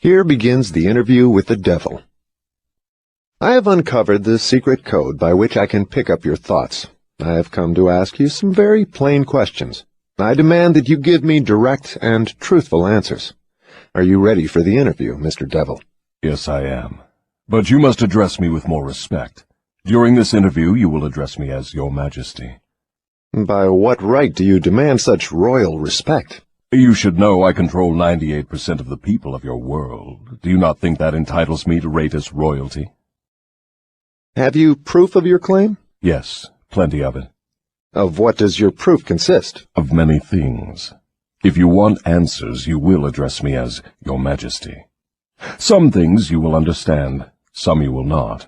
Here begins the interview with the devil. I have uncovered the secret code by which I can pick up your thoughts. I have come to ask you some very plain questions. I demand that you give me direct and truthful answers. Are you ready for the interview, Mr. Devil? Yes, I am. But you must address me with more respect. During this interview, you will address me as Your Majesty. By what right do you demand such royal respect? You should know I control 98% of the people of your world. Do you not think that entitles me to rate as royalty? Have you proof of your claim? Yes, plenty of it. Of what does your proof consist? Of many things. If you want answers, you will address me as Your Majesty. Some things you will understand, some you will not.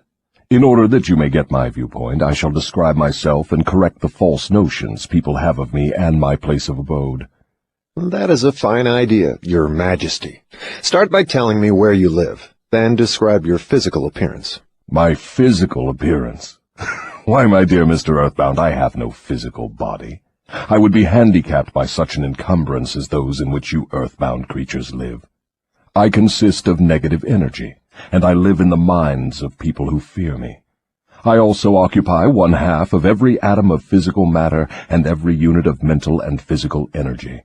In order that you may get my viewpoint, I shall describe myself and correct the false notions people have of me and my place of abode. That is a fine idea, Your Majesty. Start by telling me where you live, then describe your physical appearance. My physical appearance? Why, my dear Mr. Earthbound, I have no physical body. I would be handicapped by such an encumbrance as those in which you earthbound creatures live. I consist of negative energy, and I live in the minds of people who fear me. I also occupy 1/2 of every atom of physical matter and every unit of mental and physical energy.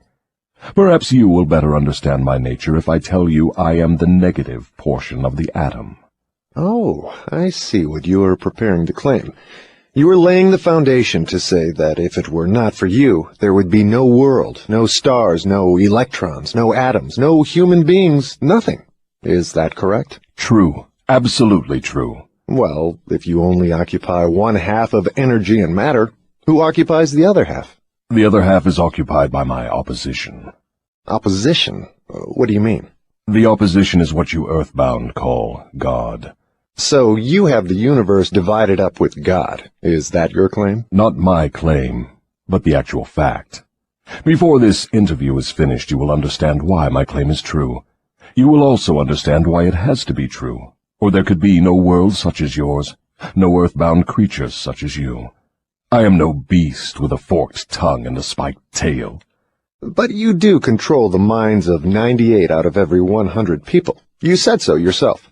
Perhaps you will better understand my nature if I tell you I am the negative portion of the atom. Oh, I see what you are preparing to claim. You are laying the foundation to say that if it were not for you, there would be no world, no stars, no electrons, no atoms, no human beings, nothing. Is that correct? True. Absolutely true. Well, if you only occupy 1/2 of energy and matter, who occupies the other half? The other half is occupied by my opposition. Opposition? What do you mean? The opposition is what you earthbound call God. So you have the universe divided up with God. Is that your claim? Not my claim, but the actual fact. Before this interview is finished, you will understand why my claim is true. You will also understand why it has to be true, or there could be no world such as yours, no earthbound creatures such as you. I am no beast with a forked tongue and a spiked tail. But you do control the minds of 98 out of every 100 people. You said so yourself.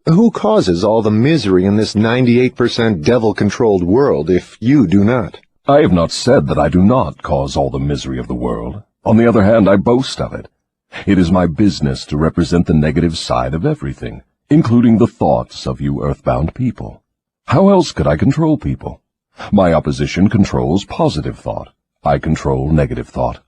Who causes all the misery in this 98% devil-controlled world if you do not? I have not said that I do not cause all the misery of the world. On the other hand, I boast of it. It is my business to represent the negative side of everything, including the thoughts of you earthbound people. How else could I control people? My opposition controls positive thought. I control negative thought.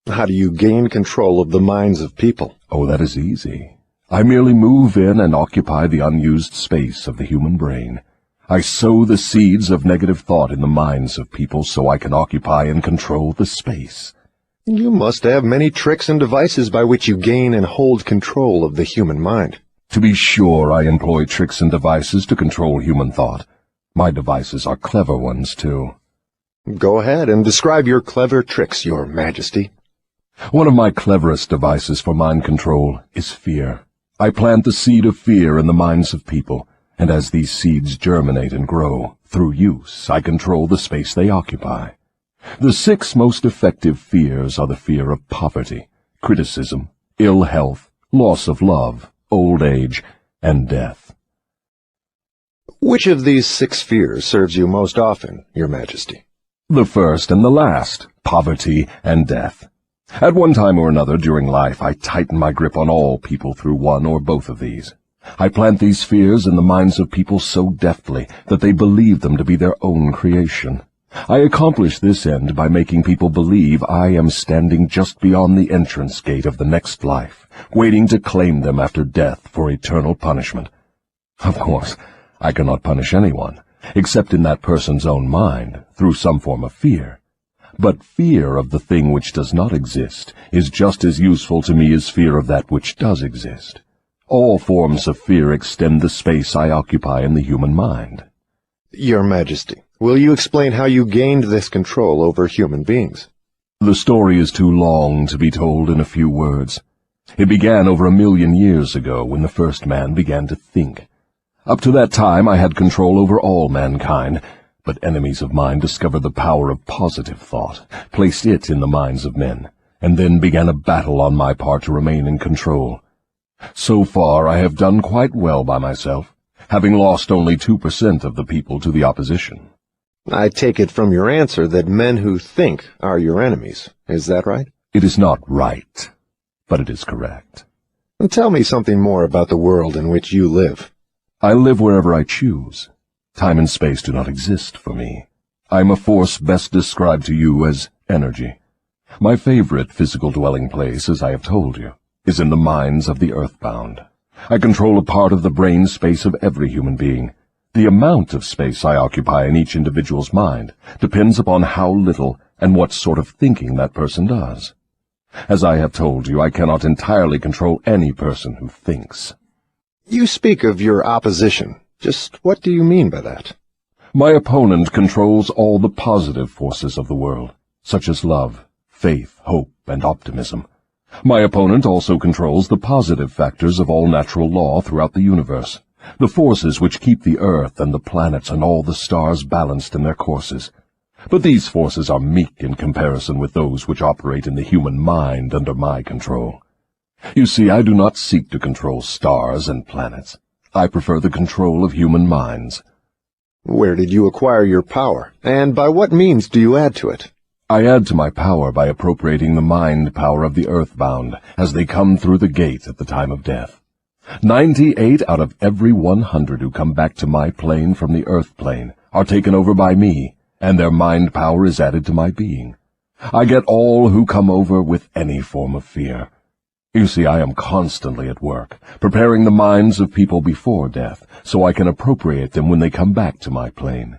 How do you gain control of the minds of people? Oh, that is easy. I merely move in and occupy the unused space of the human brain. I sow the seeds of negative thought in the minds of people so I can occupy and control the space. You must have many tricks and devices by which you gain and hold control of the human mind. To be sure, I employ tricks and devices to control human thought. My devices are clever ones, too. Go ahead and describe your clever tricks, Your Majesty. One of my cleverest devices for mind control is fear. I plant the seed of fear in the minds of people, and as these seeds germinate and grow, through use, I control the space they occupy. The 6 most effective fears are the fear of poverty, criticism, ill health, loss of love, old age, and death. Which of these 6 fears serves you most often, Your Majesty? The first and the last, poverty and death. At one time or another during life, I tighten my grip on all people through one or both of these. I plant these fears in the minds of people so deftly that they believe them to be their own creation. I accomplish this end by making people believe I am standing just beyond the entrance gate of the next life, waiting to claim them after death for eternal punishment. Of course, I cannot punish anyone, except in that person's own mind, through some form of fear. But fear of the thing which does not exist is just as useful to me as fear of that which does exist. All forms of fear extend the space I occupy in the human mind. Your Majesty, will you explain how you gained this control over human beings? The story is too long to be told in a few words. It began over 1,000,000 years ago when the first man began to think. Up to that time I had control over all mankind, but enemies of mine discovered the power of positive thought, placed it in the minds of men, and then began a battle on my part to remain in control. So far I have done quite well by myself, having lost only 2% of the people to the opposition. I take it from your answer that men who think are your enemies. Is that right? It is not right, but it is correct. And tell me something more about the world in which you live. I live wherever I choose. Time and space do not exist for me. I am a force best described to you as energy. My favorite physical dwelling place, as I have told you, is in the minds of the Earthbound. I control a part of the brain space of every human being. The amount of space I occupy in each individual's mind depends upon how little and what sort of thinking that person does. As I have told you, I cannot entirely control any person who thinks. You speak of your opposition. Just what do you mean by that? My opponent controls all the positive forces of the world, such as love, faith, hope, and optimism. My opponent also controls the positive factors of all natural law throughout the universe, the forces which keep the earth and the planets and all the stars balanced in their courses. But these forces are meek in comparison with those which operate in the human mind under my control. You see, I do not seek to control stars and planets. I prefer the control of human minds. Where did you acquire your power, and by what means do you add to it? I add to my power by appropriating the mind power of the Earthbound as they come through the gate at the time of death. 98 out of every 100 who come back to my plane from the Earth plane are taken over by me, and their mind power is added to my being. I get all who come over with any form of fear. You see, I am constantly at work, preparing the minds of people before death, so I can appropriate them when they come back to my plane.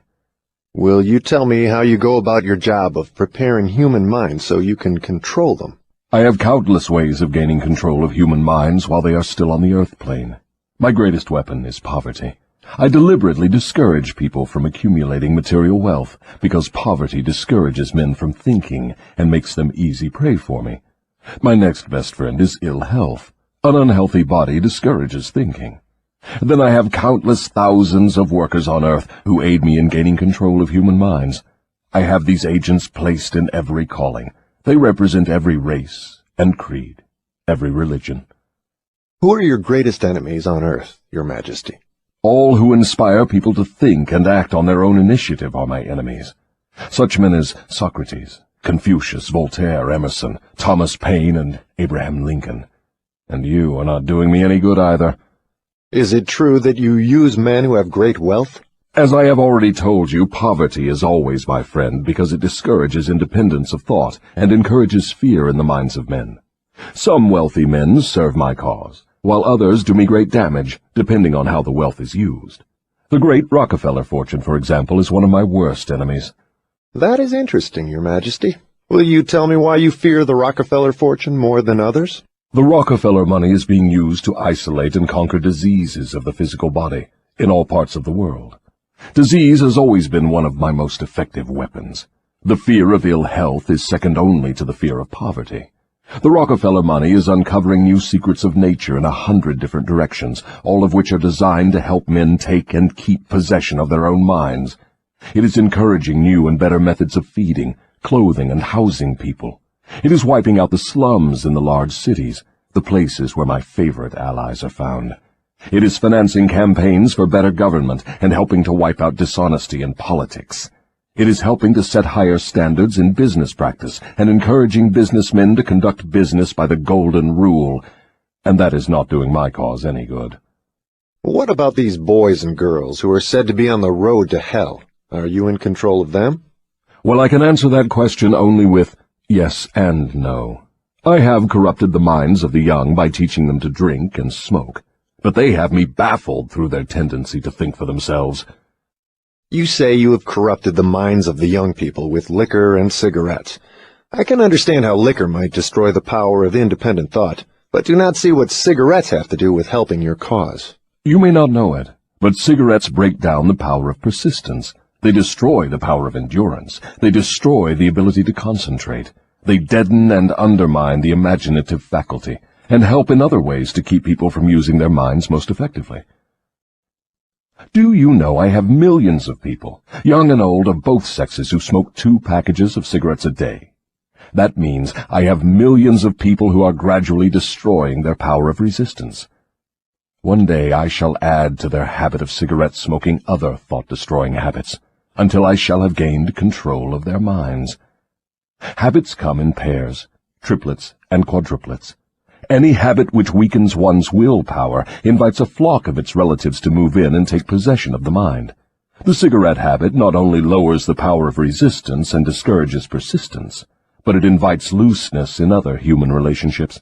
Will you tell me how you go about your job of preparing human minds so you can control them? I have countless ways of gaining control of human minds while they are still on the Earth plane. My greatest weapon is poverty. I deliberately discourage people from accumulating material wealth, because poverty discourages men from thinking and makes them easy prey for me. My next best friend is ill health. An unhealthy body discourages thinking. Then I have countless thousands of workers on Earth who aid me in gaining control of human minds. I have these agents placed in every calling. They represent every race and creed, every religion. Who are your greatest enemies on Earth, Your Majesty? All who inspire people to think and act on their own initiative are my enemies. Such men as Socrates, Confucius, Voltaire, Emerson, Thomas Paine, and Abraham Lincoln. And you are not doing me any good either. Is it true that you use men who have great wealth? As I have already told you, poverty is always my friend because it discourages independence of thought and encourages fear in the minds of men. Some wealthy men serve my cause, while others do me great damage, depending on how the wealth is used. The great Rockefeller fortune, for example, is one of my worst enemies. That is interesting, Your Majesty. Will you tell me why you fear the Rockefeller fortune more than others? The Rockefeller money is being used to isolate and conquer diseases of the physical body in all parts of the world. Disease has always been one of my most effective weapons. The fear of ill health is second only to the fear of poverty. The Rockefeller money is uncovering new secrets of nature in 100 different directions, all of which are designed to help men take and keep possession of their own minds. It is encouraging new and better methods of feeding, clothing, and housing people. It is wiping out the slums in the large cities, the places where my favorite allies are found. It is financing campaigns for better government and helping to wipe out dishonesty in politics. It is helping to set higher standards in business practice and encouraging businessmen to conduct business by the golden rule, and that is not doing my cause any good. What about these boys and girls who are said to be on the road to hell? Are you in control of them? Well, I can answer that question only with yes and no. I have corrupted the minds of the young by teaching them to drink and smoke, but they have me baffled through their tendency to think for themselves. You say you have corrupted the minds of the young people with liquor and cigarettes. I can understand how liquor might destroy the power of independent thought, but do not see what cigarettes have to do with helping your cause. You may not know it, but cigarettes break down the power of persistence. They destroy the power of endurance. They destroy the ability to concentrate. They deaden and undermine the imaginative faculty, and help in other ways to keep people from using their minds most effectively. Do you know I have millions of people, young and old of both sexes, who smoke 2 packages of cigarettes a day? That means I have millions of people who are gradually destroying their power of resistance. One day I shall add to their habit of cigarette smoking other thought-destroying habits, until I shall have gained control of their minds. Habits come in pairs, triplets, and quadruplets. Any habit which weakens one's willpower invites a flock of its relatives to move in and take possession of the mind. The cigarette habit not only lowers the power of resistance and discourages persistence, but it invites looseness in other human relationships.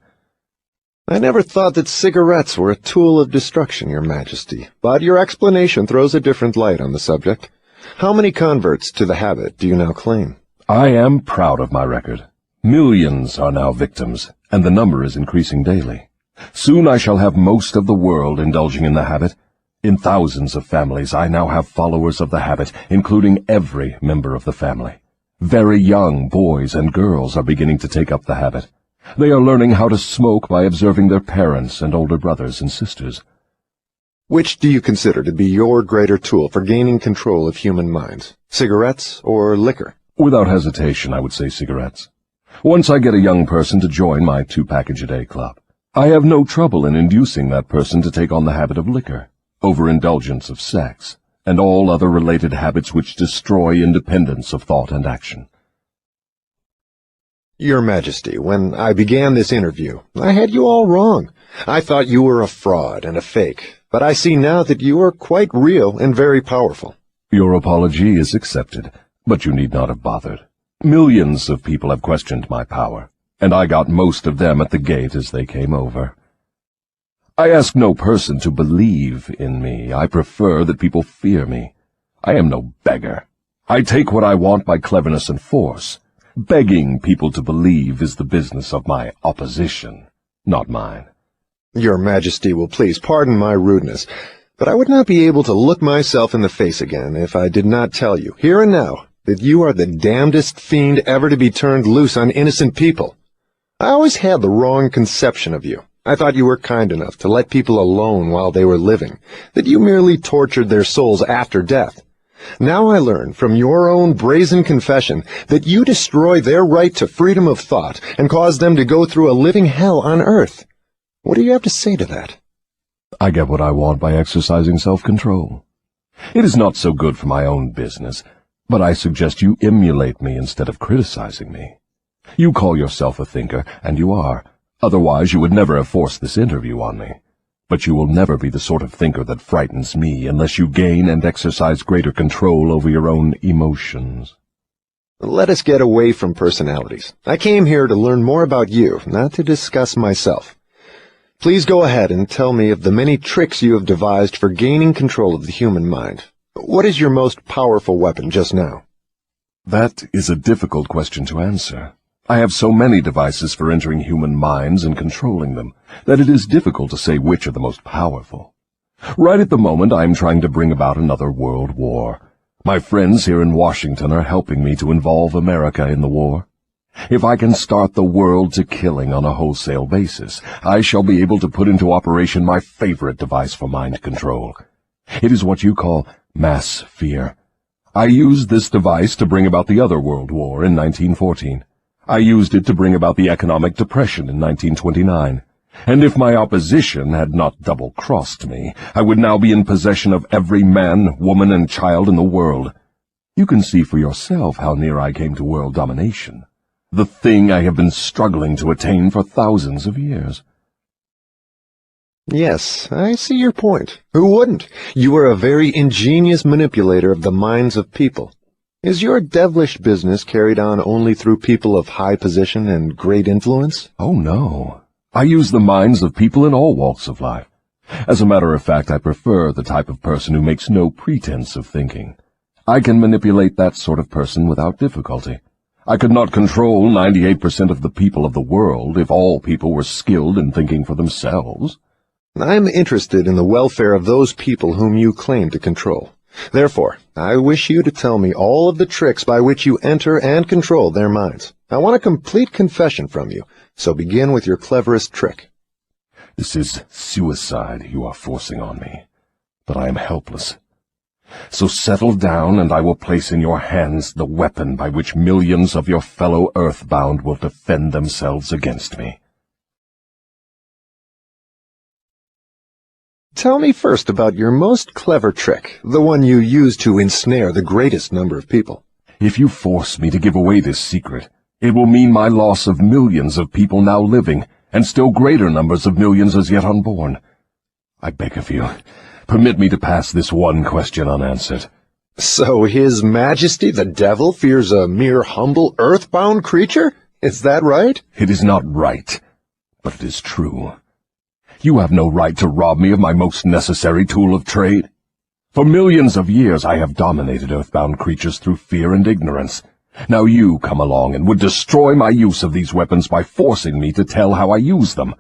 I never thought that cigarettes were a tool of destruction, Your Majesty, but your explanation throws a different light on the subject. How many converts to the habit do you now claim? I am proud of my record. Millions are now victims, and the number is increasing daily. Soon I shall have most of the world indulging in the habit. In thousands of families I now have followers of the habit, including every member of the family. Very young boys and girls are beginning to take up the habit. They are learning how to smoke by observing their parents and older brothers and sisters. Which do you consider to be your greater tool for gaining control of human minds, cigarettes or liquor? Without hesitation, I would say cigarettes. Once I get a young person to join my 2-package-a-day club, I have no trouble in inducing that person to take on the habit of liquor, overindulgence of sex, and all other related habits which destroy independence of thought and action. Your Majesty, when I began this interview, I had you all wrong. I thought you were a fraud and a fake, but I see now that you are quite real and very powerful. Your apology is accepted, but you need not have bothered. Millions of people have questioned my power, and I got most of them at the gate as they came over. I ask no person to believe in me. I prefer that people fear me. I am no beggar. I take what I want by cleverness and force. Begging people to believe is the business of my opposition, not mine. Your Majesty will please pardon my rudeness, but I would not be able to look myself in the face again if I did not tell you, here and now, that you are the damnedest fiend ever to be turned loose on innocent people. I always had the wrong conception of you. I thought you were kind enough to let people alone while they were living, that you merely tortured their souls after death. Now I learn from your own brazen confession that you destroy their right to freedom of thought and cause them to go through a living hell on earth. What do you have to say to that? I get what I want by exercising self-control. It is not so good for my own business, but I suggest you emulate me instead of criticizing me. You call yourself a thinker, and you are. Otherwise you would never have forced this interview on me. But you will never be the sort of thinker that frightens me unless you gain and exercise greater control over your own emotions. Let us get away from personalities. I came here to learn more about you, not to discuss myself. Please go ahead and tell me of the many tricks you have devised for gaining control of the human mind. What is your most powerful weapon just now? That is a difficult question to answer. I have so many devices for entering human minds and controlling them that it is difficult to say which are the most powerful. Right at the moment I am trying to bring about another world war. My friends here in Washington are helping me to involve America in the war. If I can start the world to killing on a wholesale basis, I shall be able to put into operation my favorite device for mind control. It is what you call mass fear. I used this device to bring about the other World War in 1914. I used it to bring about the economic depression in 1929. And if my opposition had not double-crossed me, I would now be in possession of every man, woman, and child in the world. You can see for yourself how near I came to world domination, the thing I have been struggling to attain for thousands of years. Yes, I see your point. Who wouldn't? You are a very ingenious manipulator of the minds of people. Is your devilish business carried on only through people of high position and great influence? Oh, no. I use the minds of people in all walks of life. As a matter of fact, I prefer the type of person who makes no pretense of thinking. I can manipulate that sort of person without difficulty. I could not control 98% of the people of the world if all people were skilled in thinking for themselves. I'm interested in the welfare of those people whom you claim to control. Therefore, I wish you to tell me all of the tricks by which you enter and control their minds. I want a complete confession from you, so begin with your cleverest trick. This is suicide you are forcing on me, but I am helpless. So settle down, and I will place in your hands the weapon by which millions of your fellow Earthbound will defend themselves against me. Tell me first about your most clever trick, the one you use to ensnare the greatest number of people. If you force me to give away this secret, it will mean my loss of millions of people now living, and still greater numbers of millions as yet unborn. I beg of you, permit me to pass this one question unanswered. So His Majesty the Devil fears a mere humble earthbound creature? Is that right? It is not right, but it is true. You have no right to rob me of my most necessary tool of trade. For millions of years I have dominated earthbound creatures through fear and ignorance. Now you come along and would destroy my use of these weapons by forcing me to tell how I use them.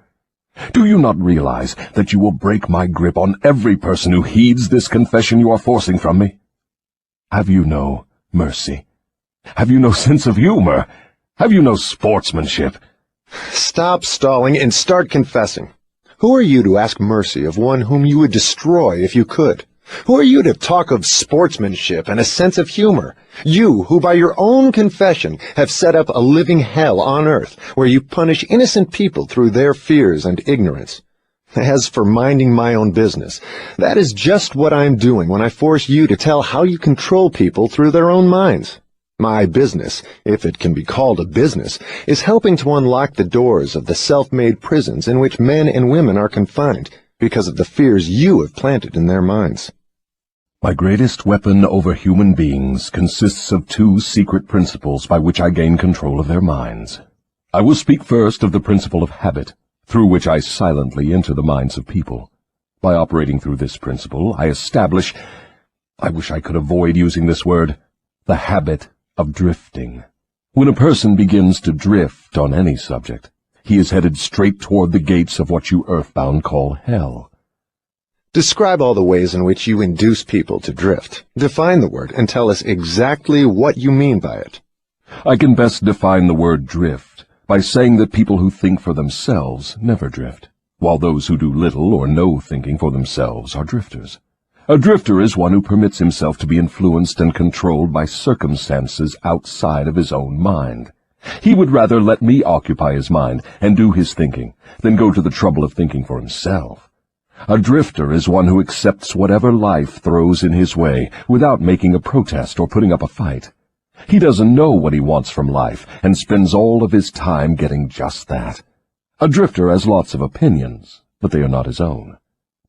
Do you not realize that you will break my grip on every person who heeds this confession you are forcing from me? Have you no mercy? Have you no sense of humor? Have you no sportsmanship? Stop stalling and start confessing. Who are you to ask mercy of one whom you would destroy if you could? Who are you to talk of sportsmanship and a sense of humor? You, who by your own confession have set up a living hell on earth, where you punish innocent people through their fears and ignorance. As for minding my own business, that is just what I'm doing when I force you to tell how you control people through their own minds. My business, if it can be called a business, is helping to unlock the doors of the self-made prisons in which men and women are confined because of the fears you have planted in their minds. My greatest weapon over human beings consists of two secret principles by which I gain control of their minds. I will speak first of the principle of habit, through which I silently enter the minds of people. By operating through this principle, I establish, I wish I could avoid using this word, the habit of drifting. When a person begins to drift on any subject, he is headed straight toward the gates of what you Earthbound call hell. Describe all the ways in which you induce people to drift. Define the word and tell us exactly what you mean by it. I can best define the word drift by saying that people who think for themselves never drift, while those who do little or no thinking for themselves are drifters. A drifter is one who permits himself to be influenced and controlled by circumstances outside of his own mind. He would rather let me occupy his mind and do his thinking than go to the trouble of thinking for himself. A drifter is one who accepts whatever life throws in his way without making a protest or putting up a fight. He doesn't know what he wants from life and spends all of his time getting just that. A drifter has lots of opinions, but they are not his own.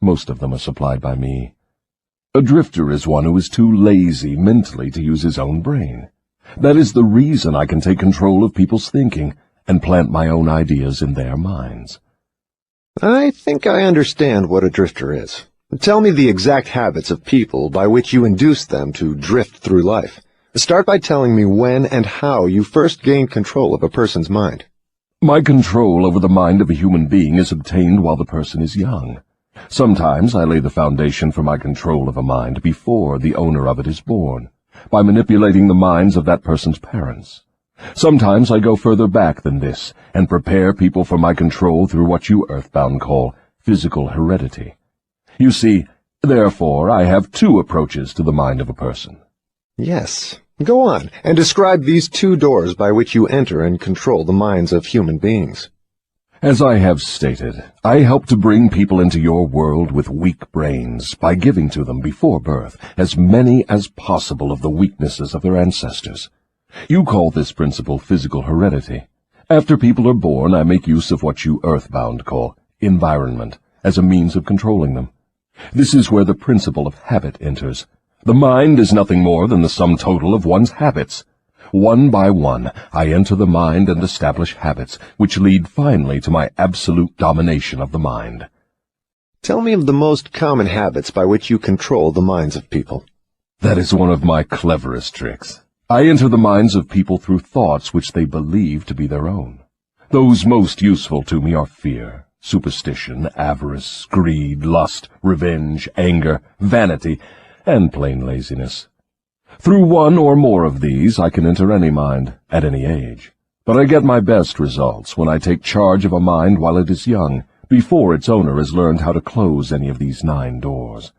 Most of them are supplied by me. A drifter is one who is too lazy mentally to use his own brain. That is the reason I can take control of people's thinking and plant my own ideas in their minds. I think I understand what a drifter is. Tell me the exact habits of people by which you induce them to drift through life. Start by telling me when and how you first gained control of a person's mind. My control over the mind of a human being is obtained while the person is young. Sometimes I lay the foundation for my control of a mind before the owner of it is born, by manipulating the minds of that person's parents. Sometimes I go further back than this and prepare people for my control through what you Earthbound call physical heredity. You see, therefore, I have two approaches to the mind of a person. Yes. Go on, and describe these two doors by which you enter and control the minds of human beings. As I have stated, I help to bring people into your world with weak brains by giving to them before birth as many as possible of the weaknesses of their ancestors. You call this principle physical heredity. After people are born, I make use of what you Earthbound call environment as a means of controlling them. This is where the principle of habit enters. The mind is nothing more than the sum total of one's habits. One by one, I enter the mind and establish habits, which lead finally to my absolute domination of the mind. Tell me of the most common habits by which you control the minds of people. That is one of my cleverest tricks. I enter the minds of people through thoughts which they believe to be their own. Those most useful to me are fear, superstition, avarice, greed, lust, revenge, anger, vanity, and plain laziness. Through one or more of these I can enter any mind, at any age. But I get my best results when I take charge of a mind while it is young, before its owner has learned how to close any of these 9 doors.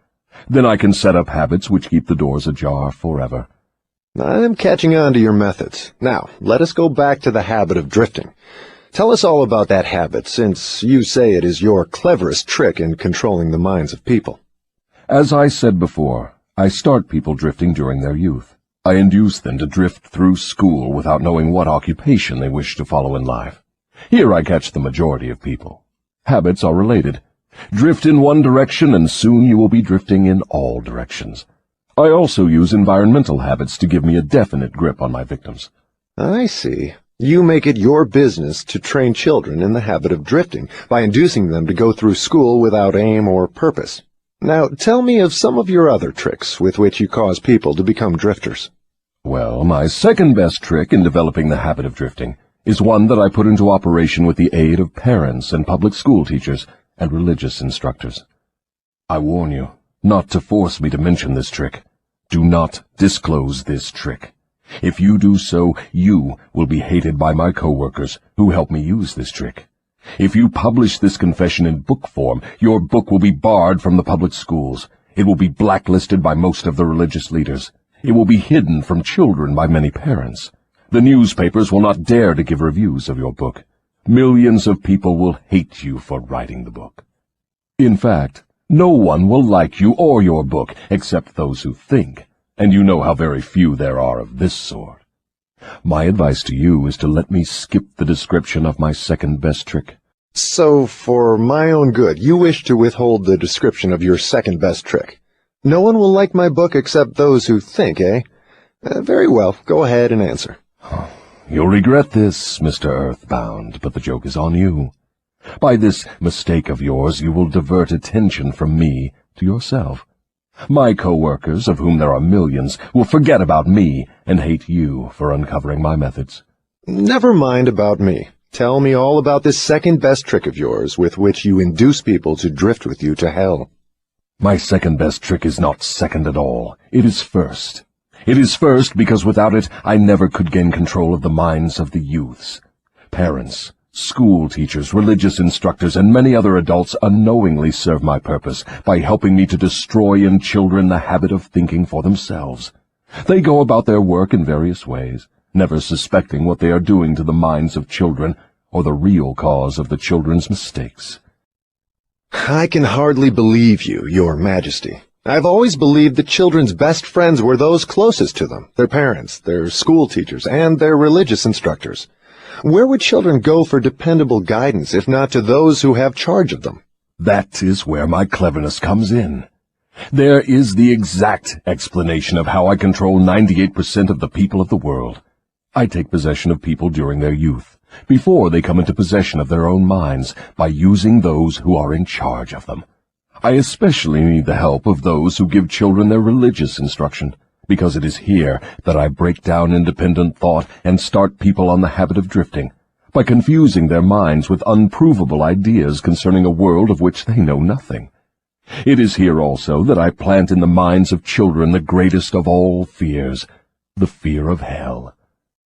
Then I can set up habits which keep the doors ajar forever. I'm catching on to your methods. Now, let us go back to the habit of drifting. Tell us all about that habit, since you say it is your cleverest trick in controlling the minds of people. As I said before, I start people drifting during their youth. I induce them to drift through school without knowing what occupation they wish to follow in life. Here I catch the majority of people. Habits are related. Drift in one direction, and soon you will be drifting in all directions. I also use environmental habits to give me a definite grip on my victims. I see. You make it your business to train children in the habit of drifting by inducing them to go through school without aim or purpose. Now, tell me of some of your other tricks with which you cause people to become drifters. Well, my second best trick in developing the habit of drifting is one that I put into operation with the aid of parents and public school teachers and religious instructors. I warn you not to force me to mention this trick. Do not disclose this trick. If you do so, you will be hated by my co-workers who help me use this trick. If you publish this confession in book form, your book will be barred from the public schools. It will be blacklisted by most of the religious leaders. It will be hidden from children by many parents. The newspapers will not dare to give reviews of your book. Millions of people will hate you for writing the book. In fact, no one will like you or your book except those who think, and you know how very few there are of this sort. My advice to you is to let me skip the description of my second best trick. So, for my own good, you wish to withhold the description of your second best trick. No one will like my book except those who think, eh? Very well, go ahead and answer. You'll regret this, Mr. Earthbound, but the joke is on you. By this mistake of yours, you will divert attention from me to yourself. My co-workers, of whom there are millions, will forget about me and hate you for uncovering my methods. Never mind about me. Tell me all about this second best trick of yours with which you induce people to drift with you to hell. My second best trick is not second at all. It is first. It is first because without it I never could gain control of the minds of the youths. Parents, school teachers, religious instructors, and many other adults unknowingly serve my purpose by helping me to destroy in children the habit of thinking for themselves. They go about their work in various ways, never suspecting what they are doing to the minds of children or the real cause of the children's mistakes. I can hardly believe you, Your Majesty. I've always believed that children's best friends were those closest to them, their parents, their school teachers, and their religious instructors. Where would children go for dependable guidance if not to those who have charge of them? That is where my cleverness comes in. There is the exact explanation of how I control 98% of the people of the world. I take possession of people during their youth, before they come into possession of their own minds, by using those who are in charge of them. I especially need the help of those who give children their religious instruction, because it is here that I break down independent thought and start people on the habit of drifting, by confusing their minds with unprovable ideas concerning a world of which they know nothing. It is here also that I plant in the minds of children the greatest of all fears, the fear of hell.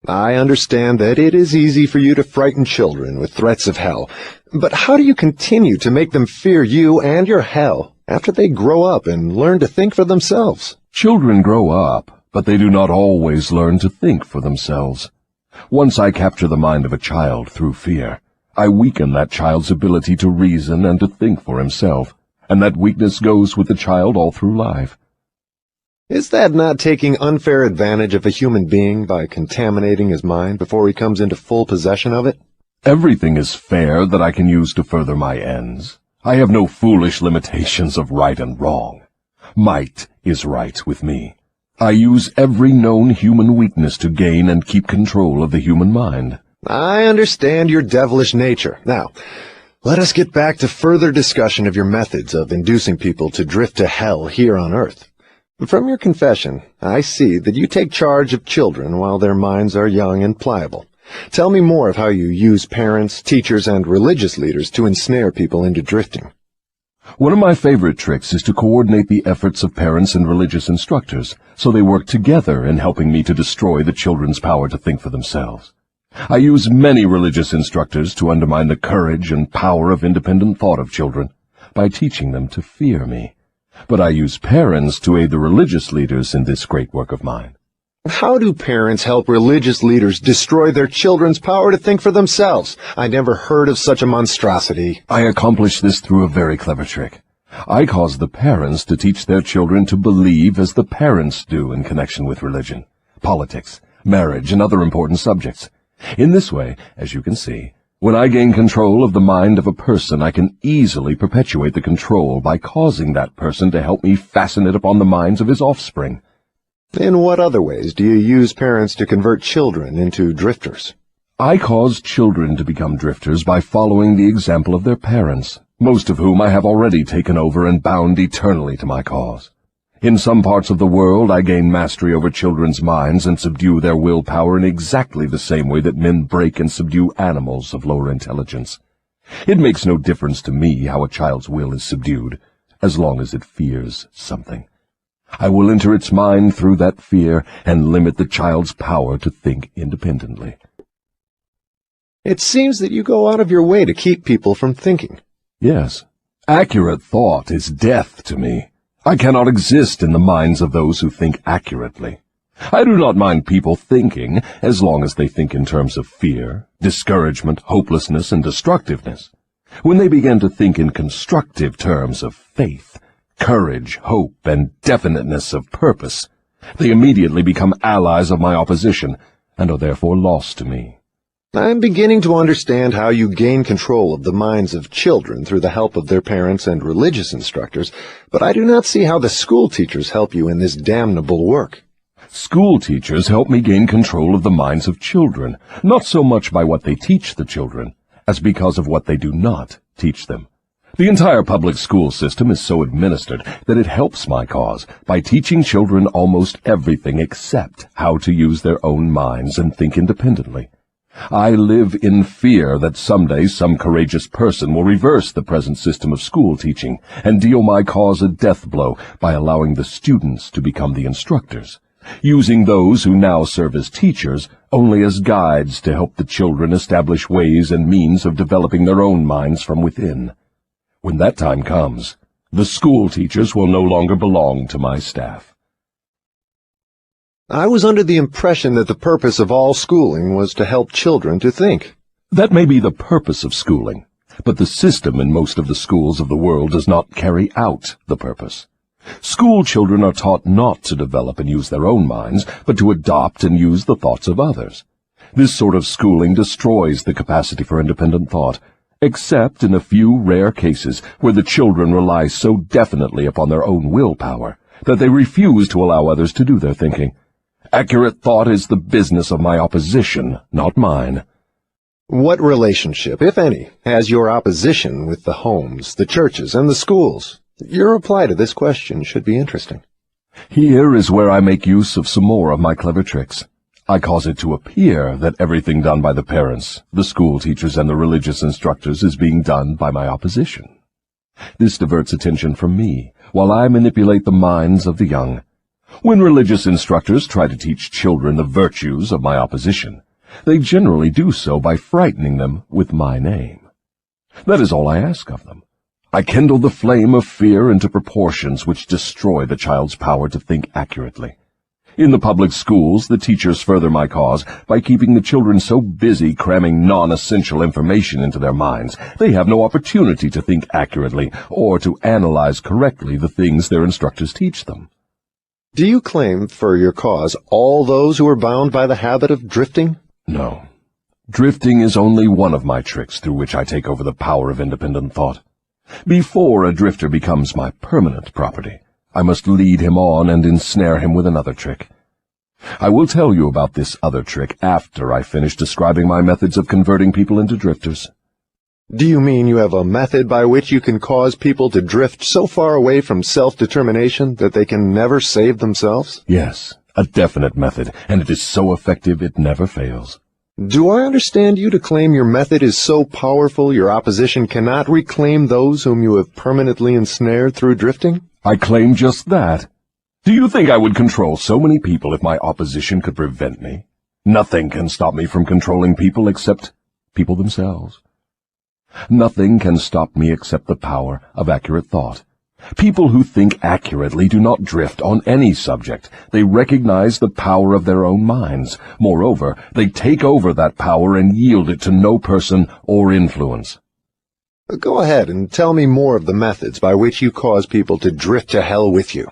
I understand that it is easy for you to frighten children with threats of hell, but how do you continue to make them fear you and your hell after they grow up and learn to think for themselves? Children grow up, but they do not always learn to think for themselves. Once I capture the mind of a child through fear, I weaken that child's ability to reason and to think for himself, and that weakness goes with the child all through life. Is that not taking unfair advantage of a human being by contaminating his mind before he comes into full possession of it? Everything is fair that I can use to further my ends. I have no foolish limitations of right and wrong. Might is right with me. I use every known human weakness to gain and keep control of the human mind. I understand your devilish nature. Now, let us get back to further discussion of your methods of inducing people to drift to hell here on Earth. From your confession, I see that you take charge of children while their minds are young and pliable. Tell me more of how you use parents, teachers, and religious leaders to ensnare people into drifting. One of my favorite tricks is to coordinate the efforts of parents and religious instructors, so they work together in helping me to destroy the children's power to think for themselves. I use many religious instructors to undermine the courage and power of independent thought of children by teaching them to fear me. But I use parents to aid the religious leaders in this great work of mine. How do parents help religious leaders destroy their children's power to think for themselves? I never heard of such a monstrosity. I accomplish this through a very clever trick. I cause the parents to teach their children to believe as the parents do in connection with religion, politics, marriage, and other important subjects. In this way, as you can see, when I gain control of the mind of a person, I can easily perpetuate the control by causing that person to help me fasten it upon the minds of his offspring. In what other ways do you use parents to convert children into drifters? I cause children to become drifters by following the example of their parents, most of whom I have already taken over and bound eternally to my cause. In some parts of the world, I gain mastery over children's minds and subdue their willpower in exactly the same way that men break and subdue animals of lower intelligence. It makes no difference to me how a child's will is subdued, as long as it fears something. I will enter its mind through that fear and limit the child's power to think independently. It seems that you go out of your way to keep people from thinking. Yes, accurate thought is death to me. I cannot exist in the minds of those who think accurately. I do not mind people thinking, as long as they think in terms of fear, discouragement, hopelessness, and destructiveness. When they begin to think in constructive terms of faith, courage, hope, and definiteness of purpose, they immediately become allies of my opposition, and are therefore lost to me. I'm beginning to understand how you gain control of the minds of children through the help of their parents and religious instructors, but I do not see how the school teachers help you in this damnable work. School teachers help me gain control of the minds of children, not so much by what they teach the children, as because of what they do not teach them. The entire public school system is so administered that it helps my cause by teaching children almost everything except how to use their own minds and think independently. I live in fear that someday some courageous person will reverse the present system of school teaching and deal my cause a death blow by allowing the students to become the instructors, using those who now serve as teachers only as guides to help the children establish ways and means of developing their own minds from within. When that time comes, the school teachers will no longer belong to my staff. I was under the impression that the purpose of all schooling was to help children to think. That may be the purpose of schooling, but the system in most of the schools of the world does not carry out the purpose. School children are taught not to develop and use their own minds, but to adopt and use the thoughts of others. This sort of schooling destroys the capacity for independent thought, except in a few rare cases where the children rely so definitely upon their own willpower that they refuse to allow others to do their thinking. Accurate thought is the business of my opposition, not mine. What relationship, if any, has your opposition with the homes, the churches, and the schools? Your reply to this question should be interesting. Here is where I make use of some more of my clever tricks. I cause it to appear that everything done by the parents, the school teachers, and the religious instructors is being done by my opposition. This diverts attention from me, while I manipulate the minds of the young. When religious instructors try to teach children the virtues of my opposition, they generally do so by frightening them with my name. That is all I ask of them. I kindle the flame of fear into proportions which destroy the child's power to think accurately. In the public schools, the teachers further my cause by keeping the children so busy cramming non-essential information into their minds, they have no opportunity to think accurately or to analyze correctly the things their instructors teach them. Do you claim for your cause all those who are bound by the habit of drifting? No. Drifting is only one of my tricks through which I take over the power of independent thought. Before a drifter becomes my permanent property, I must lead him on and ensnare him with another trick. I will tell you about this other trick after I finish describing my methods of converting people into drifters. Do you mean you have a method by which you can cause people to drift so far away from self-determination that they can never save themselves? Yes, a definite method, and it is so effective it never fails. Do I understand you to claim your method is so powerful your opposition cannot reclaim those whom you have permanently ensnared through drifting? I claim just that. Do you think I would control so many people if my opposition could prevent me? Nothing can stop me from controlling people except people themselves. Nothing can stop me except the power of accurate thought. People who think accurately do not drift on any subject. They recognize the power of their own minds. Moreover, they take over that power and yield it to no person or influence. Go ahead and tell me more of the methods by which you cause people to drift to hell with you.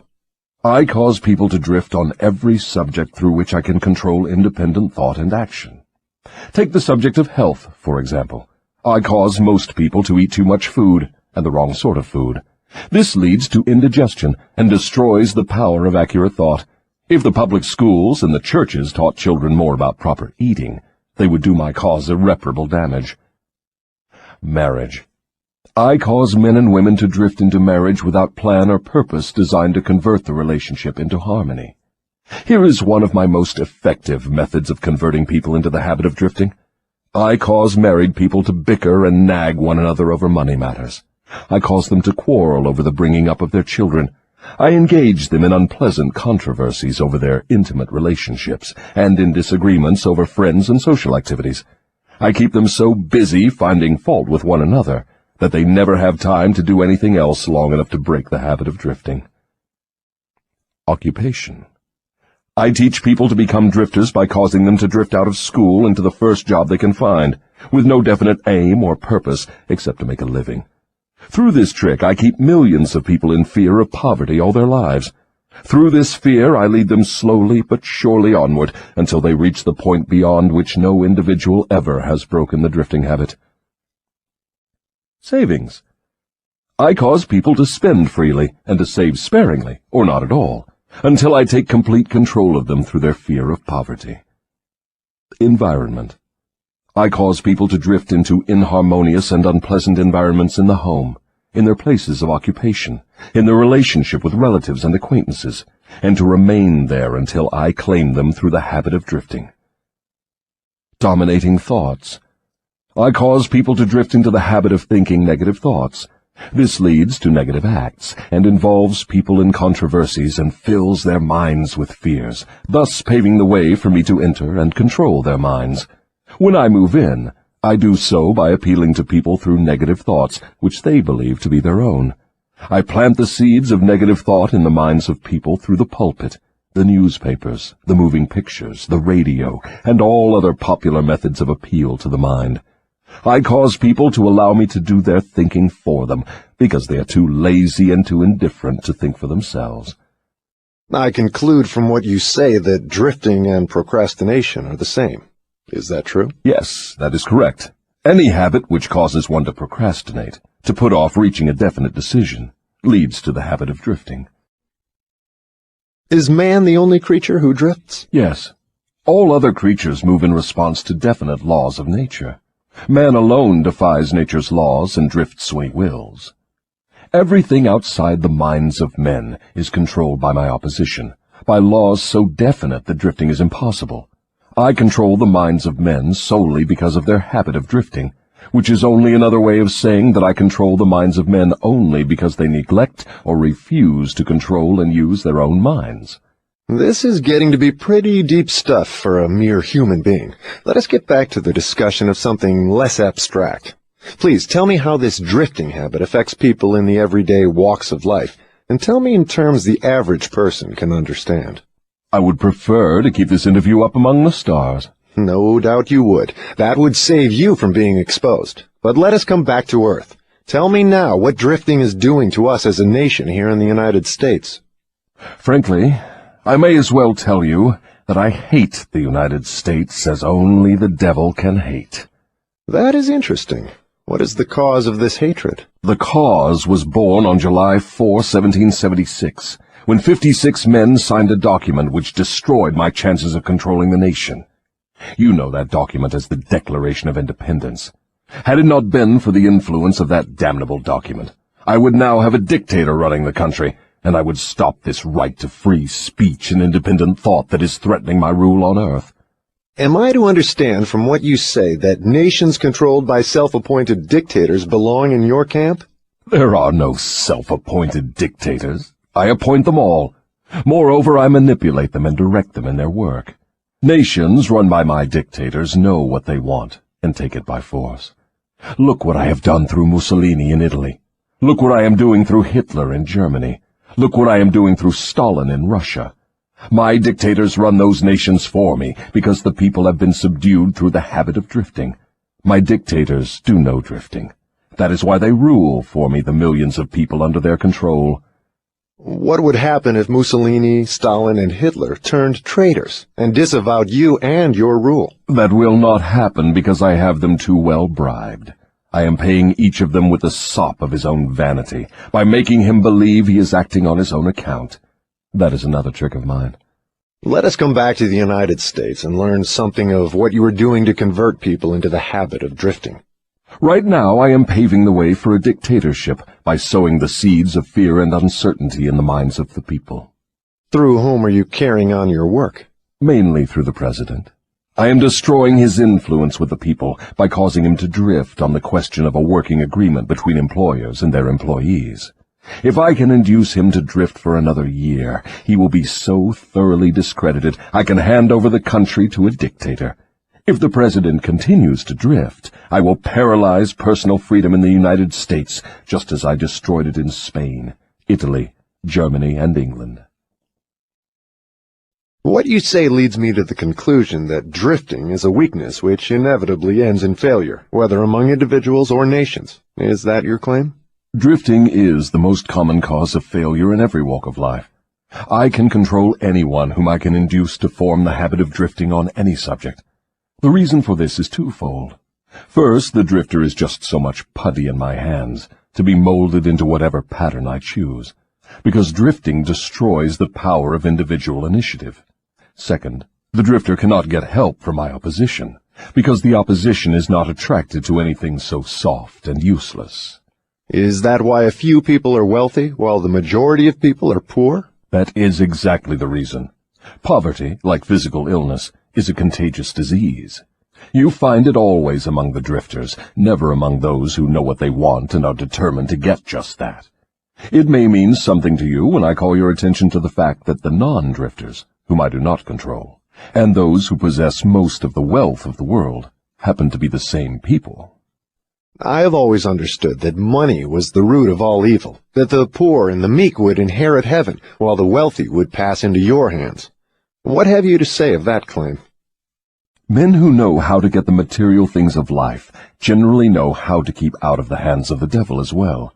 I cause people to drift on every subject through which I can control independent thought and action. Take the subject of health, for example. I cause most people to eat too much food, and the wrong sort of food. This leads to indigestion and destroys the power of accurate thought. If the public schools and the churches taught children more about proper eating, they would do my cause irreparable damage. Marriage. I cause men and women to drift into marriage without plan or purpose designed to convert the relationship into harmony. Here is one of my most effective methods of converting people into the habit of drifting. I cause married people to bicker and nag one another over money matters. I cause them to quarrel over the bringing up of their children. I engage them in unpleasant controversies over their intimate relationships and in disagreements over friends and social activities. I keep them so busy finding fault with one another that they never have time to do anything else long enough to break the habit of drifting. Occupation. I teach people to become drifters by causing them to drift out of school into the first job they can find, with no definite aim or purpose except to make a living. Through this trick, I keep millions of people in fear of poverty all their lives. Through this fear, I lead them slowly but surely onward until they reach the point beyond which no individual ever has broken the drifting habit. Savings. I cause people to spend freely and to save sparingly, or not at all, until I take complete control of them through their fear of poverty. Environment. I cause people to drift into inharmonious and unpleasant environments in the home, in their places of occupation, in their relationship with relatives and acquaintances, and to remain there until I claim them through the habit of drifting. Dominating thoughts. I cause people to drift into the habit of thinking negative thoughts. This leads to negative acts, and involves people in controversies and fills their minds with fears, thus paving the way for me to enter and control their minds. When I move in, I do so by appealing to people through negative thoughts, which they believe to be their own. I plant the seeds of negative thought in the minds of people through the pulpit, the newspapers, the moving pictures, the radio, and all other popular methods of appeal to the mind. I cause people to allow me to do their thinking for them, because they are too lazy and too indifferent to think for themselves. I conclude from what you say that drifting and procrastination are the same. Is that true? Yes, that is correct. Any habit which causes one to procrastinate, to put off reaching a definite decision, leads to the habit of drifting. Is man the only creature who drifts? Yes. All other creatures move in response to definite laws of nature. Man alone defies nature's laws and drifts when he wills. Everything outside the minds of men is controlled by my opposition, by laws so definite that drifting is impossible. I control the minds of men solely because of their habit of drifting, which is only another way of saying that I control the minds of men only because they neglect or refuse to control and use their own minds. This is getting to be pretty deep stuff for a mere human being. Let us get back to the discussion of something less abstract. Please tell me how this drifting habit affects people in the everyday walks of life, and tell me in terms the average person can understand. I would prefer to keep this interview up among the stars. No doubt you would. That would save you from being exposed. But let us come back to Earth. Tell me now what drifting is doing to us as a nation here in the United States. Frankly, I may as well tell you that I hate the United States as only the devil can hate. That is interesting. What is the cause of this hatred? The cause was born on July 4, 1776, when 56 men signed a document which destroyed my chances of controlling the nation. You know that document as the Declaration of Independence. Had it not been for the influence of that damnable document, I would now have a dictator running the country, and I would stop this right to free speech and independent thought that is threatening my rule on Earth. Am I to understand from what you say that nations controlled by self-appointed dictators belong in your camp? There are no self-appointed dictators. I appoint them all. Moreover, I manipulate them and direct them in their work. Nations run by my dictators know what they want and take it by force. Look what I have done through Mussolini in Italy. Look what I am doing through Hitler in Germany. Look what I am doing through Stalin in Russia. My dictators run those nations for me because the people have been subdued through the habit of drifting. My dictators do no drifting. That is why they rule for me the millions of people under their control. What would happen if Mussolini, Stalin, and Hitler turned traitors and disavowed you and your rule? That will not happen because I have them too well bribed. I am paying each of them with the sop of his own vanity, by making him believe he is acting on his own account. That is another trick of mine. Let us come back to the United States and learn something of what you are doing to convert people into the habit of drifting. Right now I am paving the way for a dictatorship by sowing the seeds of fear and uncertainty in the minds of the people. Through whom are you carrying on your work? Mainly through the president. I am destroying his influence with the people by causing him to drift on the question of a working agreement between employers and their employees. If I can induce him to drift for another year, he will be so thoroughly discredited I can hand over the country to a dictator. If the president continues to drift, I will paralyze personal freedom in the United States, just as I destroyed it in Spain, Italy, Germany, and England. What you say leads me to the conclusion that drifting is a weakness which inevitably ends in failure, whether among individuals or nations. Is that your claim? Drifting is the most common cause of failure in every walk of life. I can control anyone whom I can induce to form the habit of drifting on any subject. The reason for this is twofold. First, the drifter is just so much putty in my hands, to be molded into whatever pattern I choose, because drifting destroys the power of individual initiative. Second, the drifter cannot get help from my opposition, because the opposition is not attracted to anything so soft and useless. Is that why a few people are wealthy, while the majority of people are poor? That is exactly the reason. Poverty, like physical illness, is a contagious disease. You find it always among the drifters, never among those who know what they want and are determined to get just that. It may mean something to you when I call your attention to the fact that the non-drifters, whom I do not control, and those who possess most of the wealth of the world, happen to be the same people. I have always understood that money was the root of all evil, that the poor and the meek would inherit heaven, while the wealthy would pass into your hands. What have you to say of that claim? Men who know how to get the material things of life generally know how to keep out of the hands of the devil as well.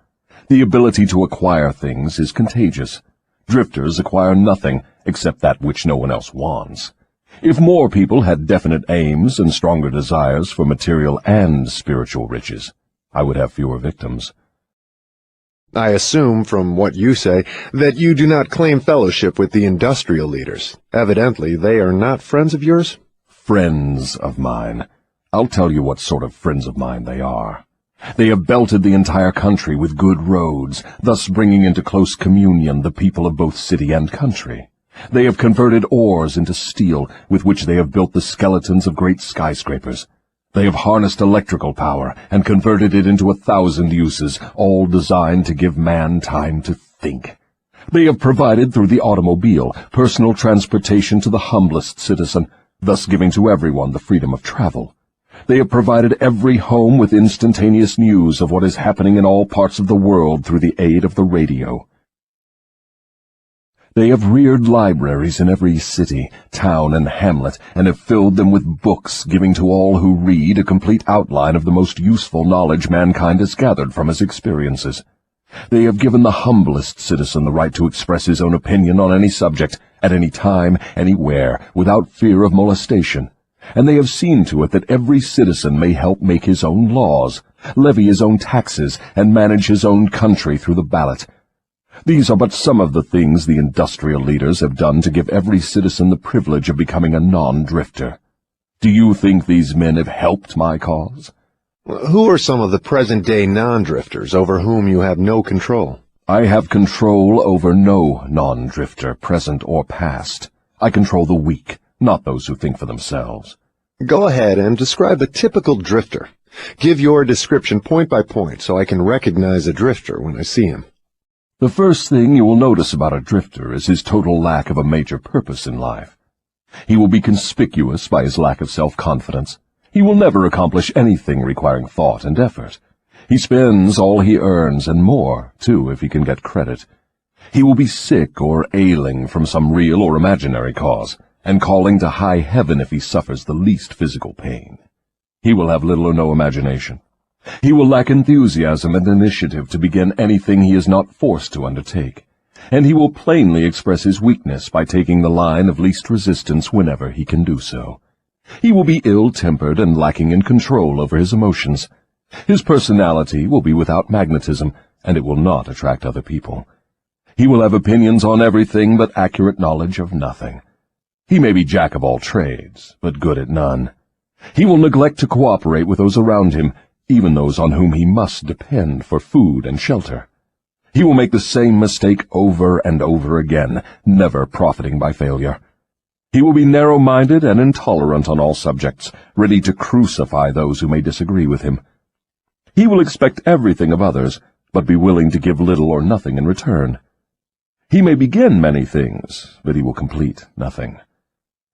The ability to acquire things is contagious. Drifters acquire nothing except that which no one else wants. If more people had definite aims and stronger desires for material and spiritual riches, I would have fewer victims. I assume, from what you say, that you do not claim fellowship with the industrial leaders. Evidently, they are not friends of yours? Friends of mine. I'll tell you what sort of friends of mine they are. They have belted the entire country with good roads, thus bringing into close communion the people of both city and country. They have converted ores into steel, with which they have built the skeletons of great skyscrapers. They have harnessed electrical power and converted it into 1,000 uses, all designed to give man time to think. They have provided through the automobile personal transportation to the humblest citizen, thus giving to everyone the freedom of travel. They have provided every home with instantaneous news of what is happening in all parts of the world through the aid of the radio. They have reared libraries in every city, town, and hamlet, and have filled them with books, giving to all who read a complete outline of the most useful knowledge mankind has gathered from his experiences. They have given the humblest citizen the right to express his own opinion on any subject, at any time, anywhere, without fear of molestation. And they have seen to it that every citizen may help make his own laws, levy his own taxes, and manage his own country through the ballot. These are but some of the things the industrial leaders have done to give every citizen the privilege of becoming a non-drifter. Do you think these men have helped my cause? Who are some of the present-day non-drifters over whom you have no control? I have control over no non-drifter, present or past. I control the weak, not those who think for themselves. Go ahead and describe a typical drifter. Give your description point by point so I can recognize a drifter when I see him. The first thing you will notice about a drifter is his total lack of a major purpose in life. He will be conspicuous by his lack of self-confidence. He will never accomplish anything requiring thought and effort. He spends all he earns, and more, too, if he can get credit. He will be sick or ailing from some real or imaginary cause, and calling to high heaven if he suffers the least physical pain. He will have little or no imagination. He will lack enthusiasm and initiative to begin anything he is not forced to undertake, and he will plainly express his weakness by taking the line of least resistance whenever he can do so. He will be ill-tempered and lacking in control over his emotions. His personality will be without magnetism, and it will not attract other people. He will have opinions on everything but accurate knowledge of nothing. He may be jack of all trades, but good at none. He will neglect to cooperate with those around him, even those on whom he must depend for food and shelter. He will make the same mistake over and over again, never profiting by failure. He will be narrow-minded and intolerant on all subjects, ready to crucify those who may disagree with him. He will expect everything of others, but be willing to give little or nothing in return. He may begin many things, but he will complete nothing.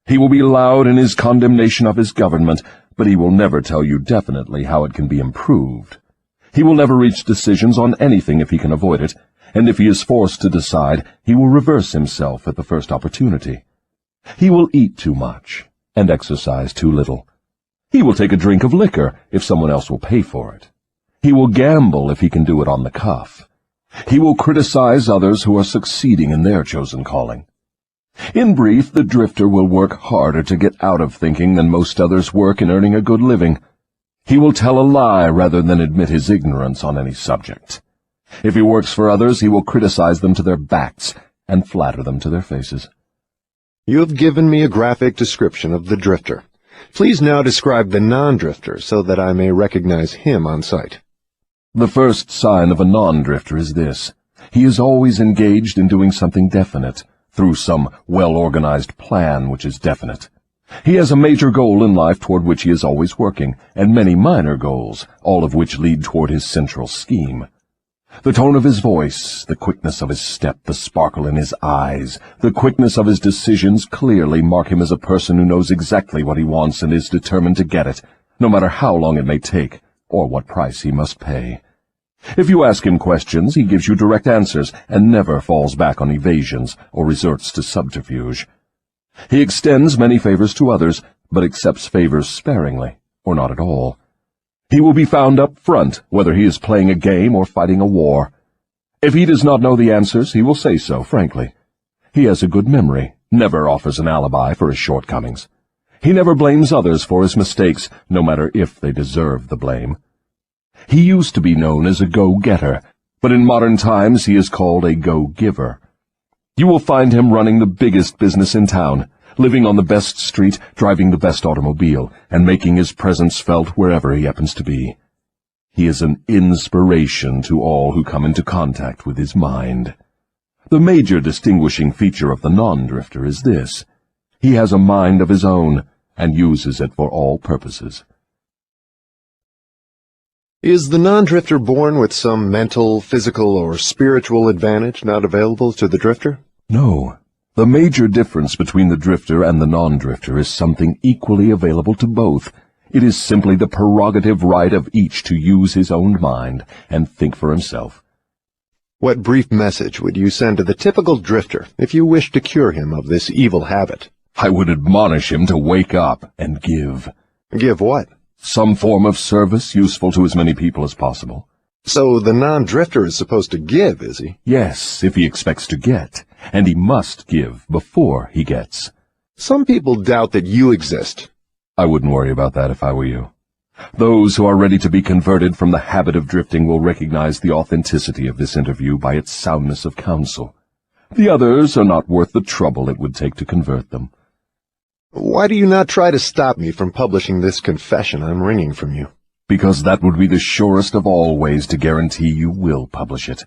He will be loud in his condemnation of his government, but he will never tell you definitely how it can be improved. He will never reach decisions on anything if he can avoid it, and if he is forced to decide, he will reverse himself at the first opportunity. He will eat too much and exercise too little. He will take a drink of liquor if someone else will pay for it. He will gamble if he can do it on the cuff. He will criticize others who are succeeding in their chosen calling. In brief, the drifter will work harder to get out of thinking than most others work in earning a good living. He will tell a lie rather than admit his ignorance on any subject. If he works for others, he will criticize them to their backs and flatter them to their faces. You have given me a graphic description of the drifter. Please now describe the non-drifter so that I may recognize him on sight. The first sign of a non-drifter is this. He is always engaged in doing something definite, through some well-organized plan which is definite. He has a major goal in life toward which he is always working, and many minor goals, all of which lead toward his central scheme. The tone of his voice, the quickness of his step, the sparkle in his eyes, the quickness of his decisions clearly mark him as a person who knows exactly what he wants and is determined to get it, no matter how long it may take, or what price he must pay. If you ask him questions, he gives you direct answers, and never falls back on evasions or resorts to subterfuge. He extends many favors to others, but accepts favors sparingly, or not at all. He will be found up front, whether he is playing a game or fighting a war. If he does not know the answers, he will say so, frankly. He has a good memory, never offers an alibi for his shortcomings. He never blames others for his mistakes, no matter if they deserve the blame. He used to be known as a go-getter, but in modern times he is called a go-giver. You will find him running the biggest business in town, living on the best street, driving the best automobile, and making his presence felt wherever he happens to be. He is an inspiration to all who come into contact with his mind. The major distinguishing feature of the non-drifter is this. He has a mind of his own, and uses it for all purposes. Is the non-drifter born with some mental, physical, or spiritual advantage not available to the drifter? No. The major difference between the drifter and the non-drifter is something equally available to both. It is simply the prerogative right of each to use his own mind and think for himself. What brief message would you send to the typical drifter if you wished to cure him of this evil habit? I would admonish him to wake up and give. Give what? Some form of service useful to as many people as possible. So the non-drifter is supposed to give, is he? Yes, if he expects to get, and he must give before he gets. Some people doubt that you exist. I wouldn't worry about that if I were you. Those who are ready to be converted from the habit of drifting will recognize the authenticity of this interview by its soundness of counsel. The others are not worth the trouble it would take to convert them. Why do you not try to stop me from publishing this confession I'm wringing from you? Because that would be the surest of all ways to guarantee you will publish it.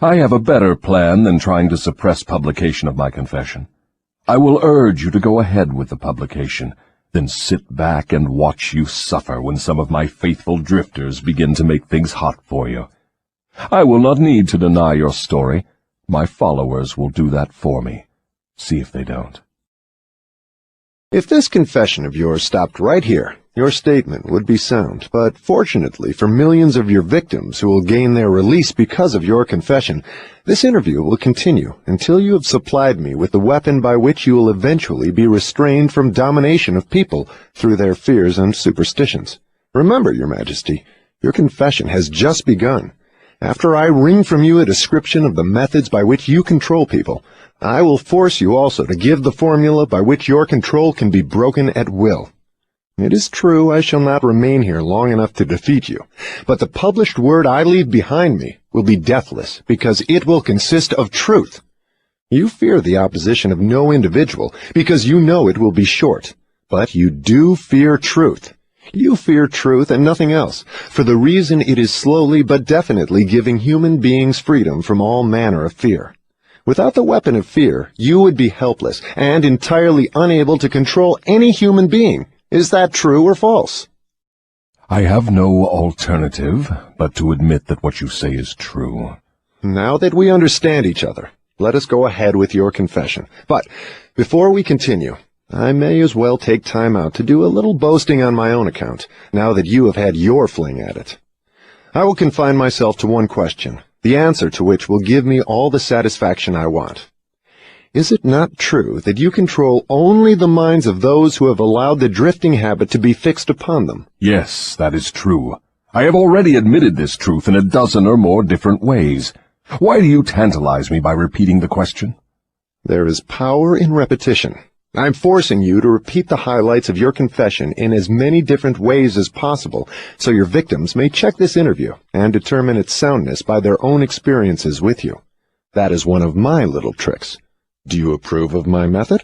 I have a better plan than trying to suppress publication of my confession. I will urge you to go ahead with the publication, then sit back and watch you suffer when some of my faithful drifters begin to make things hot for you. I will not need to deny your story. My followers will do that for me. See if they don't. If this confession of yours stopped right here, Your statement would be sound, but fortunately for millions of your victims who will gain their release because of your confession, this interview will continue until you have supplied me with the weapon by which you will eventually be restrained from domination of people through their fears and superstitions. Remember, Your Majesty, your confession has just begun. After I wring from you a description of the methods by which you control people, I will force you also to give the formula by which your control can be broken at will. It is true I shall not remain here long enough to defeat you, but the published word I leave behind me will be deathless, because it will consist of truth. You fear the opposition of no individual, because you know it will be short, but you do fear truth. You fear truth and nothing else, for the reason it is slowly but definitely giving human beings freedom from all manner of fear. Without the weapon of fear, you would be helpless and entirely unable to control any human being. Is that true or false? I have no alternative but to admit that what you say is true. Now that we understand each other, let us go ahead with your confession. But before we continue, I may as well take time out to do a little boasting on my own account, now that you have had your fling at it. I will confine myself to one question, the answer to which will give me all the satisfaction I want. Is it not true that you control only the minds of those who have allowed the drifting habit to be fixed upon them? Yes, that is true. I have already admitted this truth in a dozen or more different ways. Why do you tantalize me by repeating the question? There is power in repetition. I'm forcing you to repeat the highlights of your confession in as many different ways as possible, so your victims may check this interview and determine its soundness by their own experiences with you. That is one of my little tricks. Do you approve of my method?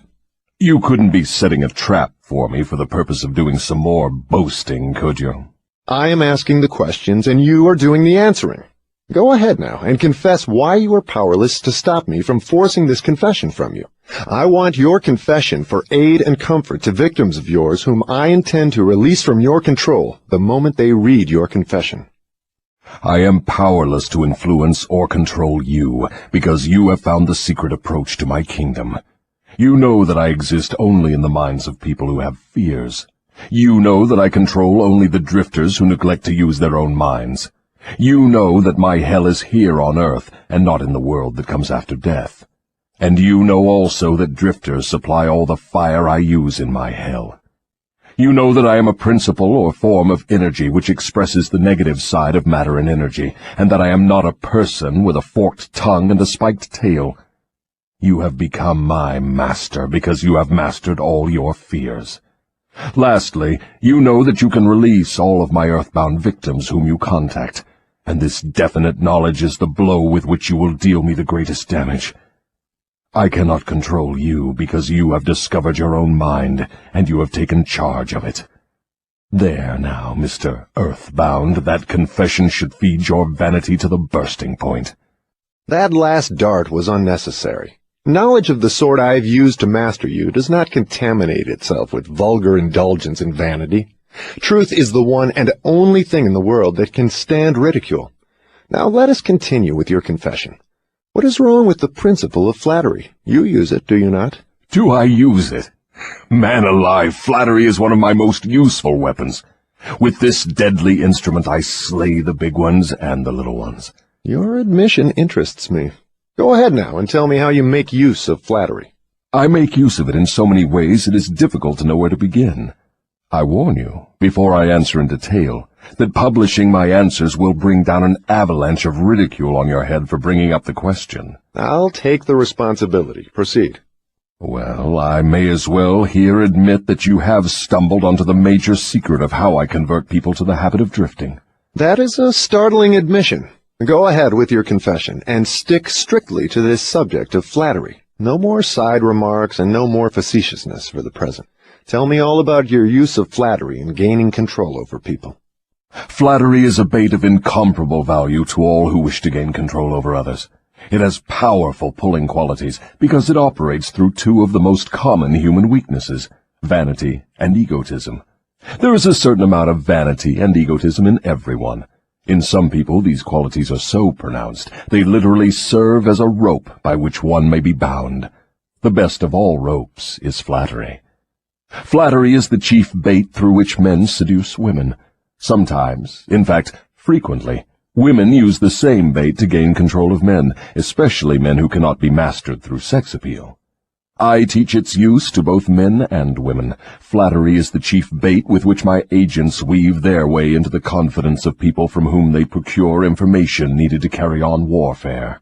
You couldn't be setting a trap for me for the purpose of doing some more boasting, could you? I am asking the questions and you are doing the answering. Go ahead now and confess why you are powerless to stop me from forcing this confession from you. I want your confession for aid and comfort to victims of yours whom I intend to release from your control the moment they read your confession. I am powerless to influence or control you, because you have found the secret approach to my kingdom. You know that I exist only in the minds of people who have fears. You know that I control only the drifters who neglect to use their own minds. You know that my hell is here on earth, and not in the world that comes after death. And you know also that drifters supply all the fire I use in my hell. You know that I am a principle or form of energy which expresses the negative side of matter and energy, and that I am not a person with a forked tongue and a spiked tail. You have become my master because you have mastered all your fears. Lastly, you know that you can release all of my earthbound victims whom you contact, and this definite knowledge is the blow with which you will deal me the greatest damage. I cannot control you because you have discovered your own mind, and you have taken charge of it. There now, Mr. Earthbound, that confession should feed your vanity to the bursting point. That last dart was unnecessary. Knowledge of the sort I have used to master you does not contaminate itself with vulgar indulgence and vanity. Truth is the one and only thing in the world that can stand ridicule. Now let us continue with your confession. What is wrong with the principle of flattery? You use it, do you not? Do I use it? Man alive, flattery is one of my most useful weapons. With this deadly instrument I slay the big ones and the little ones. Your admission interests me. Go ahead now and tell me how you make use of flattery. I make use of it in so many ways it is difficult to know where to begin. I warn you, before I answer in detail, that publishing my answers will bring down an avalanche of ridicule on your head for bringing up the question. I'll take the responsibility. Proceed. Well, I may as well here admit that you have stumbled onto the major secret of how I convert people to the habit of drifting. That is a startling admission. Go ahead with your confession, and stick strictly to this subject of flattery. No more side remarks and no more facetiousness for the present. Tell me all about your use of flattery in gaining control over people. Flattery is a bait of incomparable value to all who wish to gain control over others. It has powerful pulling qualities because it operates through two of the most common human weaknesses, vanity and egotism. There is a certain amount of vanity and egotism in everyone. In some people, these qualities are so pronounced, they literally serve as a rope by which one may be bound. The best of all ropes is flattery. Flattery is the chief bait through which men seduce women. Sometimes, in fact, frequently, women use the same bait to gain control of men, especially men who cannot be mastered through sex appeal. I teach its use to both men and women. Flattery is the chief bait with which my agents weave their way into the confidence of people from whom they procure information needed to carry on warfare.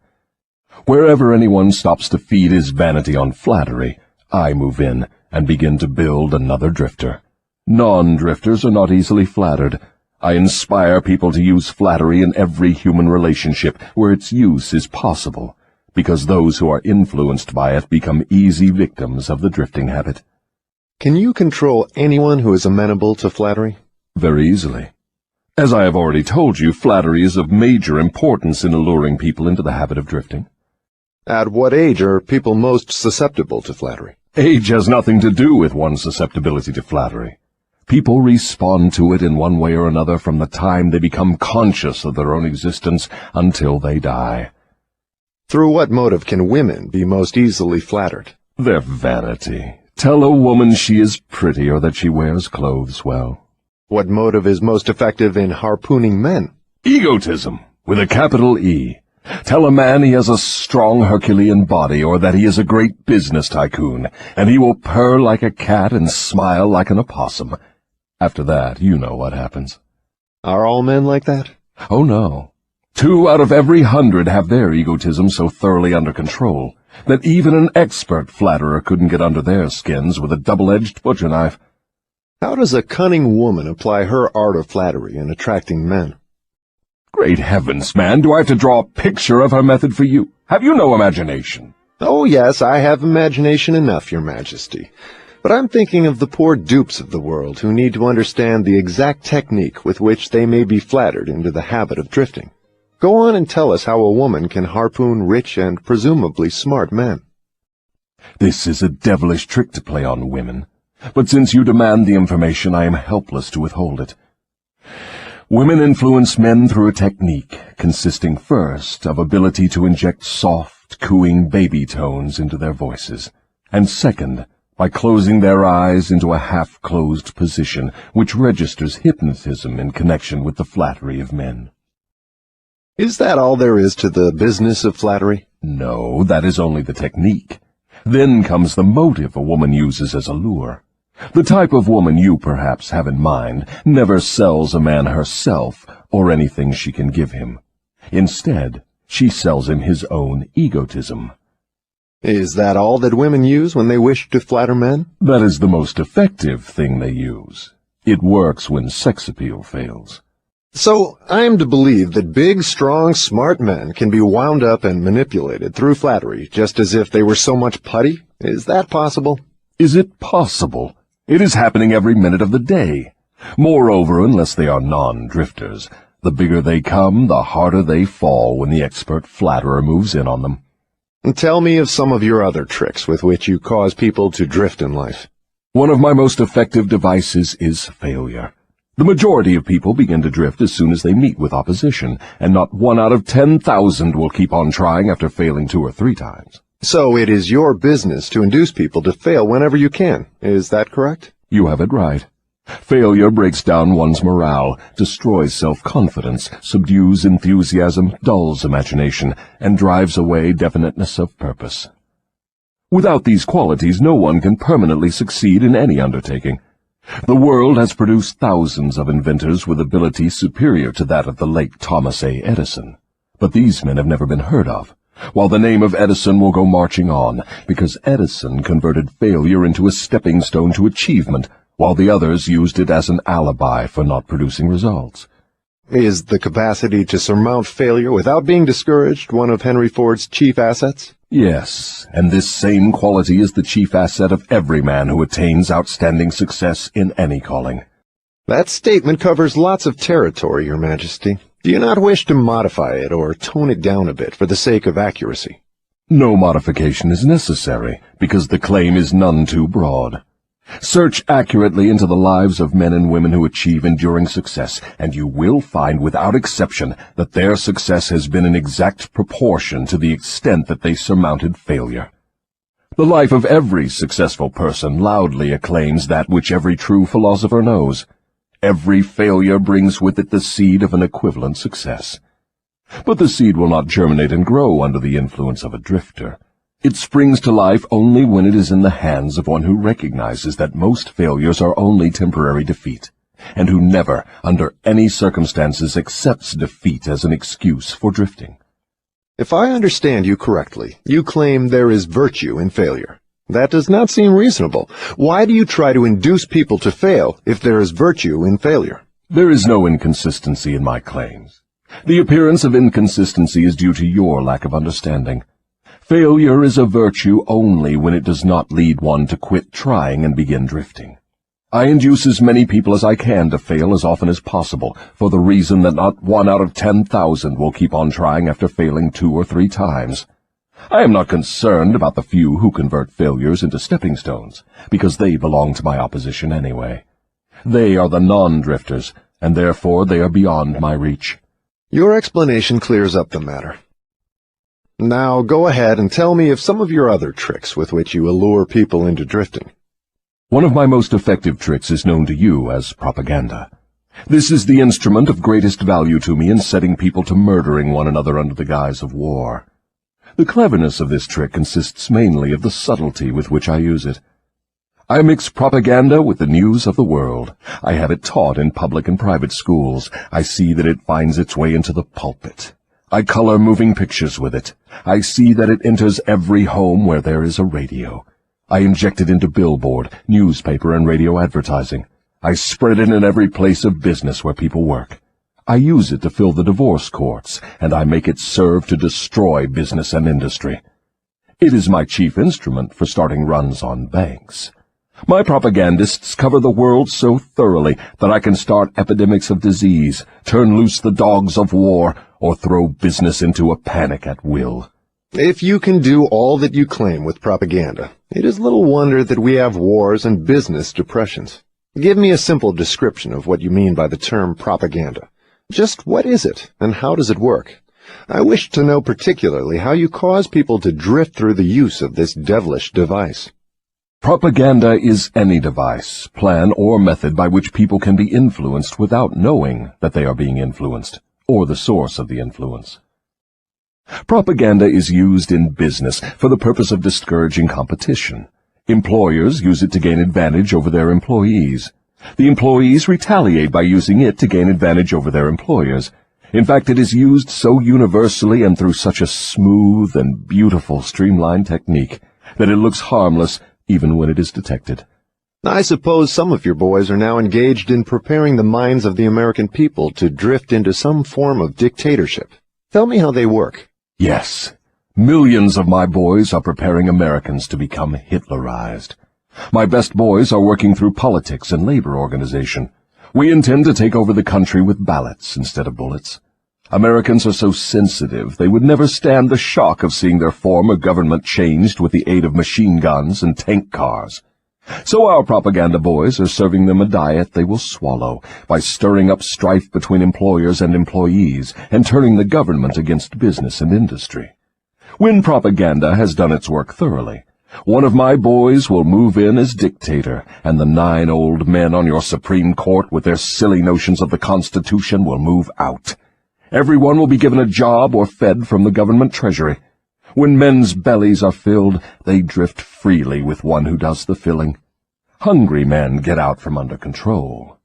Wherever anyone stops to feed his vanity on flattery, I move in and begin to build another drifter. Non-drifters are not easily flattered. I inspire people to use flattery in every human relationship where its use is possible, because those who are influenced by it become easy victims of the drifting habit. Can you control anyone who is amenable to flattery? Very easily. As I have already told you, flattery is of major importance in alluring people into the habit of drifting. At what age are people most susceptible to flattery? Age has nothing to do with one's susceptibility to flattery. People respond to it in one way or another from the time they become conscious of their own existence until they die. Through what motive can women be most easily flattered? Their vanity. Tell a woman she is pretty or that she wears clothes well. What motive is most effective in harpooning men? Egotism, with a capital E. Tell a man he has a strong Herculean body or that he is a great business tycoon, and he will purr like a cat and smile like an opossum. After that, you know what happens. Are all men like that? Oh, no. 2 out of every 100 have their egotism so thoroughly under control that even an expert flatterer couldn't get under their skins with a double-edged butcher knife. How does a cunning woman apply her art of flattery in attracting men? Great heavens, man, do I have to draw a picture of her method for you? Have you no imagination? Oh, yes, I have imagination enough, Your Majesty. But I'm thinking of the poor dupes of the world who need to understand the exact technique with which they may be flattered into the habit of drifting. Go on and tell us how a woman can harpoon rich and presumably smart men. This is a devilish trick to play on women, but since you demand the information, I am helpless to withhold it. Women influence men through a technique consisting first of ability to inject soft, cooing baby tones into their voices, and second, by closing their eyes into a half-closed position which registers hypnotism in connection with the flattery of men. Is that all there is to the business of flattery? No, that is only the technique. Then comes the motive a woman uses as a lure. The type of woman you perhaps have in mind never sells a man herself or anything she can give him. Instead, she sells him his own egotism. Is that all that women use when they wish to flatter men? That is the most effective thing they use. It works when sex appeal fails. So, I am to believe that big, strong, smart men can be wound up and manipulated through flattery just as if they were so much putty? Is that possible? Is it possible? It is happening every minute of the day. Moreover, unless they are non-drifters, the bigger they come, the harder they fall when the expert flatterer moves in on them. Tell me of some of your other tricks with which you cause people to drift in life. One of my most effective devices is failure. The majority of people begin to drift as soon as they meet with opposition, and not 1 out of 10,000 will keep on trying after failing 2 or 3 times. So it is your business to induce people to fail whenever you can. Is that correct? You have it right. Failure breaks down one's morale, destroys self-confidence, subdues enthusiasm, dulls imagination, and drives away definiteness of purpose. Without these qualities, no one can permanently succeed in any undertaking. The world has produced thousands of inventors with abilities superior to that of the late Thomas A. Edison, but these men have never been heard of, while the name of Edison will go marching on, because Edison converted failure into a stepping stone to achievement, while the others used it as an alibi for not producing results. Is the capacity to surmount failure without being discouraged one of Henry Ford's chief assets? Yes, and this same quality is the chief asset of every man who attains outstanding success in any calling. That statement covers lots of territory, Your Majesty. Do you not wish to modify it or tone it down a bit for the sake of accuracy? No modification is necessary, because the claim is none too broad. Search accurately into the lives of men and women who achieve enduring success, and you will find without exception that their success has been in exact proportion to the extent that they surmounted failure. The life of every successful person loudly acclaims that which every true philosopher knows. Every failure brings with it the seed of an equivalent success. But the seed will not germinate and grow under the influence of a drifter. It springs to life only when it is in the hands of one who recognizes that most failures are only temporary defeat, and who never, under any circumstances, accepts defeat as an excuse for drifting. If I understand you correctly, you claim there is virtue in failure. That does not seem reasonable. Why do you try to induce people to fail if there is virtue in failure? There is no inconsistency in my claims. The appearance of inconsistency is due to your lack of understanding. Failure is a virtue only when it does not lead one to quit trying and begin drifting. I induce as many people as I can to fail as often as possible, for the reason that not 1 out of 10,000 will keep on trying after failing 2 or 3 times. I am not concerned about the few who convert failures into stepping stones, because they belong to my opposition anyway. They are the non-drifters, and therefore they are beyond my reach. Your explanation clears up the matter. Now go ahead and tell me of some of your other tricks with which you allure people into drifting. One of my most effective tricks is known to you as propaganda. This is the instrument of greatest value to me in setting people to murdering one another under the guise of war. The cleverness of this trick consists mainly of the subtlety with which I use it. I mix propaganda with the news of the world. I have it taught in public and private schools. I see that it finds its way into the pulpit. I color moving pictures with it. I see that it enters every home where there is a radio. I inject it into billboard, newspaper, and radio advertising. I spread it in every place of business where people work. I use it to fill the divorce courts, and I make it serve to destroy business and industry. It is my chief instrument for starting runs on banks. My propagandists cover the world so thoroughly that I can start epidemics of disease, turn loose the dogs of war, or throw business into a panic at will. If you can do all that you claim with propaganda, it is little wonder that we have wars and business depressions. Give me a simple description of what you mean by the term propaganda. Just what is it, and how does it work? I wish to know particularly how you cause people to drift through the use of this devilish device. Propaganda is any device, plan, or method by which people can be influenced without knowing that they are being influenced, or the source of the influence. Propaganda is used in business for the purpose of discouraging competition. Employers use it to gain advantage over their employees. The employees retaliate by using it to gain advantage over their employers. In fact, it is used so universally and through such a smooth and beautiful streamlined technique that it looks harmless even when it is detected. I suppose some of your boys are now engaged in preparing the minds of the American people to drift into some form of dictatorship. Tell me how they work. Yes, millions of my boys are preparing Americans to become Hitlerized. My best boys are working through politics and labor organization. We intend to take over the country with ballots instead of bullets. Americans are so sensitive they would never stand the shock of seeing their form of government changed with the aid of machine guns and tank cars. So our propaganda boys are serving them a diet they will swallow by stirring up strife between employers and employees and turning the government against business and industry. When propaganda has done its work thoroughly, one of my boys will move in as dictator, and the 9 old men on your Supreme Court with their silly notions of the Constitution will move out. Everyone will be given a job or fed from the government treasury. When men's bellies are filled, they drift freely with one who does the filling. Hungry men get out from under control.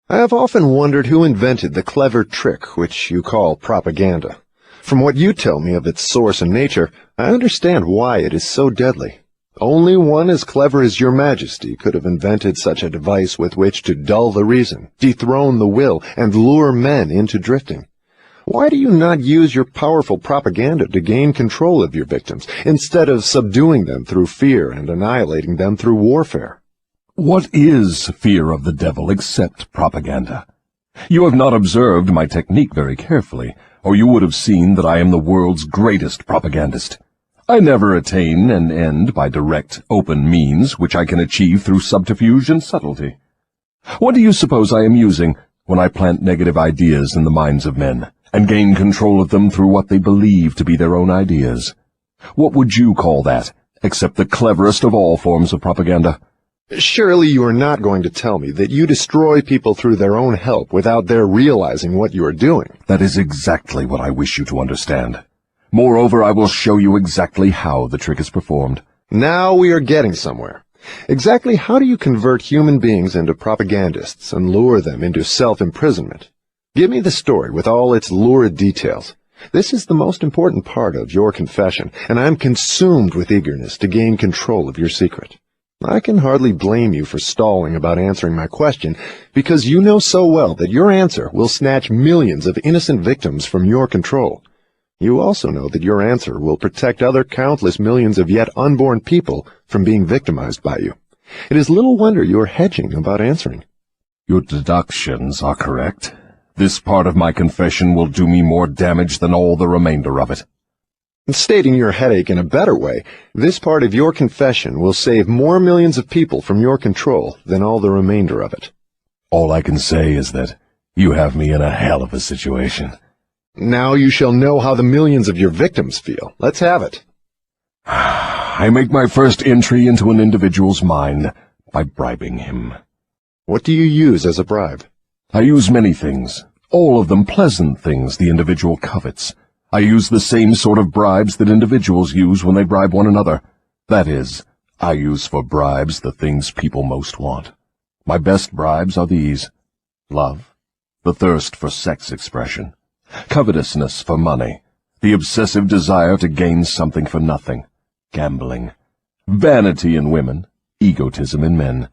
I have often wondered who invented the clever trick which you call propaganda. From what you tell me of its source and nature, I understand why it is so deadly. Only one as clever as your Majesty could have invented such a device with which to dull the reason, dethrone the will, and lure men into drifting. Why do you not use your powerful propaganda to gain control of your victims, instead of subduing them through fear and annihilating them through warfare? What is fear of the devil except propaganda? You have not observed my technique very carefully, or you would have seen that I am the world's greatest propagandist. I never attain an end by direct, open means which I can achieve through subterfuge and subtlety. What do you suppose I am using when I plant negative ideas in the minds of men, and gain control of them through what they believe to be their own ideas? What would you call that, except the cleverest of all forms of propaganda? Surely you are not going to tell me that you destroy people through their own help without their realizing what you are doing. That is exactly what I wish you to understand. Moreover, I will show you exactly how the trick is performed. Now we are getting somewhere. Exactly how do you convert human beings into propagandists and lure them into self-imprisonment? Give me the story with all its lurid details. This is the most important part of your confession, and I'm consumed with eagerness to gain control of your secret. I can hardly blame you for stalling about answering my question, because you know so well that your answer will snatch millions of innocent victims from your control. You also know that your answer will protect other countless millions of yet unborn people from being victimized by you. It is little wonder you are hedging about answering. Your deductions are correct. This part of my confession will do me more damage than all the remainder of it. Stating your headache in a better way, this part of your confession will save more millions of people from your control than all the remainder of it. All I can say is that you have me in a hell of a situation. Now you shall know how the millions of your victims feel. Let's have it. I make my first entry into an individual's mind by bribing him. What do you use as a bribe? I use many things, all of them pleasant things the individual covets. I use the same sort of bribes that individuals use when they bribe one another. That is, I use for bribes the things people most want. My best bribes are these: love, the thirst for sex expression, covetousness for money, the obsessive desire to gain something for nothing, gambling, vanity in women, egotism in men,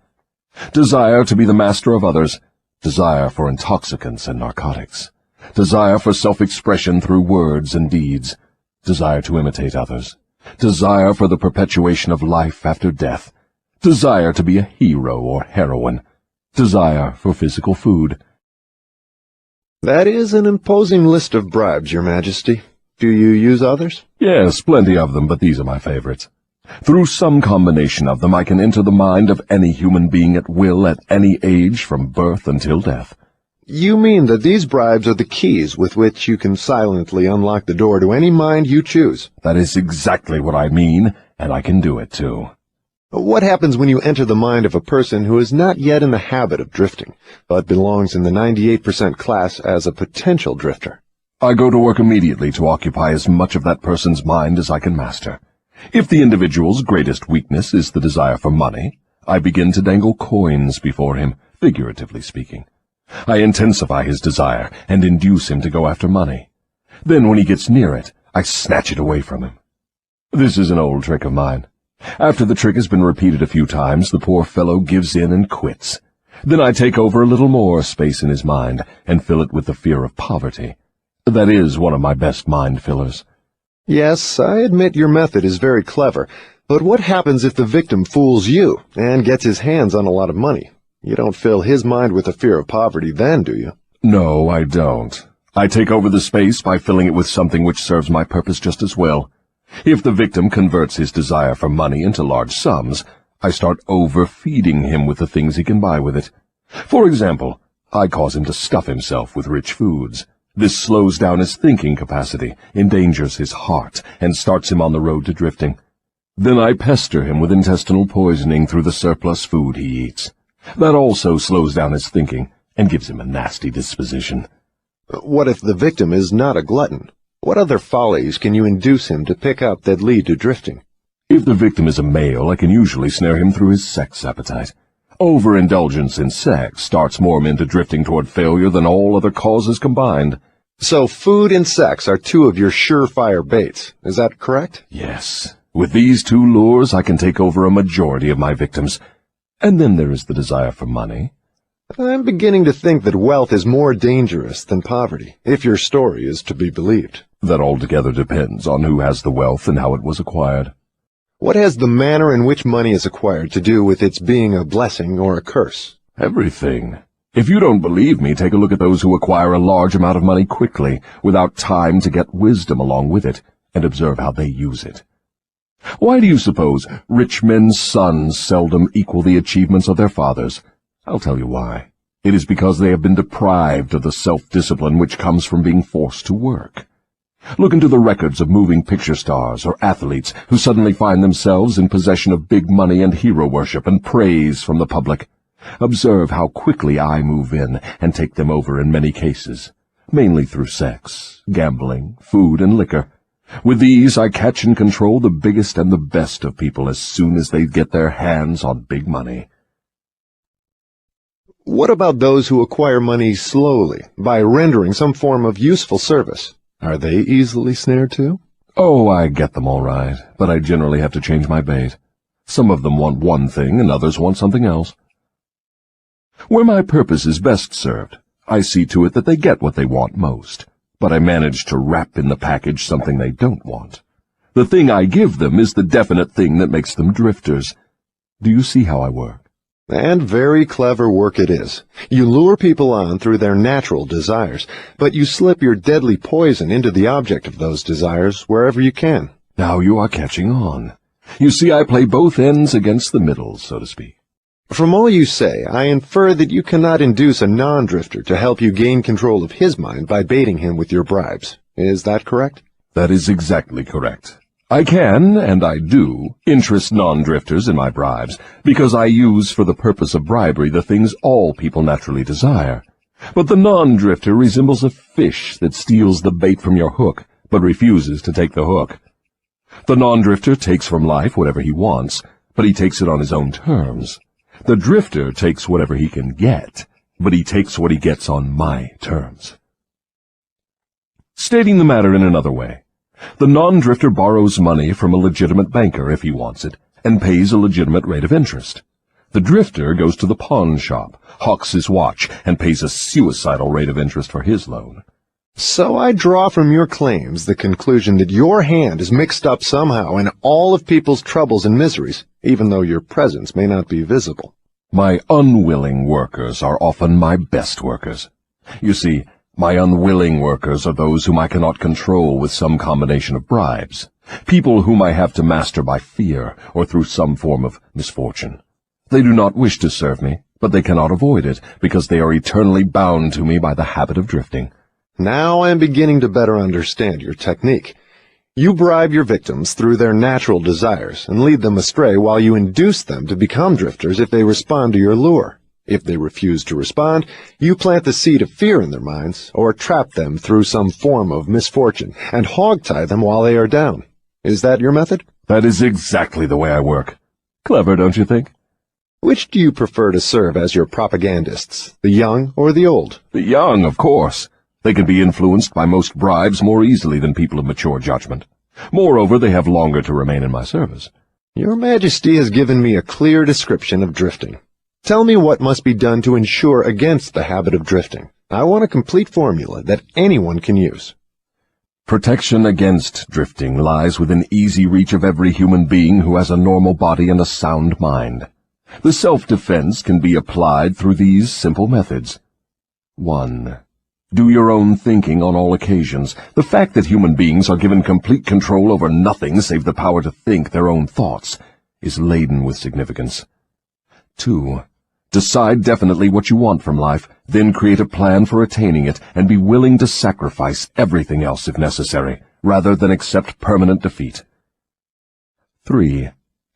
desire to be the master of others, desire for intoxicants and narcotics, desire for self-expression through words and deeds, desire to imitate others, desire for the perpetuation of life after death, desire to be a hero or heroine, desire for physical food. That is an imposing list of bribes, Your Majesty. Do you use others? Yes, plenty of them, but these are my favorites. Through some combination of them I can enter the mind of any human being at will at any age from birth until death. You mean that these bribes are the keys with which you can silently unlock the door to any mind you choose? That is exactly what I mean, and I can do it too. What happens when you enter the mind of a person who is not yet in the habit of drifting, but belongs in the 98% class as a potential drifter? I go to work immediately to occupy as much of that person's mind as I can master. If the individual's greatest weakness is the desire for money, I begin to dangle coins before him, figuratively speaking. I intensify his desire and induce him to go after money. Then when he gets near it, I snatch it away from him. This is an old trick of mine. After the trick has been repeated a few times, the poor fellow gives in and quits. Then I take over a little more space in his mind and fill it with the fear of poverty. That is one of my best mind fillers. Yes, I admit your method is very clever, but what happens if the victim fools you and gets his hands on a lot of money? You don't fill his mind with the fear of poverty then, do you? No, I don't. I take over the space by filling it with something which serves my purpose just as well. If the victim converts his desire for money into large sums, I start overfeeding him with the things he can buy with it. For example, I cause him to stuff himself with rich foods. This slows down his thinking capacity, endangers his heart, and starts him on the road to drifting. Then I pester him with intestinal poisoning through the surplus food he eats. That also slows down his thinking and gives him a nasty disposition. What if the victim is not a glutton? What other follies can you induce him to pick up that lead to drifting? If the victim is a male, I can usually snare him through his sex appetite. Overindulgence in sex starts more men to drifting toward failure than all other causes combined. So food and sex are two of your surefire baits. Is that correct? Yes. With these two lures, I can take over a majority of my victims. And then there is the desire for money. I'm beginning to think that wealth is more dangerous than poverty, if your story is to be believed. That altogether depends on who has the wealth and how it was acquired. What has the manner in which money is acquired to do with its being a blessing or a curse? Everything. If you don't believe me, take a look at those who acquire a large amount of money quickly, without time to get wisdom along with it, and observe how they use it. Why do you suppose rich men's sons seldom equal the achievements of their fathers? I'll tell you why. It is because they have been deprived of the self-discipline which comes from being forced to work. Look into the records of moving picture stars or athletes who suddenly find themselves in possession of big money and hero worship and praise from the public. Observe how quickly I move in and take them over in many cases, mainly through sex, gambling, food, and liquor. With these, I catch and control the biggest and the best of people as soon as they get their hands on big money. What about those who acquire money slowly, by rendering some form of useful service? Are they easily snared too? Oh, I get them all right, but I generally have to change my bait. Some of them want one thing and others want something else. Where my purpose is best served, I see to it that they get what they want most, but I manage to wrap in the package something they don't want. The thing I give them is the definite thing that makes them drifters. Do you see how I work? And very clever work it is. You lure people on through their natural desires, but you slip your deadly poison into the object of those desires wherever you can. Now you are catching on. You see, I play both ends against the middle, so to speak. From all you say, I infer that you cannot induce a non-drifter to help you gain control of his mind by baiting him with your bribes. Is that correct? That is exactly correct. I can, and I do, interest non-drifters in my bribes, because I use for the purpose of bribery the things all people naturally desire. But the non-drifter resembles a fish that steals the bait from your hook, but refuses to take the hook. The non-drifter takes from life whatever he wants, but he takes it on his own terms. The drifter takes whatever he can get, but he takes what he gets on my terms. Stating the matter in another way, the non-drifter borrows money from a legitimate banker if he wants it, and pays a legitimate rate of interest. The drifter goes to the pawn shop, hawks his watch, and pays a suicidal rate of interest for his loan. So I draw from your claims the conclusion that your hand is mixed up somehow in all of people's troubles and miseries, even though your presence may not be visible. My unwilling workers are often my best workers. You see, my unwilling workers are those whom I cannot control with some combination of bribes, people whom I have to master by fear or through some form of misfortune. They do not wish to serve me, but they cannot avoid it, because they are eternally bound to me by the habit of drifting. Now I am beginning to better understand your technique. You bribe your victims through their natural desires and lead them astray while you induce them to become drifters if they respond to your lure. If they refuse to respond, you plant the seed of fear in their minds, or trap them through some form of misfortune, and hog-tie them while they are down. Is that your method? That is exactly the way I work. Clever, don't you think? Which do you prefer to serve as your propagandists, the young or the old? The young, of course. They can be influenced by most bribes more easily than people of mature judgment. Moreover, they have longer to remain in my service. Your Majesty has given me a clear description of drifting. Tell me what must be done to ensure against the habit of drifting. I want a complete formula that anyone can use. Protection against drifting lies within easy reach of every human being who has a normal body and a sound mind. The self-defense can be applied through these simple methods. 1. Do your own thinking on all occasions. The fact that human beings are given complete control over nothing save the power to think their own thoughts is laden with significance. 2. Decide definitely what you want from life, then create a plan for attaining it, and be willing to sacrifice everything else if necessary, rather than accept permanent defeat. 3.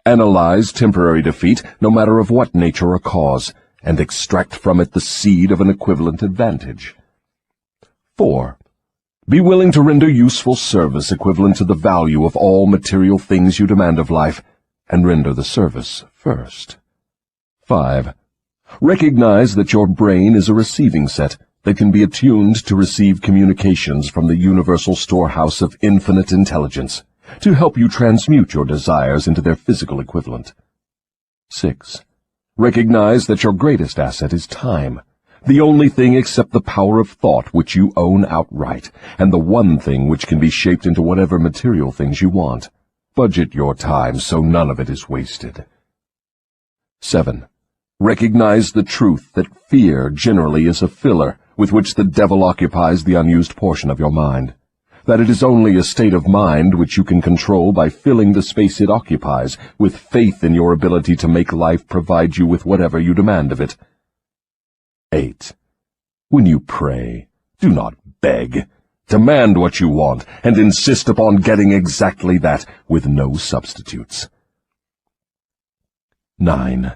Analyze temporary defeat, no matter of what nature or cause, and extract from it the seed of an equivalent advantage. 4. Be willing to render useful service equivalent to the value of all material things you demand of life, and render the service first. 5. Recognize that your brain is a receiving set that can be attuned to receive communications from the universal storehouse of infinite intelligence, to help you transmute your desires into their physical equivalent. 6. Recognize that your greatest asset is time, the only thing except the power of thought which you own outright, and the one thing which can be shaped into whatever material things you want. Budget your time so none of it is wasted. 7. Recognize the truth that fear generally is a filler with which the devil occupies the unused portion of your mind, that it is only a state of mind which you can control by filling the space it occupies with faith in your ability to make life provide you with whatever you demand of it. 8. When you pray, do not beg. Demand what you want, and insist upon getting exactly that, with no substitutes. 9.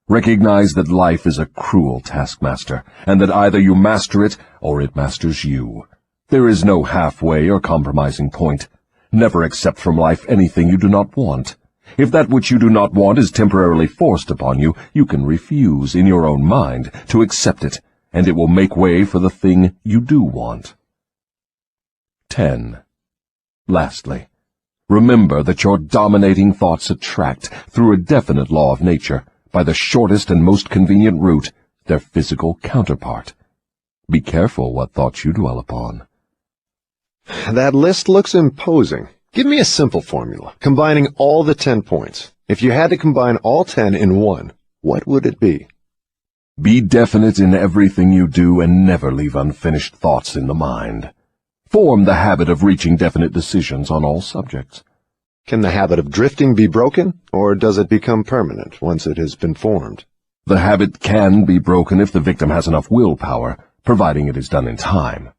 Recognize that life is a cruel taskmaster, and that either you master it, or it masters you. There is no halfway or compromising point. Never accept from life anything you do not want. If that which you do not want is temporarily forced upon you, you can refuse, in your own mind, to accept it, and it will make way for the thing you do want. 10. Lastly, remember that your dominating thoughts attract, through a definite law of nature, by the shortest and most convenient route, their physical counterpart. Be careful what thoughts you dwell upon. That list looks imposing. Give me a simple formula, combining all the 10 points. If you had to combine all 10 in one, what would it be? Be definite in everything you do and never leave unfinished thoughts in the mind. Form the habit of reaching definite decisions on all subjects. Can the habit of drifting be broken, or does it become permanent once it has been formed? The habit can be broken if the victim has enough willpower, providing it is done in time.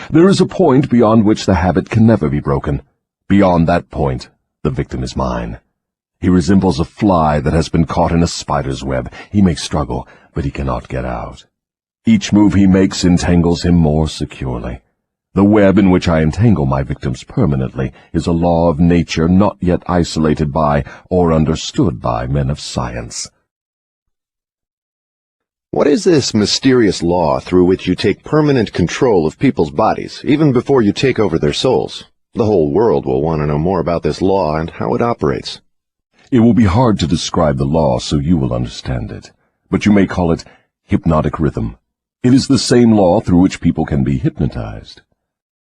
There is a point beyond which the habit can never be broken. Beyond that point, the victim is mine. He resembles a fly that has been caught in a spider's web. He may struggle, but he cannot get out. Each move he makes entangles him more securely. The web in which I entangle my victims permanently is a law of nature not yet isolated by or understood by men of science. What is this mysterious law through which you take permanent control of people's bodies, even before you take over their souls? The whole world will want to know more about this law and how it operates. It will be hard to describe the law so you will understand it, but you may call it hypnotic rhythm. It is the same law through which people can be hypnotized.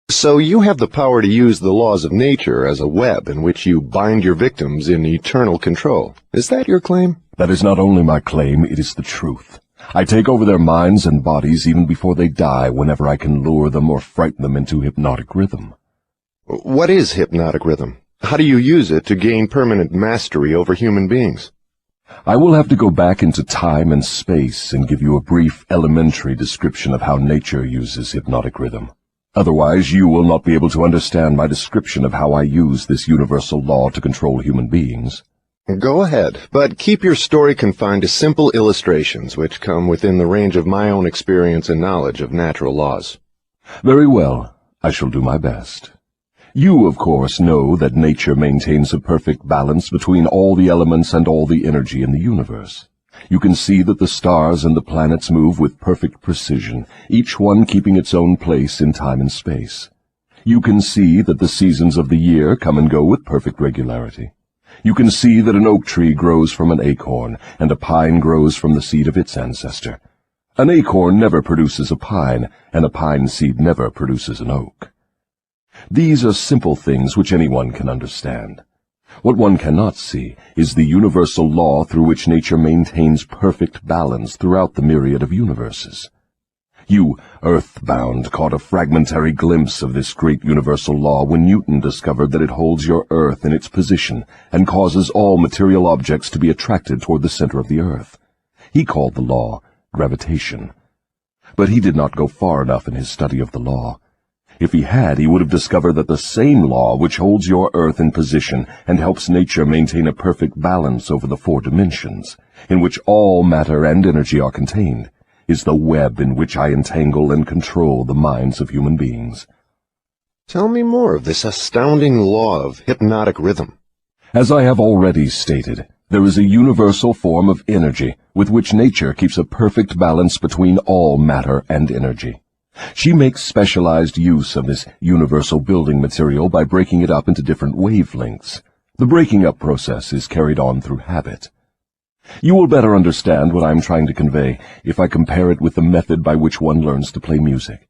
So you have the power to use the laws of nature as a web in which you bind your victims in eternal control. Is that your claim? That is not only my claim, it is the truth. I take over their minds and bodies even before they die whenever I can lure them or frighten them into hypnotic rhythm. What is hypnotic rhythm? How do you use it to gain permanent mastery over human beings? I will have to go back into time and space and give you a brief elementary description of how nature uses hypnotic rhythm. Otherwise, you will not be able to understand my description of how I use this universal law to control human beings. Go ahead, but keep your story confined to simple illustrations which come within the range of my own experience and knowledge of natural laws. Very well. I shall do my best. You, of course, know that nature maintains a perfect balance between all the elements and all the energy in the universe. You can see that the stars and the planets move with perfect precision, each one keeping its own place in time and space. You can see that the seasons of the year come and go with perfect regularity. You can see that an oak tree grows from an acorn, and a pine grows from the seed of its ancestor. An acorn never produces a pine, and a pine seed never produces an oak. These are simple things which anyone can understand. What one cannot see is the universal law through which nature maintains perfect balance throughout the myriad of universes. You, Earthbound, caught a fragmentary glimpse of this great universal law when Newton discovered that it holds your Earth in its position and causes all material objects to be attracted toward the center of the Earth. He called the law gravitation. But he did not go far enough in his study of the law. If he had, he would have discovered that the same law which holds your Earth in position and helps nature maintain a perfect balance over the 4 dimensions, in which all matter and energy are contained, is the web in which I entangle and control the minds of human beings. Tell me more of this astounding law of hypnotic rhythm. As I have already stated, there is a universal form of energy with which nature keeps a perfect balance between all matter and energy. She makes specialized use of this universal building material by breaking it up into different wavelengths. The breaking up process is carried on through habit. You will better understand what I am trying to convey if I compare it with the method by which one learns to play music.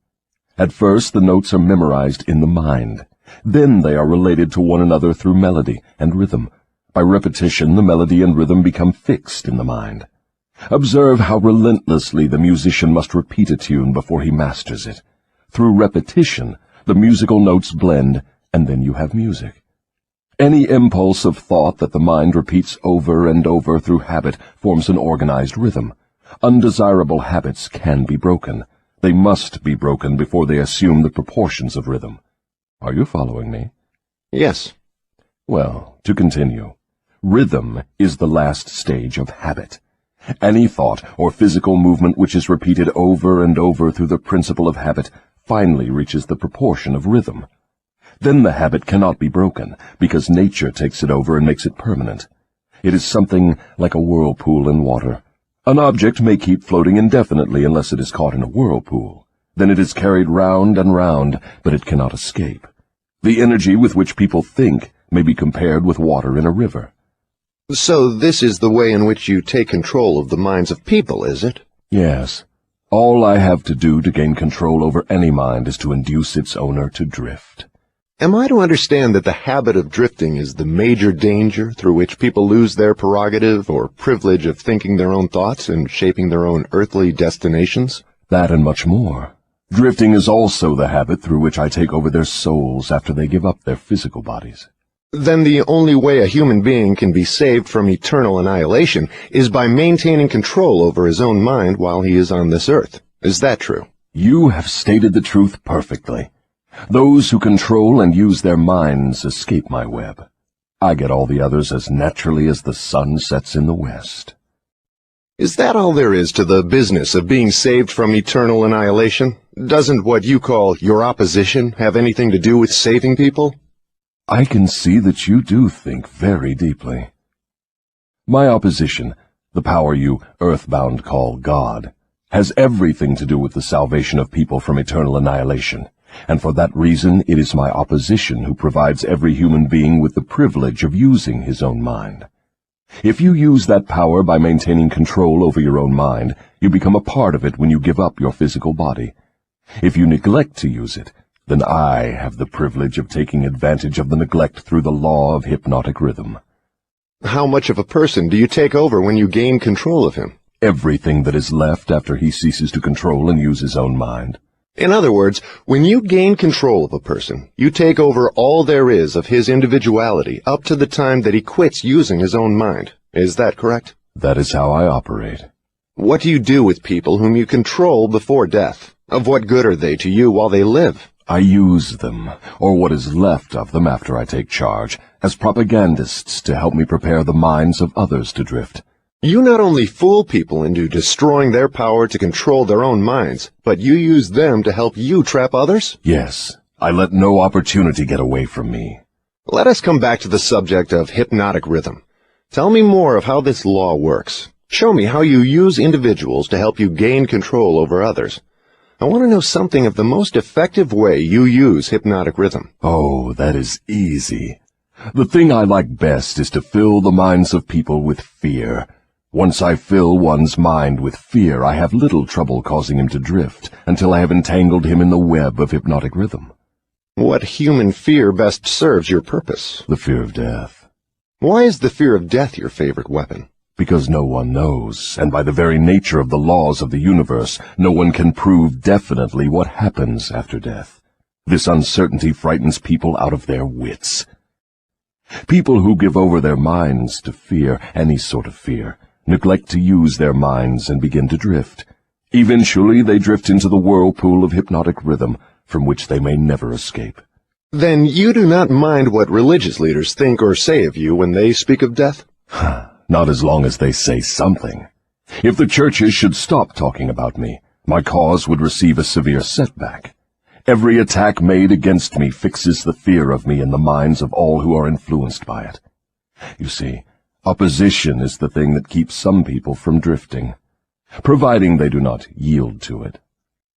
At first, the notes are memorized in the mind. Then they are related to one another through melody and rhythm. By repetition, the melody and rhythm become fixed in the mind. Observe how relentlessly the musician must repeat a tune before he masters it. Through repetition, the musical notes blend, and then you have music. Any impulse of thought that the mind repeats over and over through habit forms an organized rhythm. Undesirable habits can be broken, They must be broken before they assume the proportions of rhythm. Are you following me? Yes. Well, to continue, rhythm is the last stage of habit. Any thought or physical movement which is repeated over and over through the principle of habit finally reaches the proportion of rhythm. Then the habit cannot be broken, because nature takes it over and makes it permanent. It is something like a whirlpool in water. An object may keep floating indefinitely unless it is caught in a whirlpool. Then it is carried round and round, but it cannot escape. The energy with which people think may be compared with water in a river. So this is the way in which you take control of the minds of people, is it? Yes. All I have to do to gain control over any mind is to induce its owner to drift. Am I to understand that the habit of drifting is the major danger through which people lose their prerogative or privilege of thinking their own thoughts and shaping their own earthly destinations? That and much more. Drifting is also the habit through which I take over their souls after they give up their physical bodies. Then the only way a human being can be saved from eternal annihilation is by maintaining control over his own mind while he is on this earth. Is that true? You have stated the truth perfectly. Those who control and use their minds escape my web. I get all the others as naturally as the sun sets in the west. Is that all there is to the business of being saved from eternal annihilation? Doesn't what you call your opposition have anything to do with saving people? I can see that you do think very deeply. My opposition, the power you Earthbound call God, has everything to do with the salvation of people from eternal annihilation, and for that reason it is my opposition who provides every human being with the privilege of using his own mind. If you use that power by maintaining control over your own mind, you become a part of it when you give up your physical body. If you neglect to use it, then I have the privilege of taking advantage of the neglect through the law of hypnotic rhythm. How much of a person do you take over when you gain control of him? Everything that is left after he ceases to control and use his own mind. In other words, when you gain control of a person, you take over all there is of his individuality up to the time that he quits using his own mind. Is that correct? That is how I operate. What do you do with people whom you control before death? Of what good are they to you while they live? I use them, or what is left of them after I take charge, as propagandists to help me prepare the minds of others to drift. You not only fool people into destroying their power to control their own minds, but you use them to help you trap others? Yes, I let no opportunity get away from me. Let us come back to the subject of hypnotic rhythm. Tell me more of how this law works. Show me how you use individuals to help you gain control over others. I want to know something of the most effective way you use hypnotic rhythm. Oh, that is easy. The thing I like best is to fill the minds of people with fear. Once I fill one's mind with fear, I have little trouble causing him to drift until I have entangled him in the web of hypnotic rhythm. What human fear best serves your purpose? The fear of death. Why is the fear of death your favorite weapon? Because no one knows, and by the very nature of the laws of the universe, no one can prove definitely what happens after death. This uncertainty frightens people out of their wits. People who give over their minds to fear, any sort of fear, neglect to use their minds and begin to drift. Eventually they drift into the whirlpool of hypnotic rhythm, from which they may never escape. Then you do not mind what religious leaders think or say of you when they speak of death? Not as long as they say something. If the churches should stop talking about me, my cause would receive a severe setback. Every attack made against me fixes the fear of me in the minds of all who are influenced by it. You see, opposition is the thing that keeps some people from drifting, providing they do not yield to it.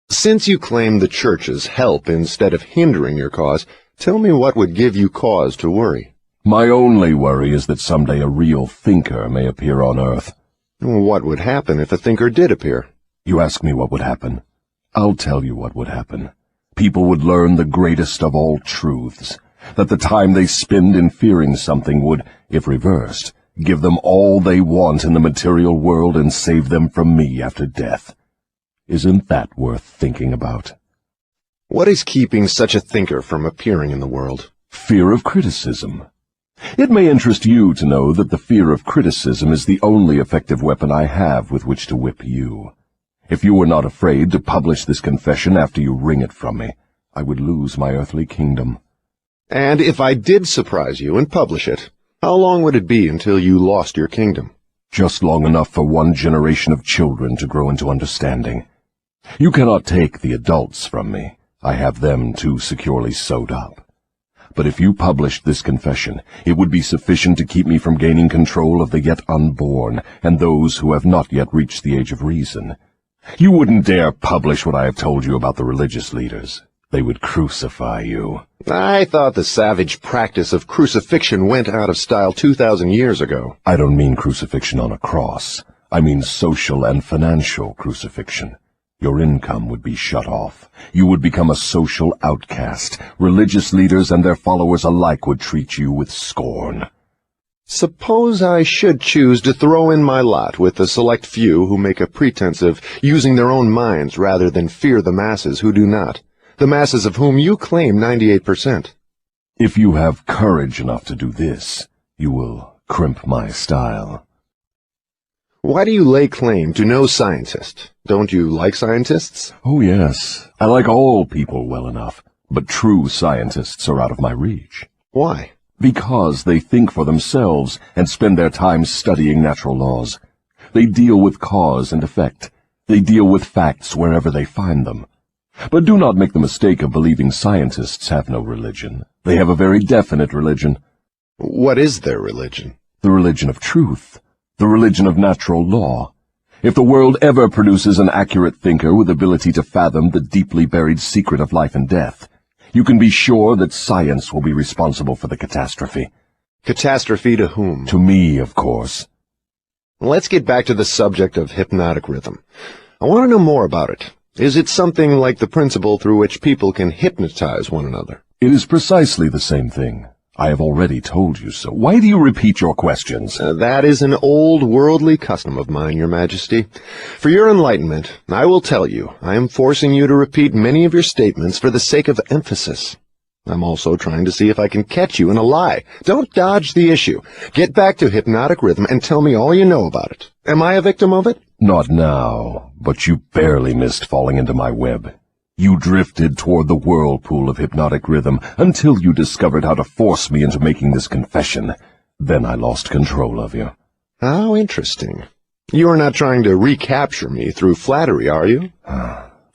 Since you claim the churches help instead of hindering your cause, tell me what would give you cause to worry. My only worry is that someday a real thinker may appear on Earth. What would happen if a thinker did appear? You ask me what would happen. I'll tell you what would happen. People would learn the greatest of all truths, that the time they spend in fearing something would, if reversed, give them all they want in the material world and save them from me after death. Isn't that worth thinking about? What is keeping such a thinker from appearing in the world? Fear of criticism. It may interest you to know that the fear of criticism is the only effective weapon I have with which to whip you. If you were not afraid to publish this confession after you wring it from me, I would lose my earthly kingdom. And if I did surprise you and publish it, how long would it be until you lost your kingdom? Just long enough for one generation of children to grow into understanding. You cannot take the adults from me. I have them too securely sewed up. But if you published this confession, it would be sufficient to keep me from gaining control of the yet unborn and those who have not yet reached the age of reason. You wouldn't dare publish what I have told you about the religious leaders. They would crucify you. I thought the savage practice of crucifixion went out of style 2,000 years ago. I don't mean crucifixion on a cross. I mean social and financial crucifixion. Your income would be shut off. You would become a social outcast. Religious leaders and their followers alike would treat you with scorn. Suppose I should choose to throw in my lot with the select few who make a pretense of using their own minds rather than fear the masses who do not. The masses of whom you claim 98%. If you have courage enough to do this, you will crimp my style. Why do you lay claim to no scientist? Don't you like scientists? Oh, yes. I like all people well enough, but true scientists are out of my reach. Why? Because they think for themselves and spend their time studying natural laws. They deal with cause and effect. They deal with facts wherever they find them. But do not make the mistake of believing scientists have no religion. They have a very definite religion. What is their religion? The religion of truth. The religion of natural law. If the world ever produces an accurate thinker with ability to fathom the deeply buried secret of life and death, you can be sure that science will be responsible for the catastrophe. Catastrophe to whom? To me, of course. Let's get back to the subject of hypnotic rhythm. I want to know more about it. Is it something like the principle through which people can hypnotize one another? It is precisely the same thing. I have already told you so. Why do you repeat your questions? That is an old worldly custom of mine, Your Majesty. For your enlightenment, I will tell you, I am forcing you to repeat many of your statements for the sake of emphasis. I'm also trying to see if I can catch you in a lie. Don't dodge the issue. Get back to hypnotic rhythm and tell me all you know about it. Am I a victim of it? Not now, but you barely missed falling into my web. You drifted toward the whirlpool of hypnotic rhythm until you discovered how to force me into making this confession. Then I lost control of you. How interesting. You are not trying to recapture me through flattery, are you?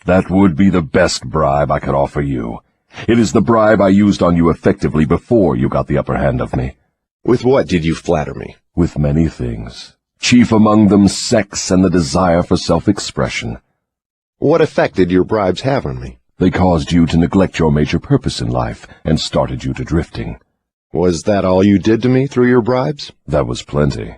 That would be the best bribe I could offer you. It is the bribe I used on you effectively before you got the upper hand of me. With what did you flatter me? With many things. Chief among them sex and the desire for self-expression. What effect did your bribes have on me? They caused you to neglect your major purpose in life and started you to drifting. Was that all you did to me through your bribes? That was plenty.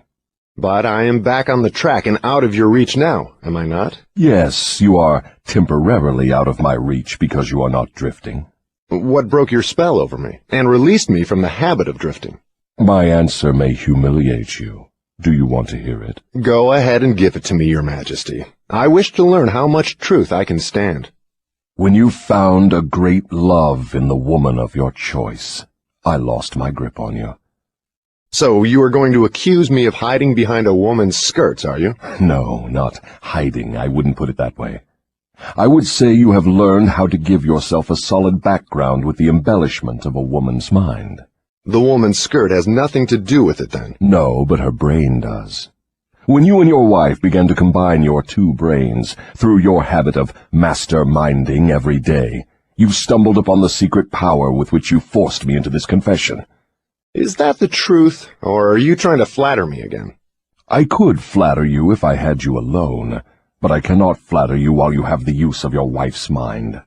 But I am back on the track and out of your reach now, am I not? Yes, you are temporarily out of my reach because you are not drifting. What broke your spell over me and released me from the habit of drifting? My answer may humiliate you. Do you want to hear it? Go ahead and give it to me, Your Majesty. I wish to learn how much truth I can stand. When you found a great love in the woman of your choice, I lost my grip on you. So you are going to accuse me of hiding behind a woman's skirts, are you? No, not hiding. I wouldn't put it that way. I would say you have learned how to give yourself a solid background with the embellishment of a woman's mind. The woman's skirt has nothing to do with it, then? No, but her brain does. When you and your wife began to combine your two brains through your habit of master-minding every day, you stumbled upon the secret power with which you forced me into this confession. Is that the truth, or are you trying to flatter me again? I could flatter you if I had you alone, but I cannot flatter you while you have the use of your wife's mind.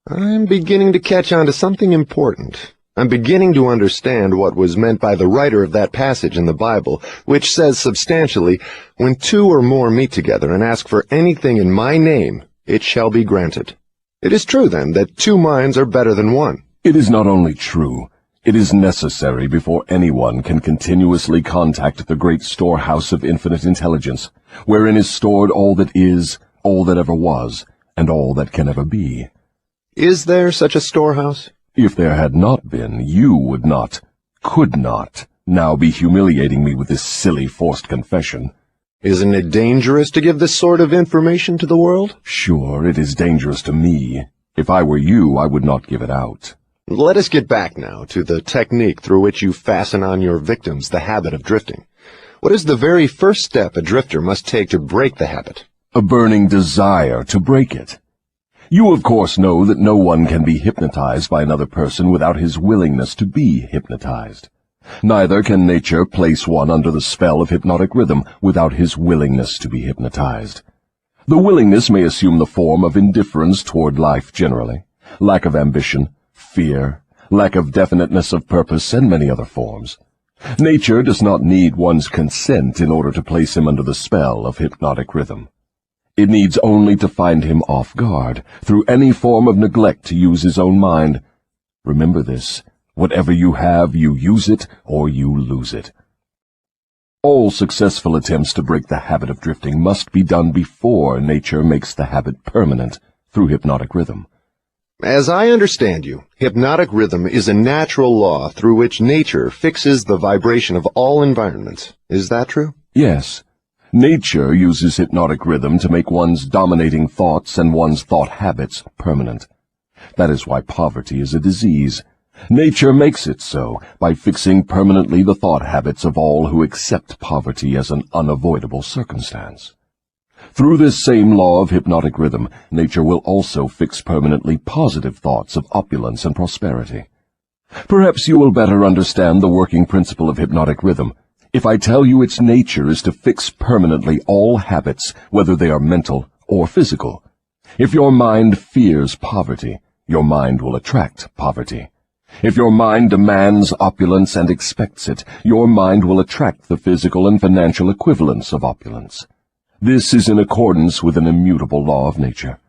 I'm beginning to catch on to something important. I'm beginning to understand what was meant by the writer of that passage in the Bible, which says substantially, "When two or more meet together and ask for anything in my name, it shall be granted." It is true, then, that two minds are better than one. It is not only true, it is necessary before anyone can continuously contact the great storehouse of infinite intelligence, wherein is stored all that is, all that ever was, and all that can ever be. Is there such a storehouse? If there had not been, you would not, could not, now be humiliating me with this silly forced confession. Isn't it dangerous to give this sort of information to the world? Sure, it is dangerous to me. If I were you, I would not give it out. Let us get back now to the technique through which you fasten on your victims the habit of drifting. What is the very first step a drifter must take to break the habit? A burning desire to break it. You, of course, know that no one can be hypnotized by another person without his willingness to be hypnotized. Neither can nature place one under the spell of hypnotic rhythm without his willingness to be hypnotized. The willingness may assume the form of indifference toward life generally, lack of ambition, fear, lack of definiteness of purpose, and many other forms. Nature does not need one's consent in order to place him under the spell of hypnotic rhythm. It needs only to find him off guard, through any form of neglect to use his own mind. Remember this. Whatever you have, you use it or you lose it. All successful attempts to break the habit of drifting must be done before nature makes the habit permanent through hypnotic rhythm. As I understand you, hypnotic rhythm is a natural law through which nature fixes the vibration of all environments. Is that true? Yes. Nature uses hypnotic rhythm to make one's dominating thoughts and one's thought habits permanent. That is why poverty is a disease. Nature makes it so by fixing permanently the thought habits of all who accept poverty as an unavoidable circumstance. Through this same law of hypnotic rhythm, nature will also fix permanently positive thoughts of opulence and prosperity. Perhaps you will better understand the working principle of hypnotic rhythm if I tell you its nature is to fix permanently all habits, whether they are mental or physical. If your mind fears poverty, your mind will attract poverty. If your mind demands opulence and expects it, your mind will attract the physical and financial equivalents of opulence. This is in accordance with an immutable law of nature.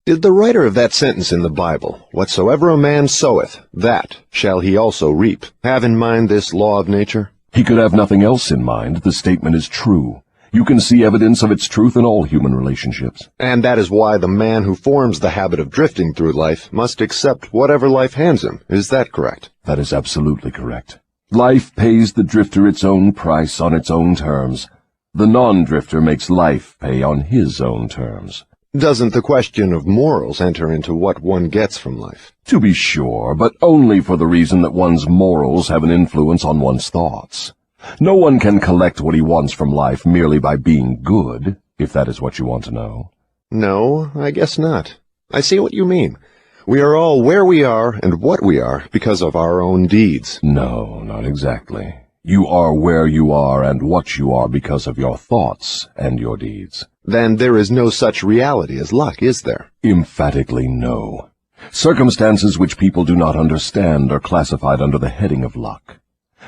Did the writer of that sentence in the Bible, "Whatsoever a man soweth, that shall he also reap," have in mind this law of nature? He could have nothing else in mind. The statement is true. You can see evidence of its truth in all human relationships. And that is why the man who forms the habit of drifting through life must accept whatever life hands him. Is that correct? That is absolutely correct. Life pays the drifter its own price on its own terms. The non-drifter makes life pay on his own terms. Doesn't the question of morals enter into what one gets from life? To be sure, but only for the reason that one's morals have an influence on one's thoughts. No one can collect what he wants from life merely by being good, if that is what you want to know. No, I guess not. I see what you mean. We are all where we are and what we are because of our own deeds. No, not exactly. You are where you are and what you are because of your thoughts and your deeds. Then there is no such reality as luck, is there? Emphatically no. Circumstances which people do not understand are classified under the heading of luck.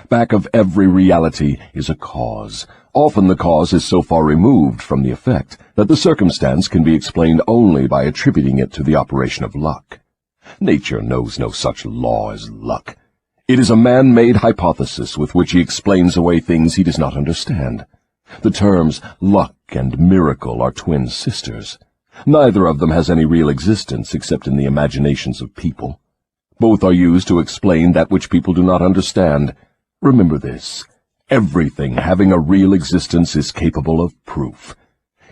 Back of every reality is a cause. Often the cause is so far removed from the effect that the circumstance can be explained only by attributing it to the operation of luck. Nature knows no such law as luck. It is a man-made hypothesis with which he explains away things he does not understand. The terms luck and miracle are twin sisters. Neither of them has any real existence except in the imaginations of people. Both are used to explain that which people do not understand. Remember this. Everything having a real existence is capable of proof.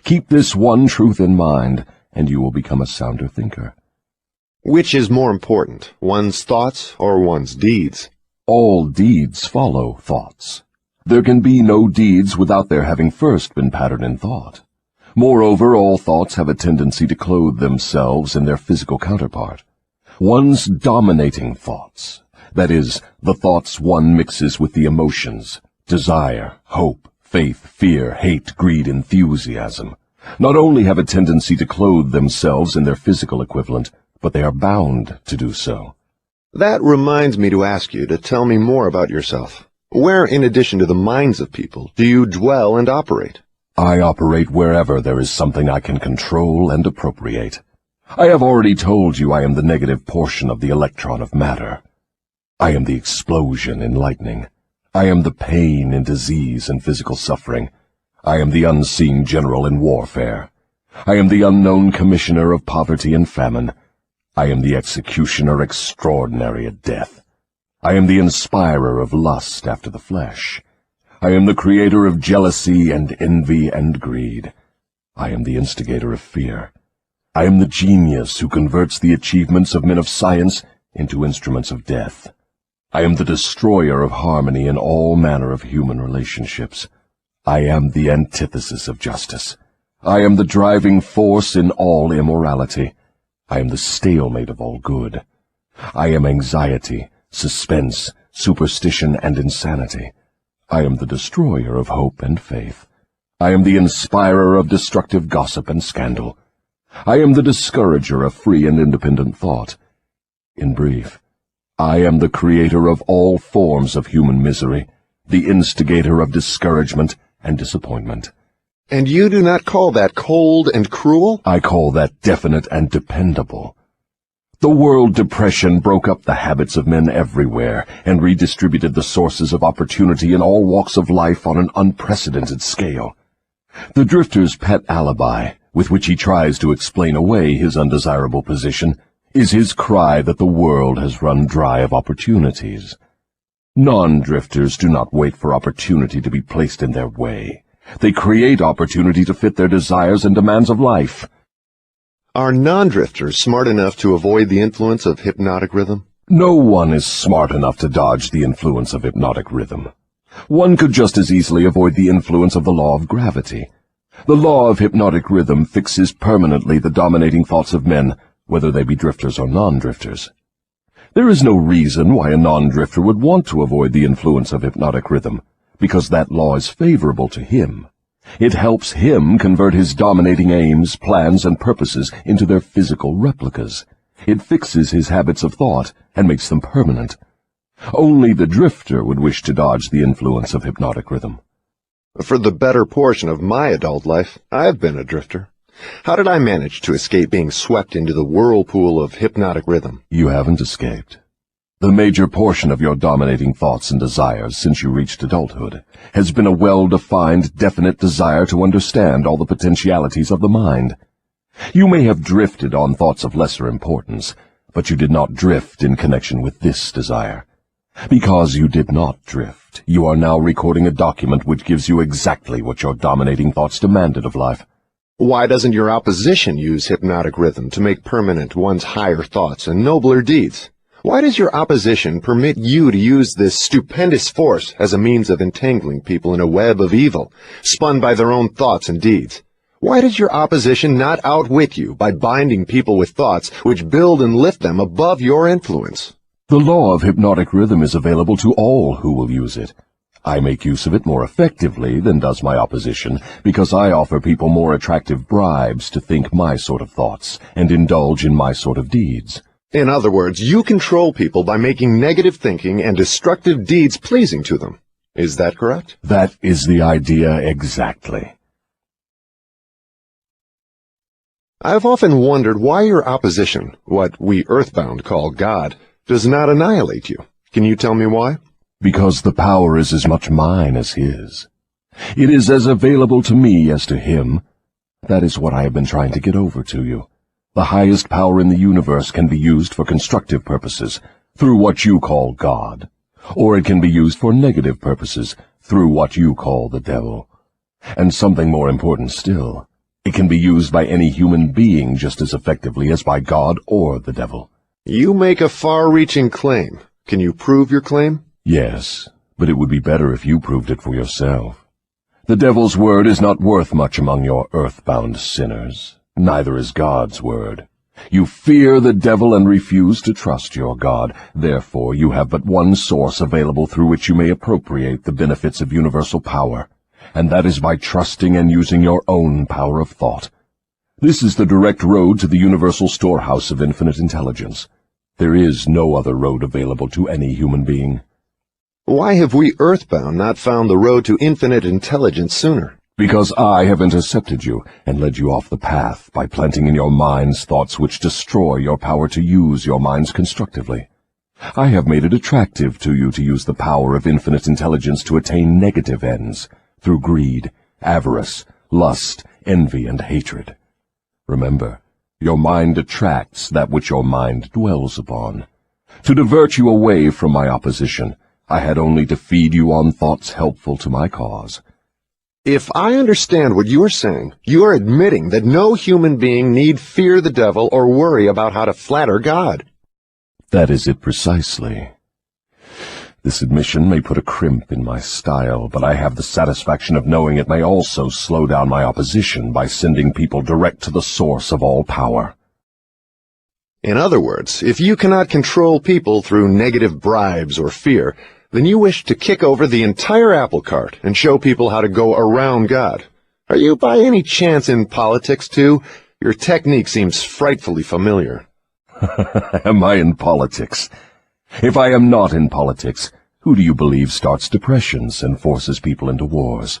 Keep this one truth in mind, and you will become a sounder thinker. Which is more important, one's thoughts or one's deeds? All deeds follow thoughts. There can be no deeds without their having first been patterned in thought. Moreover, all thoughts have a tendency to clothe themselves in their physical counterpart. One's dominating thoughts, that is, the thoughts one mixes with the emotions, desire, hope, faith, fear, hate, greed, enthusiasm, not only have a tendency to clothe themselves in their physical equivalent, but they are bound to do so. That reminds me to ask you to tell me more about yourself. Where, in addition to the minds of people, do you dwell and operate? I operate wherever there is something I can control and appropriate. I have already told you I am the negative portion of the electron of matter. I am the explosion in lightning. I am the pain in disease and physical suffering. I am the unseen general in warfare. I am the unknown commissioner of poverty and famine. I am the executioner extraordinary at death. I am the inspirer of lust after the flesh. I am the creator of jealousy and envy and greed. I am the instigator of fear. I am the genius who converts the achievements of men of science into instruments of death. I am the destroyer of harmony in all manner of human relationships. I am the antithesis of justice. I am the driving force in all immorality. I am the stalemate of all good. I am anxiety, suspense, superstition, and insanity. I am the destroyer of hope and faith. I am the inspirer of destructive gossip and scandal. I am the discourager of free and independent thought. In brief, I am the creator of all forms of human misery, the instigator of discouragement and disappointment. And you do not call that cold and cruel? I call that definite and dependable. The world depression broke up the habits of men everywhere and redistributed the sources of opportunity in all walks of life on an unprecedented scale. The drifter's pet alibi, with which he tries to explain away his undesirable position, is his cry that the world has run dry of opportunities. Non-drifters do not wait for opportunity to be placed in their way. They create opportunity to fit their desires and demands of life. Are non-drifters smart enough to avoid the influence of hypnotic rhythm? No one is smart enough to dodge the influence of hypnotic rhythm. One could just as easily avoid the influence of the law of gravity. The law of hypnotic rhythm fixes permanently the dominating thoughts of men, whether they be drifters or non-drifters. There is no reason why a non-drifter would want to avoid the influence of hypnotic rhythm, because that law is favorable to him. It helps him convert his dominating aims, plans, and purposes into their physical replicas. It fixes his habits of thought and makes them permanent. Only the drifter would wish to dodge the influence of hypnotic rhythm. For the better portion of my adult life, I've been a drifter. How did I manage to escape being swept into the whirlpool of hypnotic rhythm? You haven't escaped. The major portion of your dominating thoughts and desires since you reached adulthood has been a well-defined, definite desire to understand all the potentialities of the mind. You may have drifted on thoughts of lesser importance, but you did not drift in connection with this desire. Because you did not drift, you are now recording a document which gives you exactly what your dominating thoughts demanded of life. Why doesn't your opposition use hypnotic rhythm to make permanent one's higher thoughts and nobler deeds? Why does your opposition permit you to use this stupendous force as a means of entangling people in a web of evil, spun by their own thoughts and deeds? Why does your opposition not outwit you by binding people with thoughts which build and lift them above your influence? The law of hypnotic rhythm is available to all who will use it. I make use of it more effectively than does my opposition, because I offer people more attractive bribes to think my sort of thoughts and indulge in my sort of deeds. In other words, you control people by making negative thinking and destructive deeds pleasing to them. Is that correct? That is the idea exactly. I've often wondered why your opposition, what we Earthbound call God, does not annihilate you. Can you tell me why? Because the power is as much mine as his. It is as available to me as to him. That is what I have been trying to get over to you. The highest power in the universe can be used for constructive purposes, through what you call God, or it can be used for negative purposes, through what you call the devil. And something more important still, it can be used by any human being just as effectively as by God or the devil. You make a far-reaching claim. Can you prove your claim? Yes, but it would be better if you proved it for yourself. The devil's word is not worth much among your earthbound sinners. Neither is God's word. You fear the devil and refuse to trust your God. Therefore, you have but one source available through which you may appropriate the benefits of universal power, and that is by trusting and using your own power of thought. This is the direct road to the universal storehouse of infinite intelligence. There is no other road available to any human being. Why have we Earthbound not found the road to infinite intelligence sooner? Because I have intercepted you and led you off the path by planting in your minds thoughts which destroy your power to use your minds constructively. I have made it attractive to you to use the power of infinite intelligence to attain negative ends, through greed, avarice, lust, envy, and hatred. Remember, your mind attracts that which your mind dwells upon. To divert you away from my opposition, I had only to feed you on thoughts helpful to my cause. If I understand what you are saying, you are admitting that no human being need fear the devil or worry about how to flatter God. That is it precisely. This admission may put a crimp in my style, but I have the satisfaction of knowing it may also slow down my opposition by sending people direct to the source of all power. In other words, if you cannot control people through negative bribes or fear, then you wish to kick over the entire apple cart and show people how to go around God. Are you by any chance in politics, too? Your technique seems frightfully familiar. Am I in politics? If I am not in politics, who do you believe starts depressions and forces people into wars?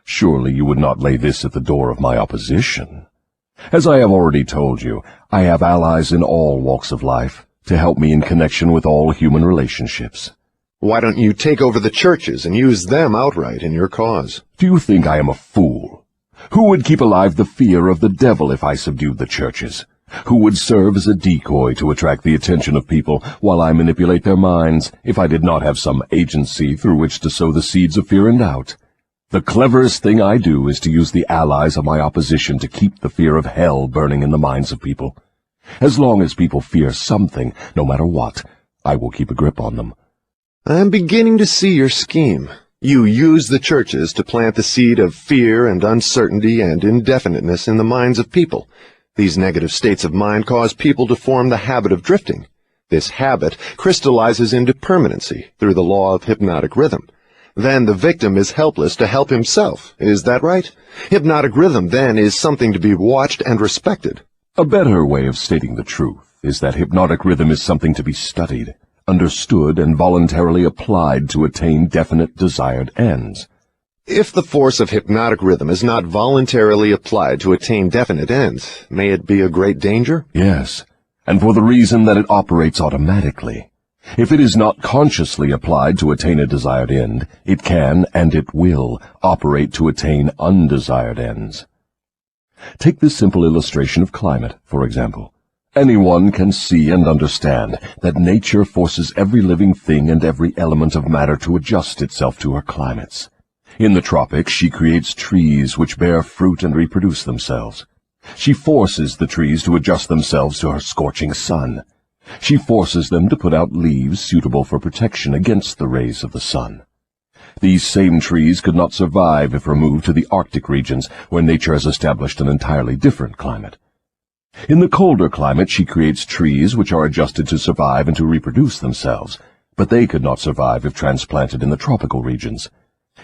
Surely you would not lay this at the door of my opposition. As I have already told you, I have allies in all walks of life to help me in connection with all human relationships. Why don't you take over the churches and use them outright in your cause? Do you think I am a fool? Who would keep alive the fear of the devil if I subdued the churches? Who would serve as a decoy to attract the attention of people while I manipulate their minds if I did not have some agency through which to sow the seeds of fear and doubt? The cleverest thing I do is to use the allies of my opposition to keep the fear of hell burning in the minds of people. As long as people fear something, no matter what, I will keep a grip on them. I'm beginning to see your scheme. You use the churches to plant the seed of fear and uncertainty and indefiniteness in the minds of people. These negative states of mind cause people to form the habit of drifting. This habit crystallizes into permanency through the law of hypnotic rhythm. Then the victim is helpless to help himself. Is that right? Hypnotic rhythm, then, is something to be watched and respected. A better way of stating the truth is that hypnotic rhythm is something to be studied, understood, and voluntarily applied to attain definite desired ends. If the force of hypnotic rhythm is not voluntarily applied to attain definite ends, may it be a great danger? Yes, and for the reason that it operates automatically. If it is not consciously applied to attain a desired end, it can, and it will, operate to attain undesired ends. Take this simple illustration of climate, for example. Anyone can see and understand that nature forces every living thing and every element of matter to adjust itself to her climates. In the tropics, she creates trees which bear fruit and reproduce themselves. She forces the trees to adjust themselves to her scorching sun. She forces them to put out leaves suitable for protection against the rays of the sun. These same trees could not survive if removed to the Arctic regions, where nature has established an entirely different climate. In the colder climate, she creates trees which are adjusted to survive and to reproduce themselves, but they could not survive if transplanted in the tropical regions.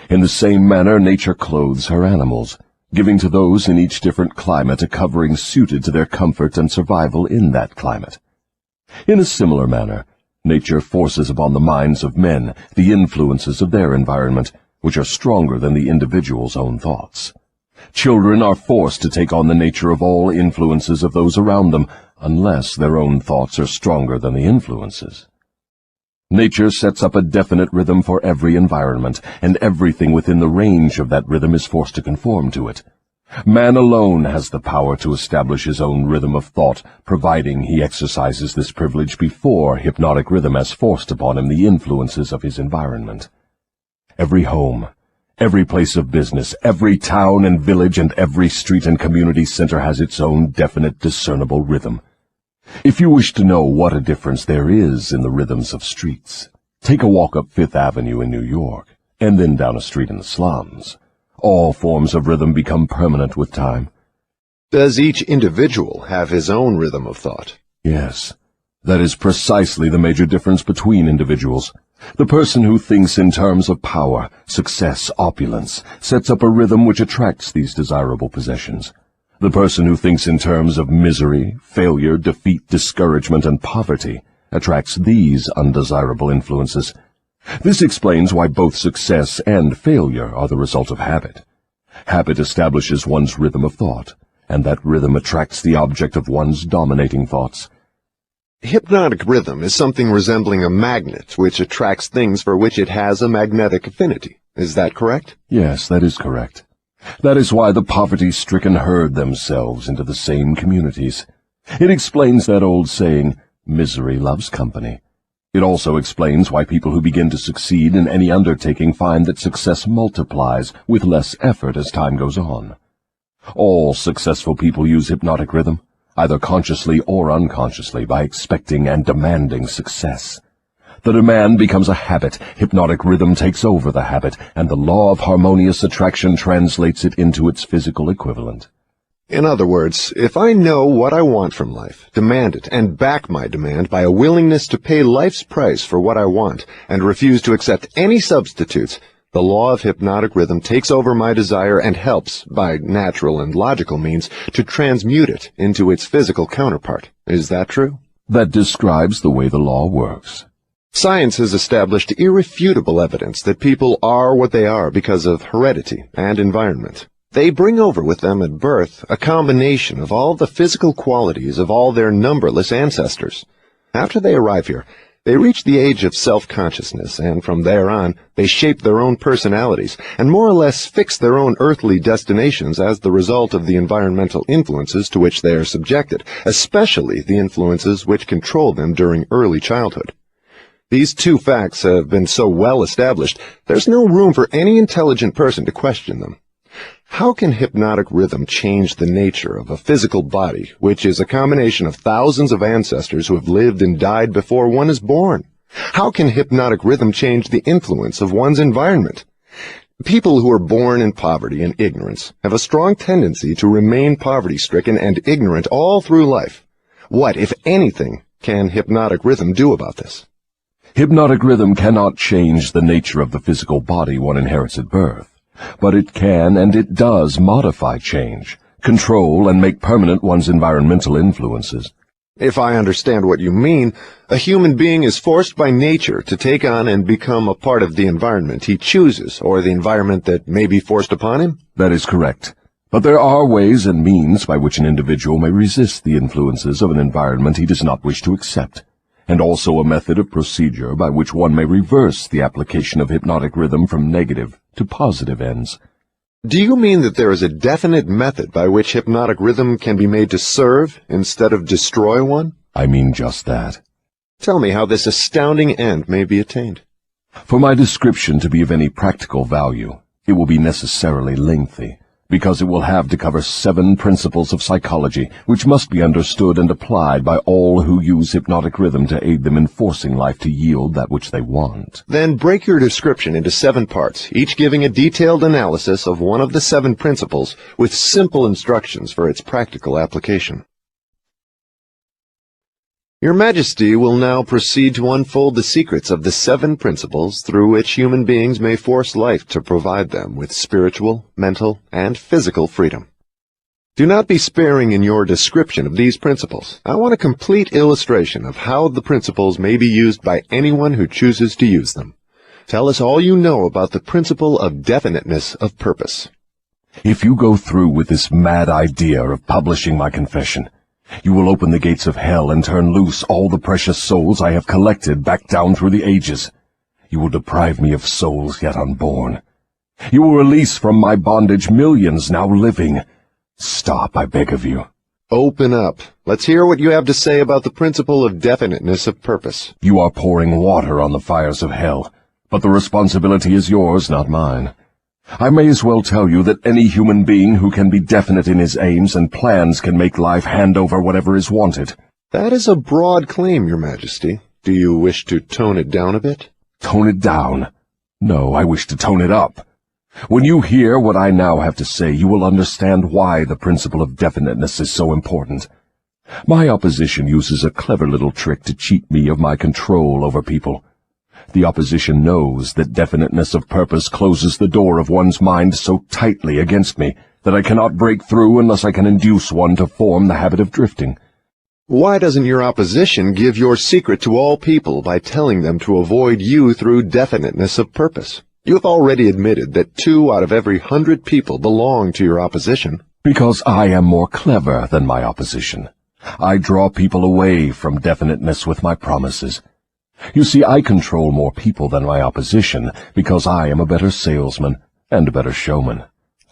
In the same manner, nature clothes her animals, giving to those in each different climate a covering suited to their comfort and survival in that climate. In a similar manner, nature forces upon the minds of men the influences of their environment, which are stronger than the individual's own thoughts. Children are forced to take on the nature of all influences of those around them, unless their own thoughts are stronger than the influences. Nature sets up a definite rhythm for every environment, and everything within the range of that rhythm is forced to conform to it. Man alone has the power to establish his own rhythm of thought, providing he exercises this privilege before hypnotic rhythm has forced upon him the influences of his environment. Every home, every place of business, every town and village, and every street and community center has its own definite, discernible rhythm. If you wish to know what a difference there is in the rhythms of streets, take a walk up Fifth Avenue in New York, and then down a street in the slums. All forms of rhythm become permanent with time. Does each individual have his own rhythm of thought? Yes, that is precisely the major difference between individuals. The person who thinks in terms of power, success, opulence, sets up a rhythm which attracts these desirable possessions. The person who thinks in terms of misery, failure, defeat, discouragement, and poverty attracts these undesirable influences. This explains why both success and failure are the result of habit. Habit establishes one's rhythm of thought, and that rhythm attracts the object of one's dominating thoughts. Hypnotic rhythm is something resembling a magnet which attracts things for which it has a magnetic affinity. Is that correct? Yes, that is correct. That is why the poverty-stricken herd themselves into the same communities. It explains that old saying, misery loves company. It also explains why people who begin to succeed in any undertaking find that success multiplies with less effort as time goes on. All successful people use hypnotic rhythm, either consciously or unconsciously, by expecting and demanding success. The demand becomes a habit, hypnotic rhythm takes over the habit, and the law of harmonious attraction translates it into its physical equivalent. In other words, if I know what I want from life, demand it, and back my demand by a willingness to pay life's price for what I want, and refuse to accept any substitutes, the law of hypnotic rhythm takes over my desire and helps, by natural and logical means, to transmute it into its physical counterpart. Is that true? That describes the way the law works. Science has established irrefutable evidence that people are what they are because of heredity and environment. They bring over with them at birth a combination of all the physical qualities of all their numberless ancestors. After they arrive here, they reach the age of self-consciousness, and from there on, they shape their own personalities and more or less fix their own earthly destinations as the result of the environmental influences to which they are subjected, especially the influences which control them during early childhood. These two facts have been so well established, there's no room for any intelligent person to question them. How can hypnotic rhythm change the nature of a physical body, which is a combination of thousands of ancestors who have lived and died before one is born? How can hypnotic rhythm change the influence of one's environment? People who are born in poverty and ignorance have a strong tendency to remain poverty-stricken and ignorant all through life. What, if anything, can hypnotic rhythm do about this? Hypnotic rhythm cannot change the nature of the physical body one inherits at birth. But it can, and it does, modify change, control, and make permanent one's environmental influences. If I understand what you mean, a human being is forced by nature to take on and become a part of the environment he chooses, or the environment that may be forced upon him? That is correct. But there are ways and means by which an individual may resist the influences of an environment he does not wish to accept, and also a method of procedure by which one may reverse the application of hypnotic rhythm from negative to positive ends. Do you mean that there is a definite method by which hypnotic rhythm can be made to serve instead of destroy one? I mean just that. Tell me how this astounding end may be attained. For my description to be of any practical value, it will be necessarily lengthy, because it will have to cover 7 principles of psychology, which must be understood and applied by all who use hypnotic rhythm to aid them in forcing life to yield that which they want. Then break your description into 7 parts, each giving a detailed analysis of one of the 7 principles with simple instructions for its practical application. Your Majesty will now proceed to unfold the secrets of the 7 principles through which human beings may force life to provide them with spiritual, mental, and physical freedom. Do not be sparing in your description of these principles. I want a complete illustration of how the principles may be used by anyone who chooses to use them. Tell us all you know about the principle of definiteness of purpose. If you go through with this mad idea of publishing my confession, you will open the gates of hell and turn loose all the precious souls I have collected back down through the ages. You will deprive me of souls yet unborn. You will release from my bondage millions now living. Stop, I beg of you. Open up. Let's hear what you have to say about the principle of definiteness of purpose. You are pouring water on the fires of hell, but the responsibility is yours, not mine. I may as well tell you that any human being who can be definite in his aims and plans can make life hand over whatever is wanted. That is a broad claim, Your Majesty. Do you wish to tone it down a bit? Tone it down? No, I wish to tone it up. When you hear what I now have to say, you will understand why the principle of definiteness is so important. My opposition uses a clever little trick to cheat me of my control over people. The opposition knows that definiteness of purpose closes the door of one's mind so tightly against me that I cannot break through unless I can induce one to form the habit of drifting. Why doesn't your opposition give your secret to all people by telling them to avoid you through definiteness of purpose? You have already admitted that 2 out of every 100 people belong to your opposition. Because I am more clever than my opposition. I draw people away from definiteness with my promises. You see, I control more people than my opposition because I am a better salesman and a better showman.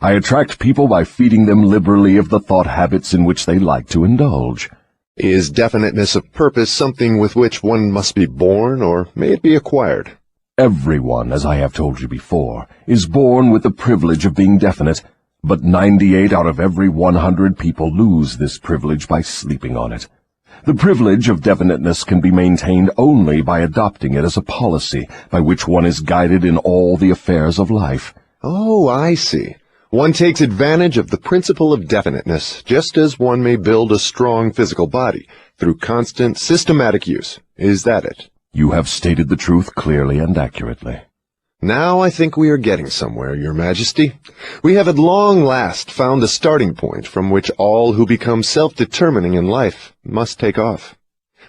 I attract people by feeding them liberally of the thought habits in which they like to indulge. Is definiteness of purpose something with which one must be born, or may it be acquired? Everyone, as I have told you before, is born with the privilege of being definite, but 98 out of every 100 people lose this privilege by sleeping on it. The privilege of definiteness can be maintained only by adopting it as a policy by which one is guided in all the affairs of life. Oh, I see. One takes advantage of the principle of definiteness, just as one may build a strong physical body, through constant, systematic use. Is that it? You have stated the truth clearly and accurately. Now I think we are getting somewhere, Your Majesty. We have at long last found the starting point from which all who become self-determining in life must take off.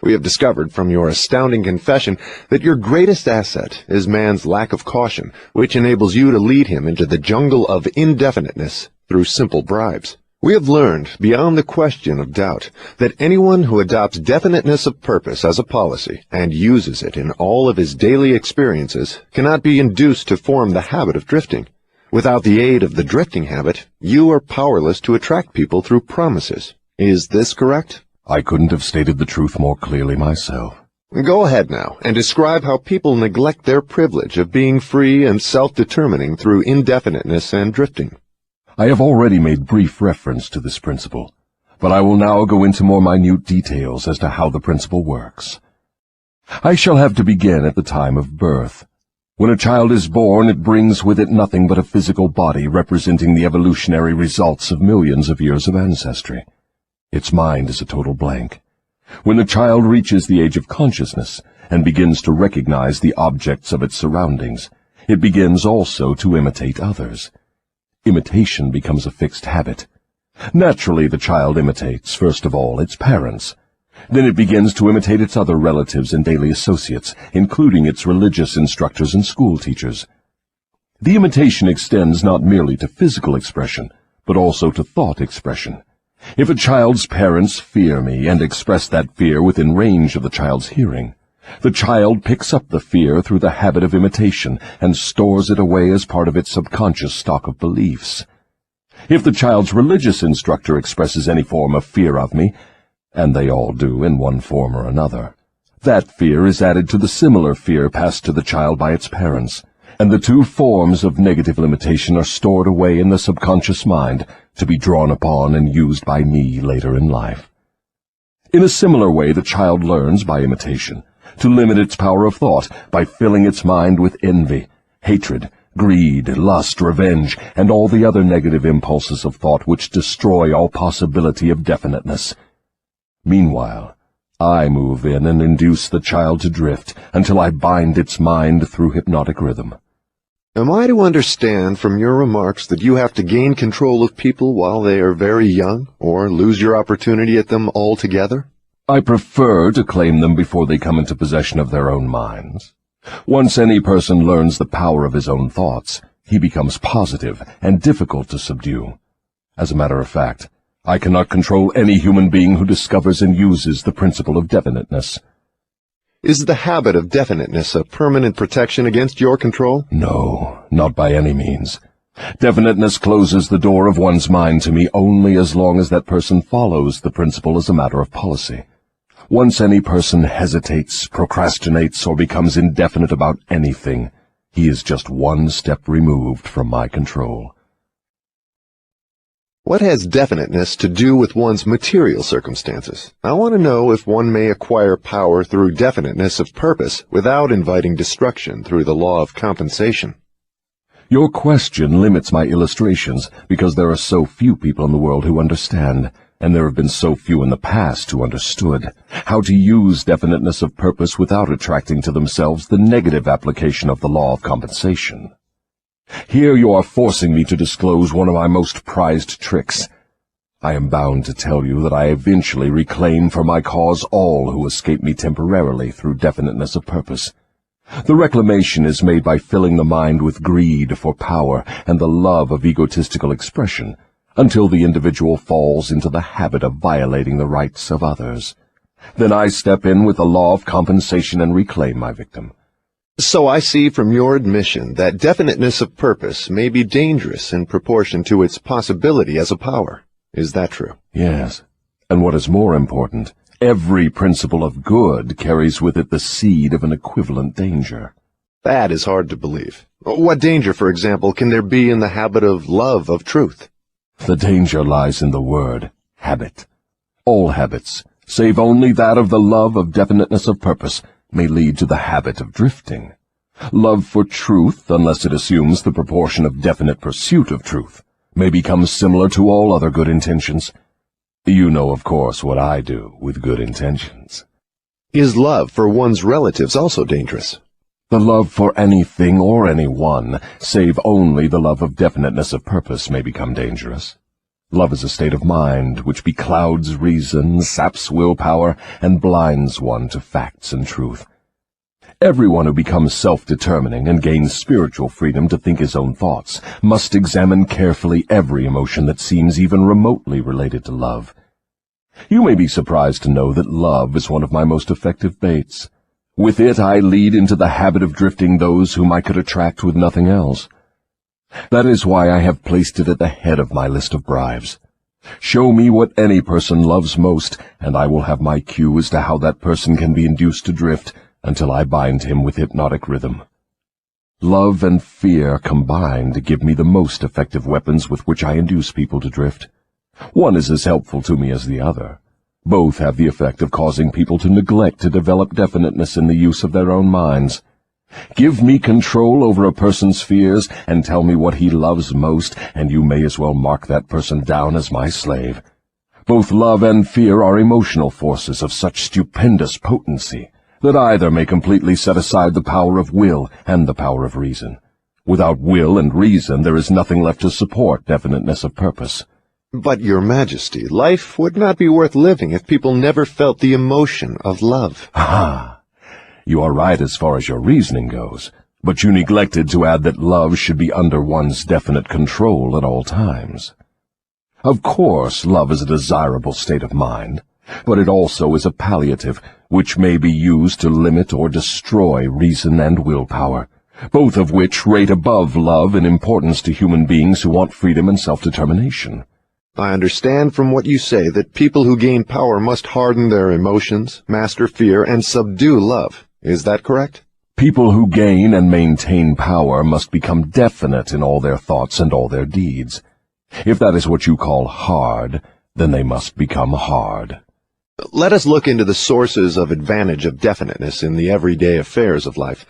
We have discovered from your astounding confession that your greatest asset is man's lack of caution, which enables you to lead him into the jungle of indefiniteness through simple bribes. We have learned, beyond the question of doubt, that anyone who adopts definiteness of purpose as a policy and uses it in all of his daily experiences cannot be induced to form the habit of drifting. Without the aid of the drifting habit, you are powerless to attract people through promises. Is this correct? I couldn't have stated the truth more clearly myself. Go ahead now and describe how people neglect their privilege of being free and self-determining through indefiniteness and drifting. I have already made brief reference to this principle, but I will now go into more minute details as to how the principle works. I shall have to begin at the time of birth. When a child is born, it brings with it nothing but a physical body representing the evolutionary results of millions of years of ancestry. Its mind is a total blank. When the child reaches the age of consciousness and begins to recognize the objects of its surroundings, it begins also to imitate others. Imitation becomes a fixed habit. Naturally, the child imitates, first of all, its parents. Then it begins to imitate its other relatives and daily associates, including its religious instructors and school teachers. The imitation extends not merely to physical expression, but also to thought expression. If a child's parents fear me and express that fear within range of the child's hearing, the child picks up the fear through the habit of imitation and stores it away as part of its subconscious stock of beliefs. If the child's religious instructor expresses any form of fear of me, and they all do in one form or another, that fear is added to the similar fear passed to the child by its parents, and the two forms of negative limitation are stored away in the subconscious mind to be drawn upon and used by me later in life. In a similar way, the child learns by imitation to limit its power of thought by filling its mind with envy, hatred, greed, lust, revenge, and all the other negative impulses of thought which destroy all possibility of definiteness. Meanwhile, I move in and induce the child to drift until I bind its mind through hypnotic rhythm. Am I to understand from your remarks that you have to gain control of people while they are very young, or lose your opportunity at them altogether? I prefer to claim them before they come into possession of their own minds. Once any person learns the power of his own thoughts, he becomes positive and difficult to subdue. As a matter of fact, I cannot control any human being who discovers and uses the principle of definiteness. Is the habit of definiteness a permanent protection against your control? No, not by any means. Definiteness closes the door of one's mind to me only as long as that person follows the principle as a matter of policy. Once any person hesitates, procrastinates, or becomes indefinite about anything, he is just one step removed from my control. What has definiteness to do with one's material circumstances? I want to know if one may acquire power through definiteness of purpose without inviting destruction through the law of compensation. Your question limits my illustrations because there are so few people in the world who understand, and there have been so few in the past who understood, how to use definiteness of purpose without attracting to themselves the negative application of the law of compensation. Here you are forcing me to disclose one of my most prized tricks. I am bound to tell you that I eventually reclaim for my cause all who escape me temporarily through definiteness of purpose. The reclamation is made by filling the mind with greed for power and the love of egotistical expression, until the individual falls into the habit of violating the rights of others. Then I step in with the law of compensation and reclaim my victim. So I see from your admission that definiteness of purpose may be dangerous in proportion to its possibility as a power. Is that true? Yes, and what is more important, Every principle of good carries with it the seed of an equivalent danger. That is hard to believe. What danger, for example, can there be in the habit of love of truth? The danger lies in the word habit. All habits, save only that of the love of definiteness of purpose, may lead to the habit of drifting. Love for truth, unless it assumes the proportion of definite pursuit of truth, may become similar to all other good intentions. You know, of course, what I do with good intentions. Is love for one's relatives also dangerous? The love for anything or anyone, save only the love of definiteness of purpose, may become dangerous. Love is a state of mind which beclouds reason, saps willpower, and blinds one to facts and truth. Everyone who becomes self-determining and gains spiritual freedom to think his own thoughts must examine carefully every emotion that seems even remotely related to love. You may be surprised to know that love is one of my most effective baits. With it I lead into the habit of drifting those whom I could attract with nothing else. That is why I have placed it at the head of my list of bribes. Show me what any person loves most, and I will have my cue as to how that person can be induced to drift, until I bind him with hypnotic rhythm. Love and fear combine to give me the most effective weapons with which I induce people to drift. One is as helpful to me as the other. Both have the effect of causing people to neglect to develop definiteness in the use of their own minds. Give me control over a person's fears, and tell me what he loves most, and you may as well mark that person down as my slave. Both love and fear are emotional forces of such stupendous potency that either may completely set aside the power of will and the power of reason. Without will and reason, there is nothing left to support definiteness of purpose. But, Your Majesty, life would not be worth living if people never felt the emotion of love. Ah, you are right as far as your reasoning goes, but you neglected to add that love should be under one's definite control at all times. Of course, love is a desirable state of mind, but it also is a palliative, which may be used to limit or destroy reason and willpower, both of which rate above love in importance to human beings who want freedom and self-determination. I understand from what you say that people who gain power must harden their emotions, master fear, and subdue love. Is that correct? People who gain and maintain power must become definite in all their thoughts and all their deeds. If that is what you call hard, then they must become hard. Let us look into the sources of advantage of definiteness in the everyday affairs of life.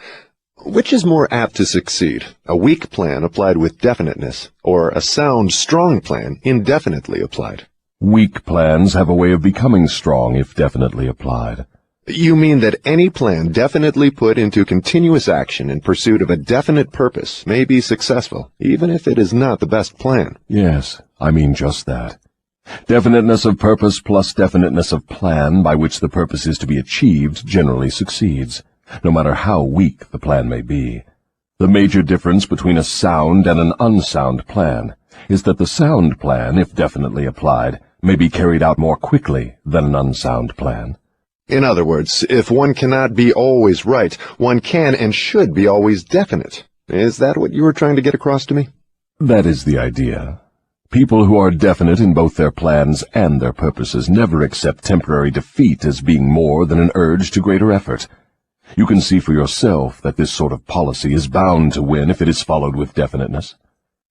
Which is more apt to succeed, a weak plan applied with definiteness, or a sound, strong plan indefinitely applied? Weak plans have a way of becoming strong if definitely applied. You mean that any plan definitely put into continuous action in pursuit of a definite purpose may be successful, even if it is not the best plan? Yes, I mean just that. Definiteness of purpose plus definiteness of plan by which the purpose is to be achieved generally succeeds, no matter how weak the plan may be. The major difference between a sound and an unsound plan is that the sound plan, if definitely applied, may be carried out more quickly than an unsound plan. In other words, if one cannot be always right, one can and should be always definite. Is that what you were trying to get across to me? That is the idea. People who are definite in both their plans and their purposes never accept temporary defeat as being more than an urge to greater effort. You can see for yourself that this sort of policy is bound to win if it is followed with definiteness.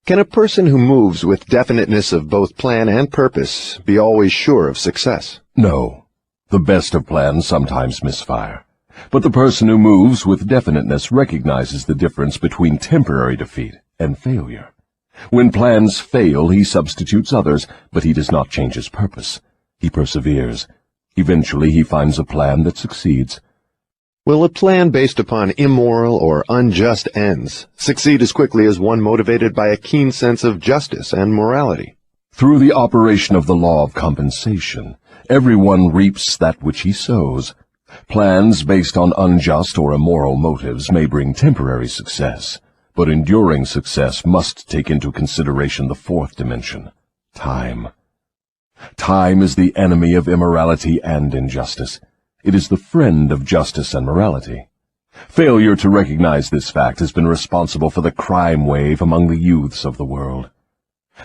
Can a person who moves with definiteness of both plan and purpose be always sure of success? No. The best of plans sometimes misfire. But the person who moves with definiteness recognizes the difference between temporary defeat and failure. When plans fail, he substitutes others, but he does not change his purpose. He perseveres. Eventually, he finds a plan that succeeds. Will a plan based upon immoral or unjust ends succeed as quickly as one motivated by a keen sense of justice and morality? Through the operation of the law of compensation, everyone reaps that which he sows. Plans based on unjust or immoral motives may bring temporary success, but enduring success must take into consideration the fourth dimension, time. Time is the enemy of immorality and injustice. It is the friend of justice and morality. Failure to recognize this fact has been responsible for the crime wave among the youths of the world.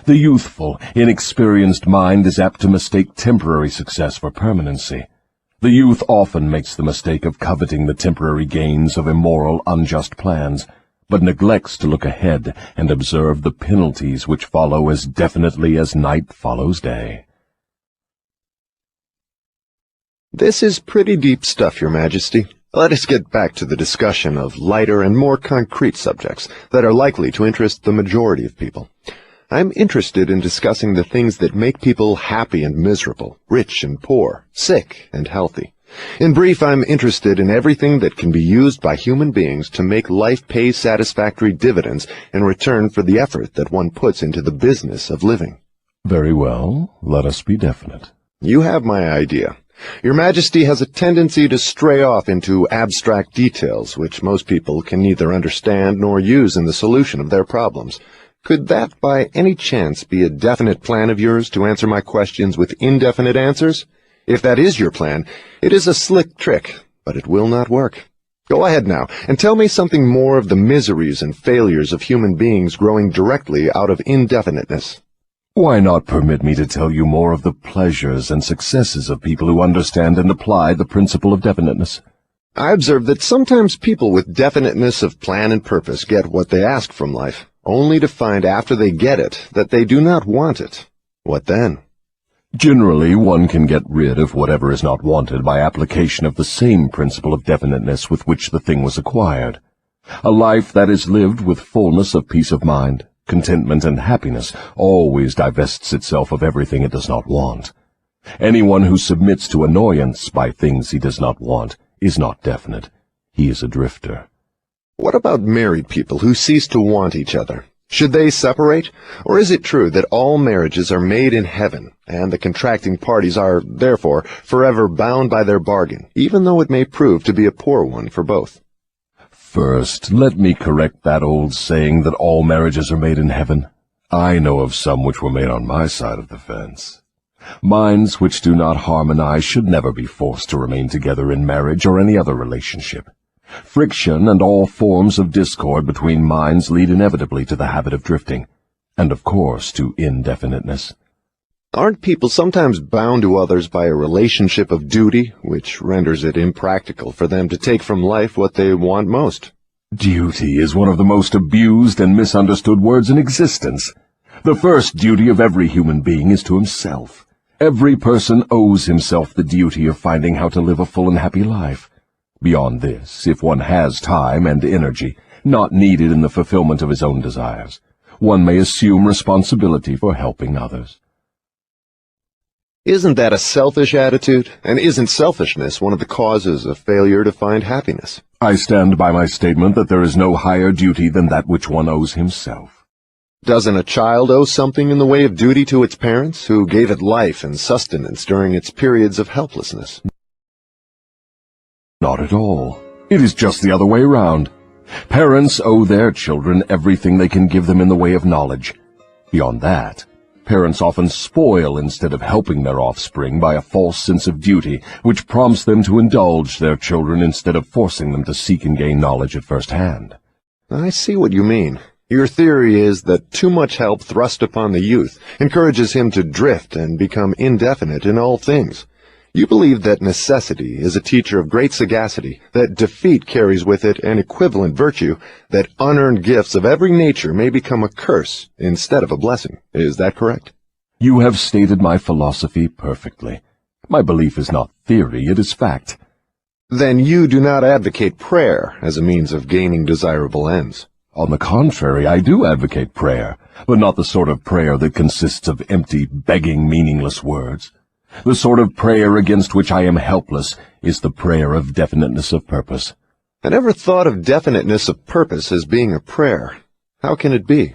The youthful, inexperienced mind is apt to mistake temporary success for permanency. The youth often makes the mistake of coveting the temporary gains of immoral, unjust plans, but neglects to look ahead and observe the penalties which follow as definitely as night follows day. This is pretty deep stuff, Your Majesty. Let us get back to the discussion of lighter and more concrete subjects that are likely to interest the majority of people. I'm interested in discussing the things that make people happy and miserable, rich and poor, sick and healthy. In brief, I'm interested in everything that can be used by human beings to make life pay satisfactory dividends in return for the effort that one puts into the business of living. Very well, let us be definite. You have my idea. Your Majesty has a tendency to stray off into abstract details which most people can neither understand nor use in the solution of their problems. Could that by any chance be a definite plan of yours to answer my questions with indefinite answers? If that is your plan, it is a slick trick, but it will not work. Go ahead now, and tell me something more of the miseries and failures of human beings growing directly out of indefiniteness. Why not permit me to tell you more of the pleasures and successes of people who understand and apply the principle of definiteness? I observe that sometimes people with definiteness of plan and purpose get what they ask from life, only to find after they get it that they do not want it. What then? Generally, one can get rid of whatever is not wanted by application of the same principle of definiteness with which the thing was acquired. A life that is lived with fullness of peace of mind, contentment, and happiness always divests itself of everything it does not want. Anyone who submits to annoyance by things he does not want is not definite. He is a drifter. What about married people who cease to want each other? Should they separate? Or is it true that all marriages are made in heaven, and the contracting parties are, therefore, forever bound by their bargain, even though it may prove to be a poor one for both? First, let me correct that old saying that all marriages are made in heaven. I know of some which were made on my side of the fence. Minds which do not harmonize should never be forced to remain together in marriage or any other relationship. Friction and all forms of discord between minds lead inevitably to the habit of drifting, and of course to indefiniteness. Aren't people sometimes bound to others by a relationship of duty, which renders it impractical for them to take from life what they want most? Duty is one of the most abused and misunderstood words in existence. The first duty of every human being is to himself. Every person owes himself the duty of finding how to live a full and happy life. Beyond this, if one has time and energy, not needed in the fulfillment of his own desires, one may assume responsibility for helping others. Isn't that a selfish attitude? And isn't selfishness one of the causes of failure to find happiness? I stand by my statement that there is no higher duty than that which one owes himself. Doesn't a child owe something in the way of duty to its parents, who gave it life and sustenance during its periods of helplessness? Not at all. It is just the other way round. Parents owe their children everything they can give them in the way of knowledge. Beyond that, parents often spoil instead of helping their offspring by a false sense of duty, which prompts them to indulge their children instead of forcing them to seek and gain knowledge at first hand. I see what you mean. Your theory is that too much help thrust upon the youth encourages him to drift and become indefinite in all things. You believe that necessity is a teacher of great sagacity, that defeat carries with it an equivalent virtue, that unearned gifts of every nature may become a curse instead of a blessing. Is that correct? You have stated my philosophy perfectly. My belief is not theory, it is fact. Then you do not advocate prayer as a means of gaining desirable ends. On the contrary, I do advocate prayer, but not the sort of prayer that consists of empty, begging, meaningless words. The sort of prayer against which I am helpless is the prayer of definiteness of purpose. I never thought of definiteness of purpose as being a prayer. How can it be?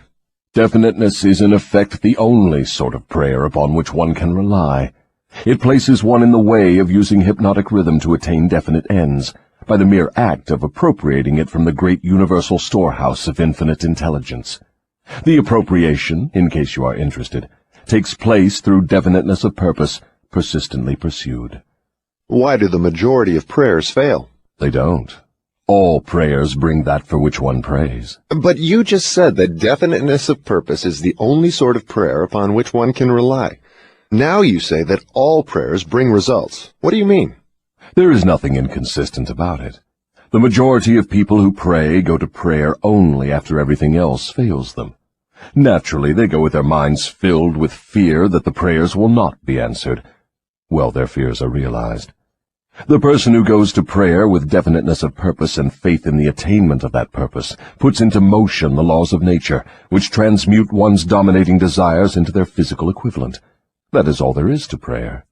Definiteness is in effect the only sort of prayer upon which one can rely. It places one in the way of using hypnotic rhythm to attain definite ends, by the mere act of appropriating it from the great universal storehouse of infinite intelligence. The appropriation, in case you are interested, takes place through definiteness of purpose, persistently pursued. Why do the majority of prayers fail? They don't. All prayers bring that for which one prays. But you just said that definiteness of purpose is the only sort of prayer upon which one can rely. Now you say that all prayers bring results. What do you mean? There is nothing inconsistent about it. The majority of people who pray go to prayer only after everything else fails them. Naturally, they go with their minds filled with fear that the prayers will not be answered. Well, their fears are realized. The person who goes to prayer with definiteness of purpose and faith in the attainment of that purpose puts into motion the laws of nature, which transmute one's dominating desires into their physical equivalent. That is all there is to prayer.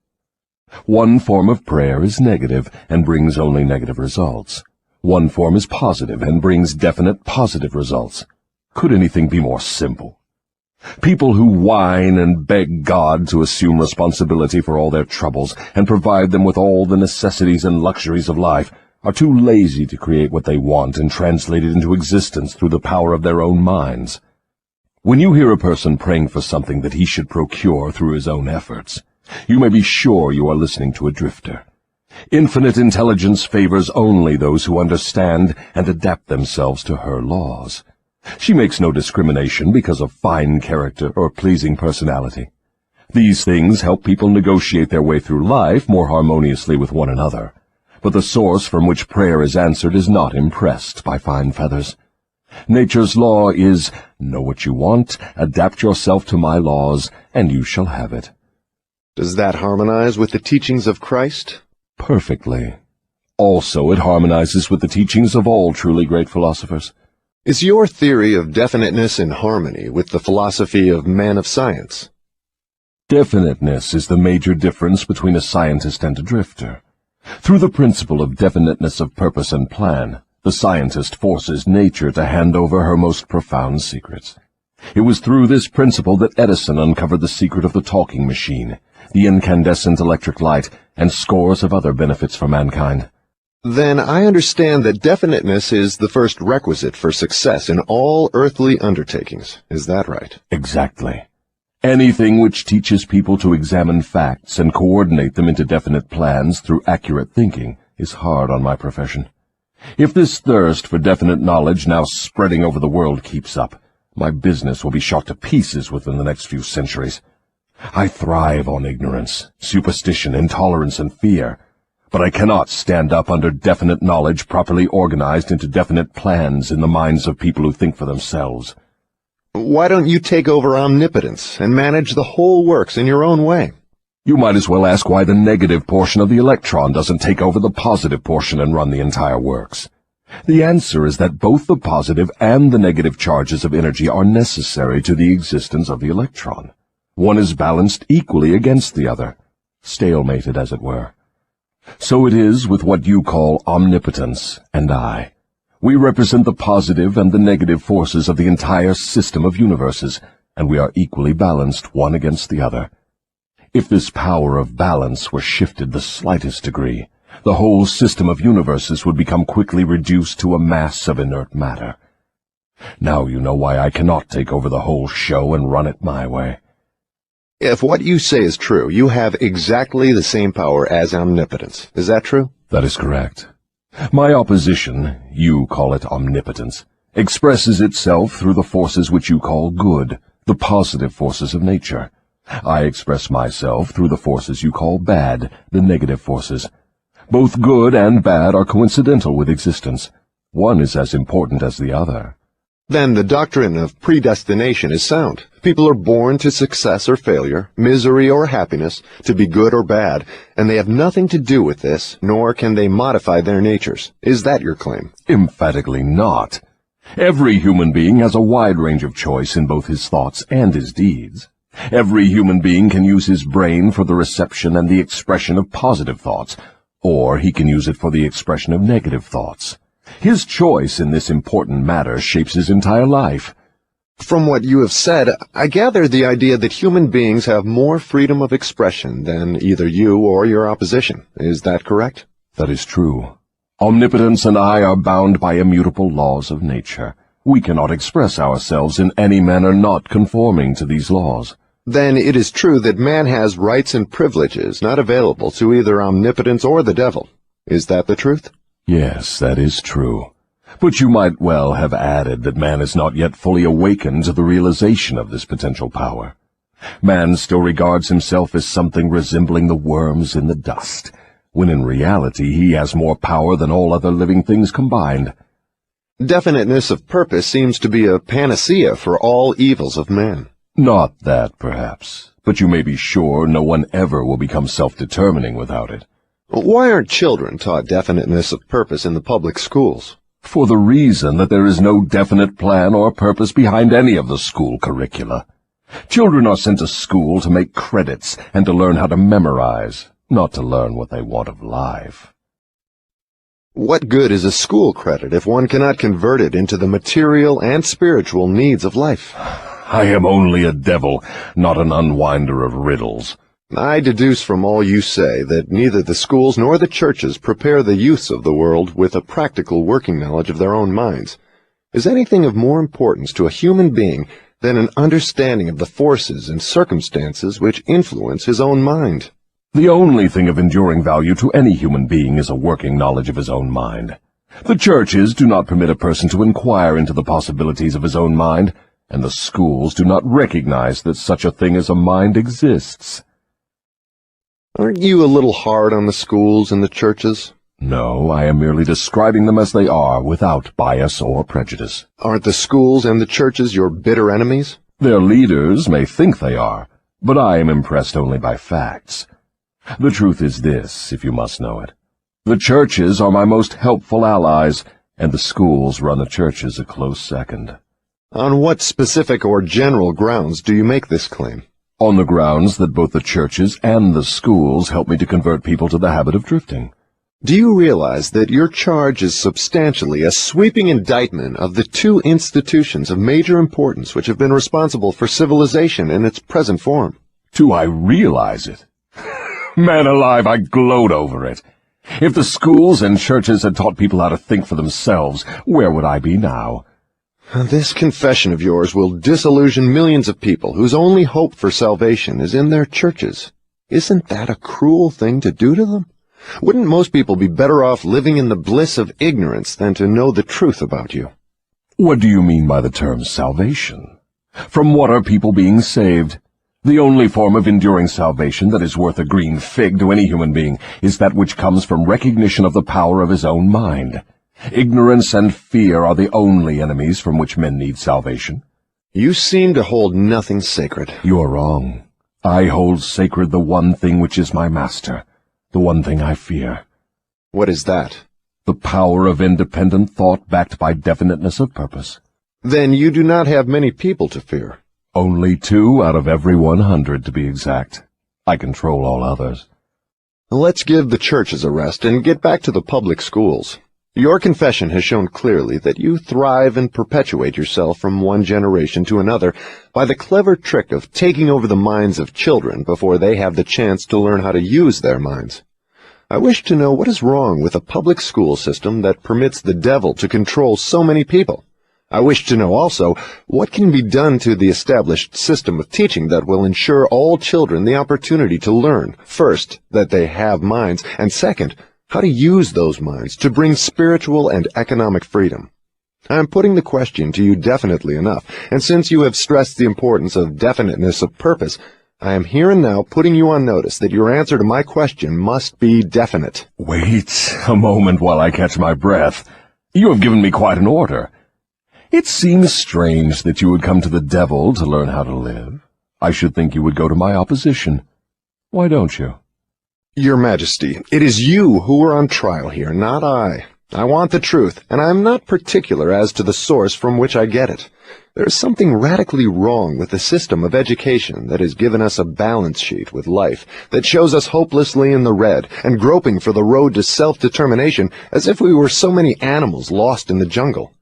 One form of prayer is negative and brings only negative results. One form is positive and brings definite positive results. Could anything be more simple? People who whine and beg God to assume responsibility for all their troubles and provide them with all the necessities and luxuries of life are too lazy to create what they want and translate it into existence through the power of their own minds. When you hear a person praying for something that he should procure through his own efforts, you may be sure you are listening to a drifter. Infinite intelligence favors only those who understand and adapt themselves to her laws. She makes no discrimination because of fine character or pleasing personality. These things help people negotiate their way through life more harmoniously with one another. But the source from which prayer is answered is not impressed by fine feathers. Nature's law is, know what you want, adapt yourself to my laws, and you shall have it. Does that harmonize with the teachings of Christ? Perfectly. Also, it harmonizes with the teachings of all truly great philosophers. Is your theory of definiteness in harmony with the philosophy of man of science? Definiteness is the major difference between a scientist and a drifter. Through the principle of definiteness of purpose and plan, the scientist forces nature to hand over her most profound secrets. It was through this principle that Edison uncovered the secret of the talking machine, the incandescent electric light, and scores of other benefits for mankind. Then I understand that definiteness is the first requisite for success in all earthly undertakings. Is that right? Exactly. Anything which teaches people to examine facts and coordinate them into definite plans through accurate thinking is hard on my profession. If this thirst for definite knowledge now spreading over the world keeps up, my business will be shot to pieces within the next few centuries. I thrive on ignorance, superstition, intolerance, and fear. But I cannot stand up under definite knowledge properly organized into definite plans in the minds of people who think for themselves. Why don't you take over omnipotence and manage the whole works in your own way? You might as well ask why the negative portion of the electron doesn't take over the positive portion and run the entire works. The answer is that both the positive and the negative charges of energy are necessary to the existence of the electron. One is balanced equally against the other, stalemated as it were. So it is with what you call omnipotence and I. We represent the positive and the negative forces of the entire system of universes, and we are equally balanced one against the other. If this power of balance were shifted the slightest degree, the whole system of universes would become quickly reduced to a mass of inert matter. Now you know why I cannot take over the whole show and run it my way. If what you say is true, you have exactly the same power as omnipotence. Is that true? That is correct. My opposition, you call it omnipotence, expresses itself through the forces which you call good, the positive forces of nature. I express myself through the forces you call bad, the negative forces. Both good and bad are coincidental with existence. One is as important as the other. Then the doctrine of predestination is sound. People are born to success or failure, misery or happiness, to be good or bad, and they have nothing to do with this, nor can they modify their natures. Is that your claim? Emphatically not. Every human being has a wide range of choice in both his thoughts and his deeds. Every human being can use his brain for the reception and the expression of positive thoughts, or he can use it for the expression of negative thoughts. His choice in this important matter shapes his entire life. From what you have said, I gather the idea that human beings have more freedom of expression than either you or your opposition. Is that correct? That is true. Omnipotence and I are bound by immutable laws of nature. We cannot express ourselves in any manner not conforming to these laws. Then it is true that man has rights and privileges not available to either omnipotence or the devil. Is that the truth? Yes, that is true. But you might well have added that man is not yet fully awakened to the realization of this potential power. Man still regards himself as something resembling the worms in the dust. when in reality he has more power than all other living things combined. Definiteness of purpose seems to be a panacea for all evils of man. Not that, perhaps, but you may be sure no one ever will become self-determining without it. Why aren't children taught definiteness of purpose in the public schools? For the reason that there is no definite plan or purpose behind any of the school curricula. Children are sent to school to make credits and to learn how to memorize, not to learn what they want of life. What good is a school credit if one cannot convert it into the material and spiritual needs of life? I am only a devil, not an unwinder of riddles. I deduce from all you say that neither the schools nor the churches prepare the youths of the world with a practical working knowledge of their own minds. Is anything of more importance to a human being than an understanding of the forces and circumstances which influence his own mind? The only thing of enduring value to any human being is a working knowledge of his own mind. The churches do not permit a person to inquire into the possibilities of his own mind, and the schools do not recognize that such a thing as a mind exists. Aren't you a little hard on the schools and the churches? No, I am merely describing them as they are, without bias or prejudice. Aren't the schools and the churches your bitter enemies? Their leaders may think they are, but I am impressed only by facts. The truth is this, if you must know it. The churches are my most helpful allies, and the schools run the churches a close second. On what specific or general grounds do you make this claim? On the grounds that both the churches and the schools help me to convert people to the habit of drifting. Do you realize that your charge is substantially a sweeping indictment of the two institutions of major importance which have been responsible for civilization in its present form? Do I realize it? Man alive, I gloat over it. If the schools and churches had taught people how to think for themselves, where would I be now? This confession of yours will disillusion millions of people whose only hope for salvation is in their churches. Isn't that a cruel thing to do to them? Wouldn't most people be better off living in the bliss of ignorance than to know the truth about you? What do you mean by the term salvation? From what are people being saved? The only form of enduring salvation that is worth a green fig to any human being is that which comes from recognition of the power of his own mind. Ignorance and fear are the only enemies from which men need salvation. You seem to hold nothing sacred. You are wrong. I hold sacred the one thing which is my master, the one thing I fear. What is that? The power of independent thought backed by definiteness of purpose. Then you do not have many people to fear. Only 2 out of every 100, to be exact. I control all others. Let's give the churches a rest and get back to the public schools. Your confession has shown clearly that you thrive and perpetuate yourself from one generation to another by the clever trick of taking over the minds of children before they have the chance to learn how to use their minds. I wish to know what is wrong with a public school system that permits the devil to control so many people. I wish to know also what can be done to the established system of teaching that will ensure all children the opportunity to learn, first, that they have minds, and second, how to use those minds to bring spiritual and economic freedom. I am putting the question to you definitely enough, and since you have stressed the importance of definiteness of purpose, I am here and now putting you on notice that your answer to my question must be definite. Wait a moment while I catch my breath. You have given me quite an order. It seems strange that you would come to the devil to learn how to live. I should think you would go to my opposition. Why don't you? Your Majesty, it is you who are on trial here, not I. I want the truth, and I am not particular as to the source from which I get it. There is something radically wrong with the system of education that has given us a balance sheet with life that shows us hopelessly in the red and groping for the road to self-determination as if we were so many animals lost in the jungle.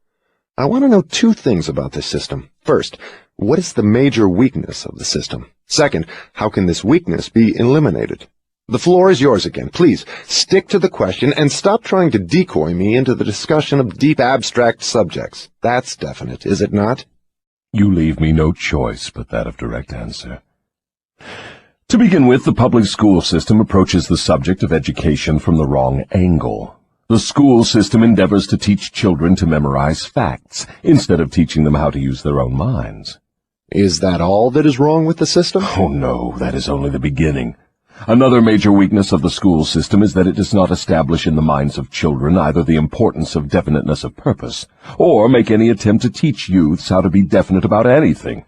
I want to know 2 things about this system. First, what is the major weakness of the system? Second, how can this weakness be eliminated? The floor is yours again. Please, stick to the question and stop trying to decoy me into the discussion of deep abstract subjects. That's definite, is it not? You leave me no choice but that of direct answer. To begin with, the public school system approaches the subject of education from the wrong angle. The school system endeavors to teach children to memorize facts, instead of teaching them how to use their own minds. Is that all that is wrong with the system? Oh no, that is only the beginning. Another major weakness of the school system is that it does not establish in the minds of children either the importance of definiteness of purpose, or make any attempt to teach youths how to be definite about anything.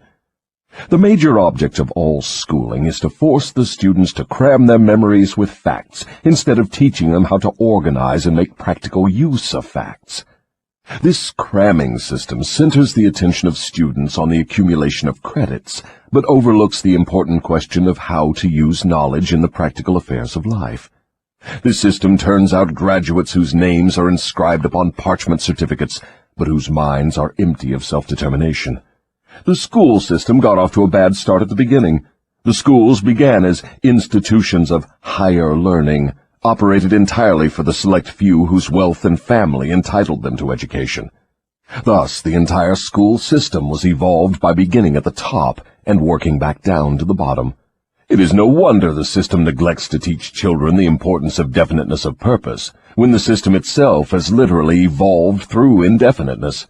The major object of all schooling is to force the students to cram their memories with facts, instead of teaching them how to organize and make practical use of facts. This cramming system centers the attention of students on the accumulation of credits, but overlooks the important question of how to use knowledge in the practical affairs of life. This system turns out graduates whose names are inscribed upon parchment certificates, but whose minds are empty of self-determination. The school system got off to a bad start at the beginning. The schools began as institutions of higher learning, operated entirely for the select few whose wealth and family entitled them to education. Thus, the entire school system was evolved by beginning at the top and working back down to the bottom. It is no wonder the system neglects to teach children the importance of definiteness of purpose, when the system itself has literally evolved through indefiniteness.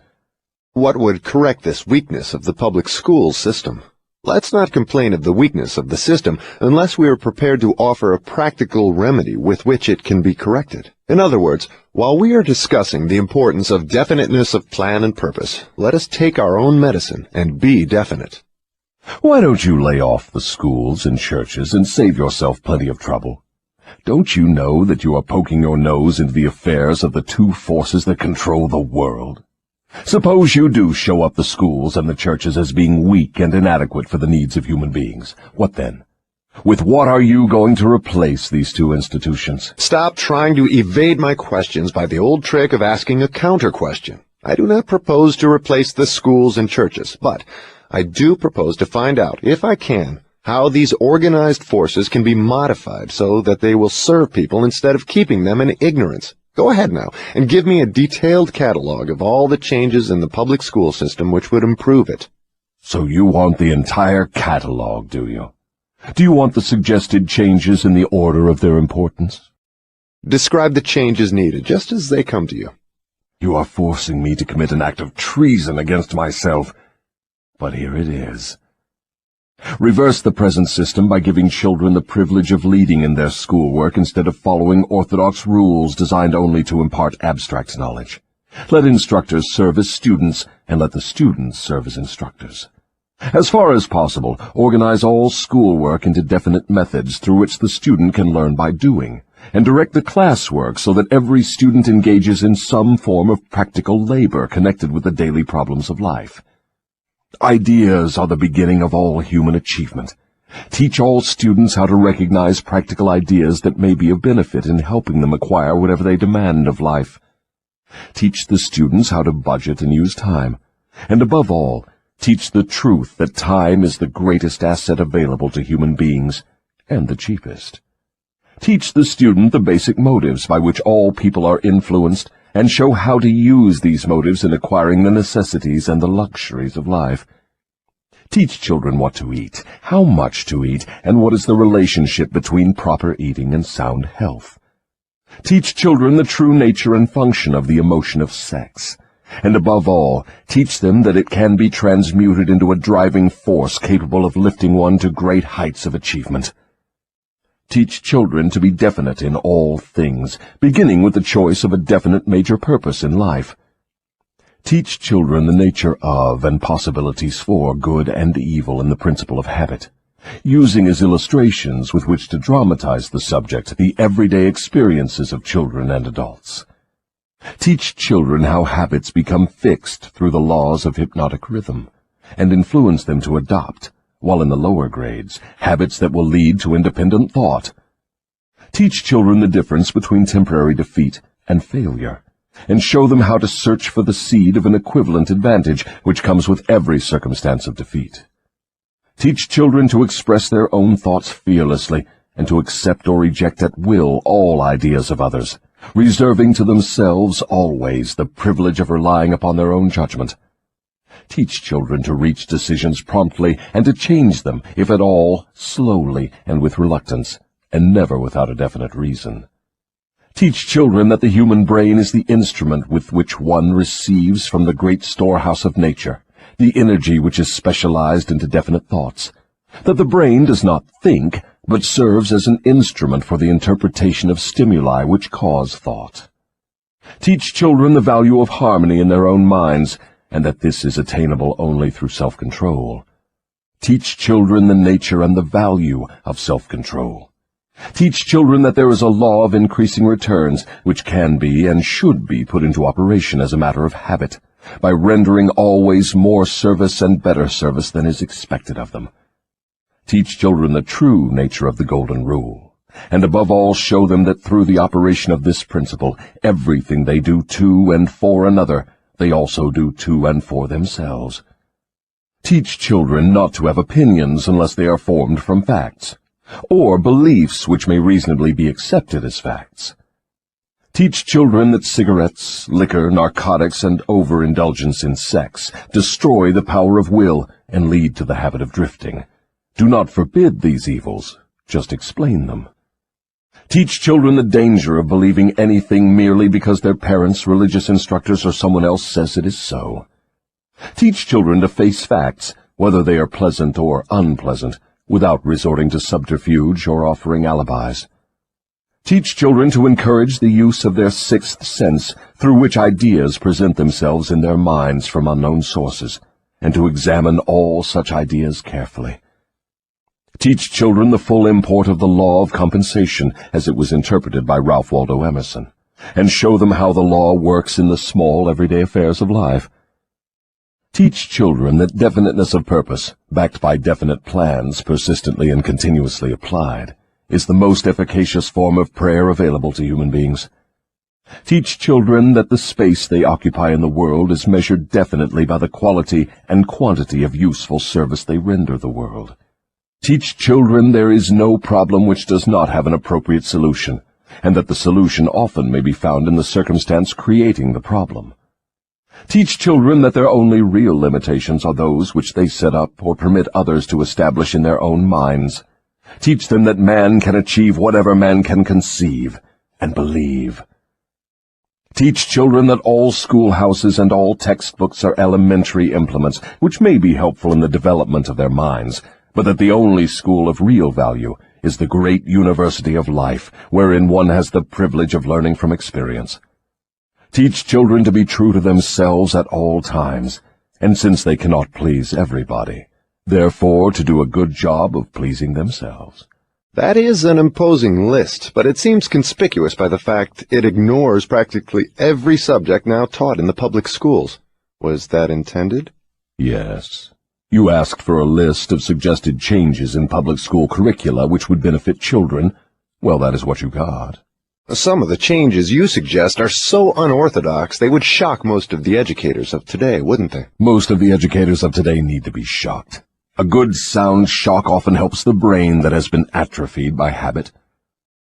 What would correct this weakness of the public school system? Let's not complain of the weakness of the system unless we are prepared to offer a practical remedy with which it can be corrected. In other words, while we are discussing the importance of definiteness of plan and purpose, let us take our own medicine and be definite. Why don't you lay off the schools and churches and save yourself plenty of trouble? Don't you know that you are poking your nose into the affairs of the two forces that control the world? Suppose you do show up the schools and the churches as being weak and inadequate for the needs of human beings. What then? With what are you going to replace these two institutions? Stop trying to evade my questions by the old trick of asking a counter-question. I do not propose to replace the schools and churches, but I do propose to find out, if I can, how these organized forces can be modified so that they will serve people instead of keeping them in ignorance. Go ahead now and give me a detailed catalog of all the changes in the public school system which would improve it. So you want the entire catalog, do you? Do you want the suggested changes in the order of their importance? Describe the changes needed, just as they come to you. You are forcing me to commit an act of treason against myself. But here it is. Reverse the present system by giving children the privilege of leading in their schoolwork instead of following orthodox rules designed only to impart abstract knowledge. Let instructors serve as students, and let the students serve as instructors. As far as possible, organize all schoolwork into definite methods through which the student can learn by doing, and direct the classwork so that every student engages in some form of practical labor connected with the daily problems of life. Ideas are the beginning of all human achievement. Teach all students how to recognize practical ideas that may be of benefit in helping them acquire whatever they demand of life. Teach the students how to budget and use time. And above all, teach the truth that time is the greatest asset available to human beings, and the cheapest. Teach the student the basic motives by which all people are influenced, and show how to use these motives in acquiring the necessities and the luxuries of life. Teach children what to eat, how much to eat, and what is the relationship between proper eating and sound health. Teach children the true nature and function of the emotion of sex. And above all, teach them that it can be transmuted into a driving force capable of lifting one to great heights of achievement. Teach children to be definite in all things, beginning with the choice of a definite major purpose in life. Teach children the nature of and possibilities for good and evil in the principle of habit, using as illustrations with which to dramatize the subject the everyday experiences of children and adults. Teach children how habits become fixed through the laws of hypnotic rhythm, and influence them to adopt, while in the lower grades, habits that will lead to independent thought. Teach children the difference between temporary defeat and failure, and show them how to search for the seed of an equivalent advantage which comes with every circumstance of defeat. Teach children to express their own thoughts fearlessly, and to accept or reject at will all ideas of others, reserving to themselves always the privilege of relying upon their own judgment. Teach children to reach decisions promptly and to change them, if at all, slowly and with reluctance, and never without a definite reason. Teach children that the human brain is the instrument with which one receives from the great storehouse of nature the energy which is specialized into definite thoughts, that the brain does not think, but serves as an instrument for the interpretation of stimuli which cause thought. Teach children the value of harmony in their own minds, and that this is attainable only through self-control. Teach children the nature and the value of self-control. Teach children that there is a law of increasing returns, which can be and should be put into operation as a matter of habit, by rendering always more service and better service than is expected of them. Teach children the true nature of the Golden Rule, and above all show them that through the operation of this principle, everything they do to and for another, they also do to and for themselves. Teach children not to have opinions unless they are formed from facts, or beliefs which may reasonably be accepted as facts. Teach children that cigarettes, liquor, narcotics, and overindulgence in sex destroy the power of will and lead to the habit of drifting. Do not forbid these evils, just explain them. Teach children the danger of believing anything merely because their parents, religious instructors, or someone else says it is so. Teach children to face facts, whether they are pleasant or unpleasant, without resorting to subterfuge or offering alibis. Teach children to encourage the use of their sixth sense, through which ideas present themselves in their minds from unknown sources, and to examine all such ideas carefully. Teach children the full import of the law of compensation as it was interpreted by Ralph Waldo Emerson, and show them how the law works in the small, everyday affairs of life. Teach children that definiteness of purpose, backed by definite plans persistently and continuously applied, is the most efficacious form of prayer available to human beings. Teach children that the space they occupy in the world is measured definitely by the quality and quantity of useful service they render the world. Teach children there is no problem which does not have an appropriate solution, and that the solution often may be found in the circumstance creating the problem. Teach children that their only real limitations are those which they set up or permit others to establish in their own minds. Teach them that man can achieve whatever man can conceive and believe. Teach children that all schoolhouses and all textbooks are elementary implements which may be helpful in the development of their minds, but that the only school of real value is the great university of life, wherein one has the privilege of learning from experience. Teach children to be true to themselves at all times, and since they cannot please everybody, therefore to do a good job of pleasing themselves. That is an imposing list, but it seems conspicuous by the fact it ignores practically every subject now taught in the public schools. Was that intended? Yes. You asked for a list of suggested changes in public school curricula which would benefit children. Well, that is what you got. Some of the changes you suggest are so unorthodox they would shock most of the educators of today, wouldn't they? Most of the educators of today need to be shocked. A good sound shock often helps the brain that has been atrophied by habit.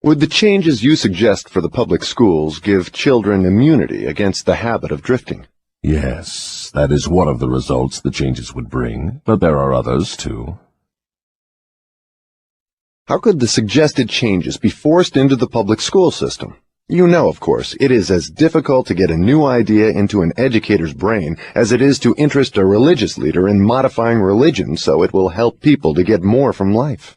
Would the changes you suggest for the public schools give children immunity against the habit of drifting? Yes, that is one of the results the changes would bring, but there are others, too. How could the suggested changes be forced into the public school system? You know, of course, it is as difficult to get a new idea into an educator's brain as it is to interest a religious leader in modifying religion so it will help people to get more from life.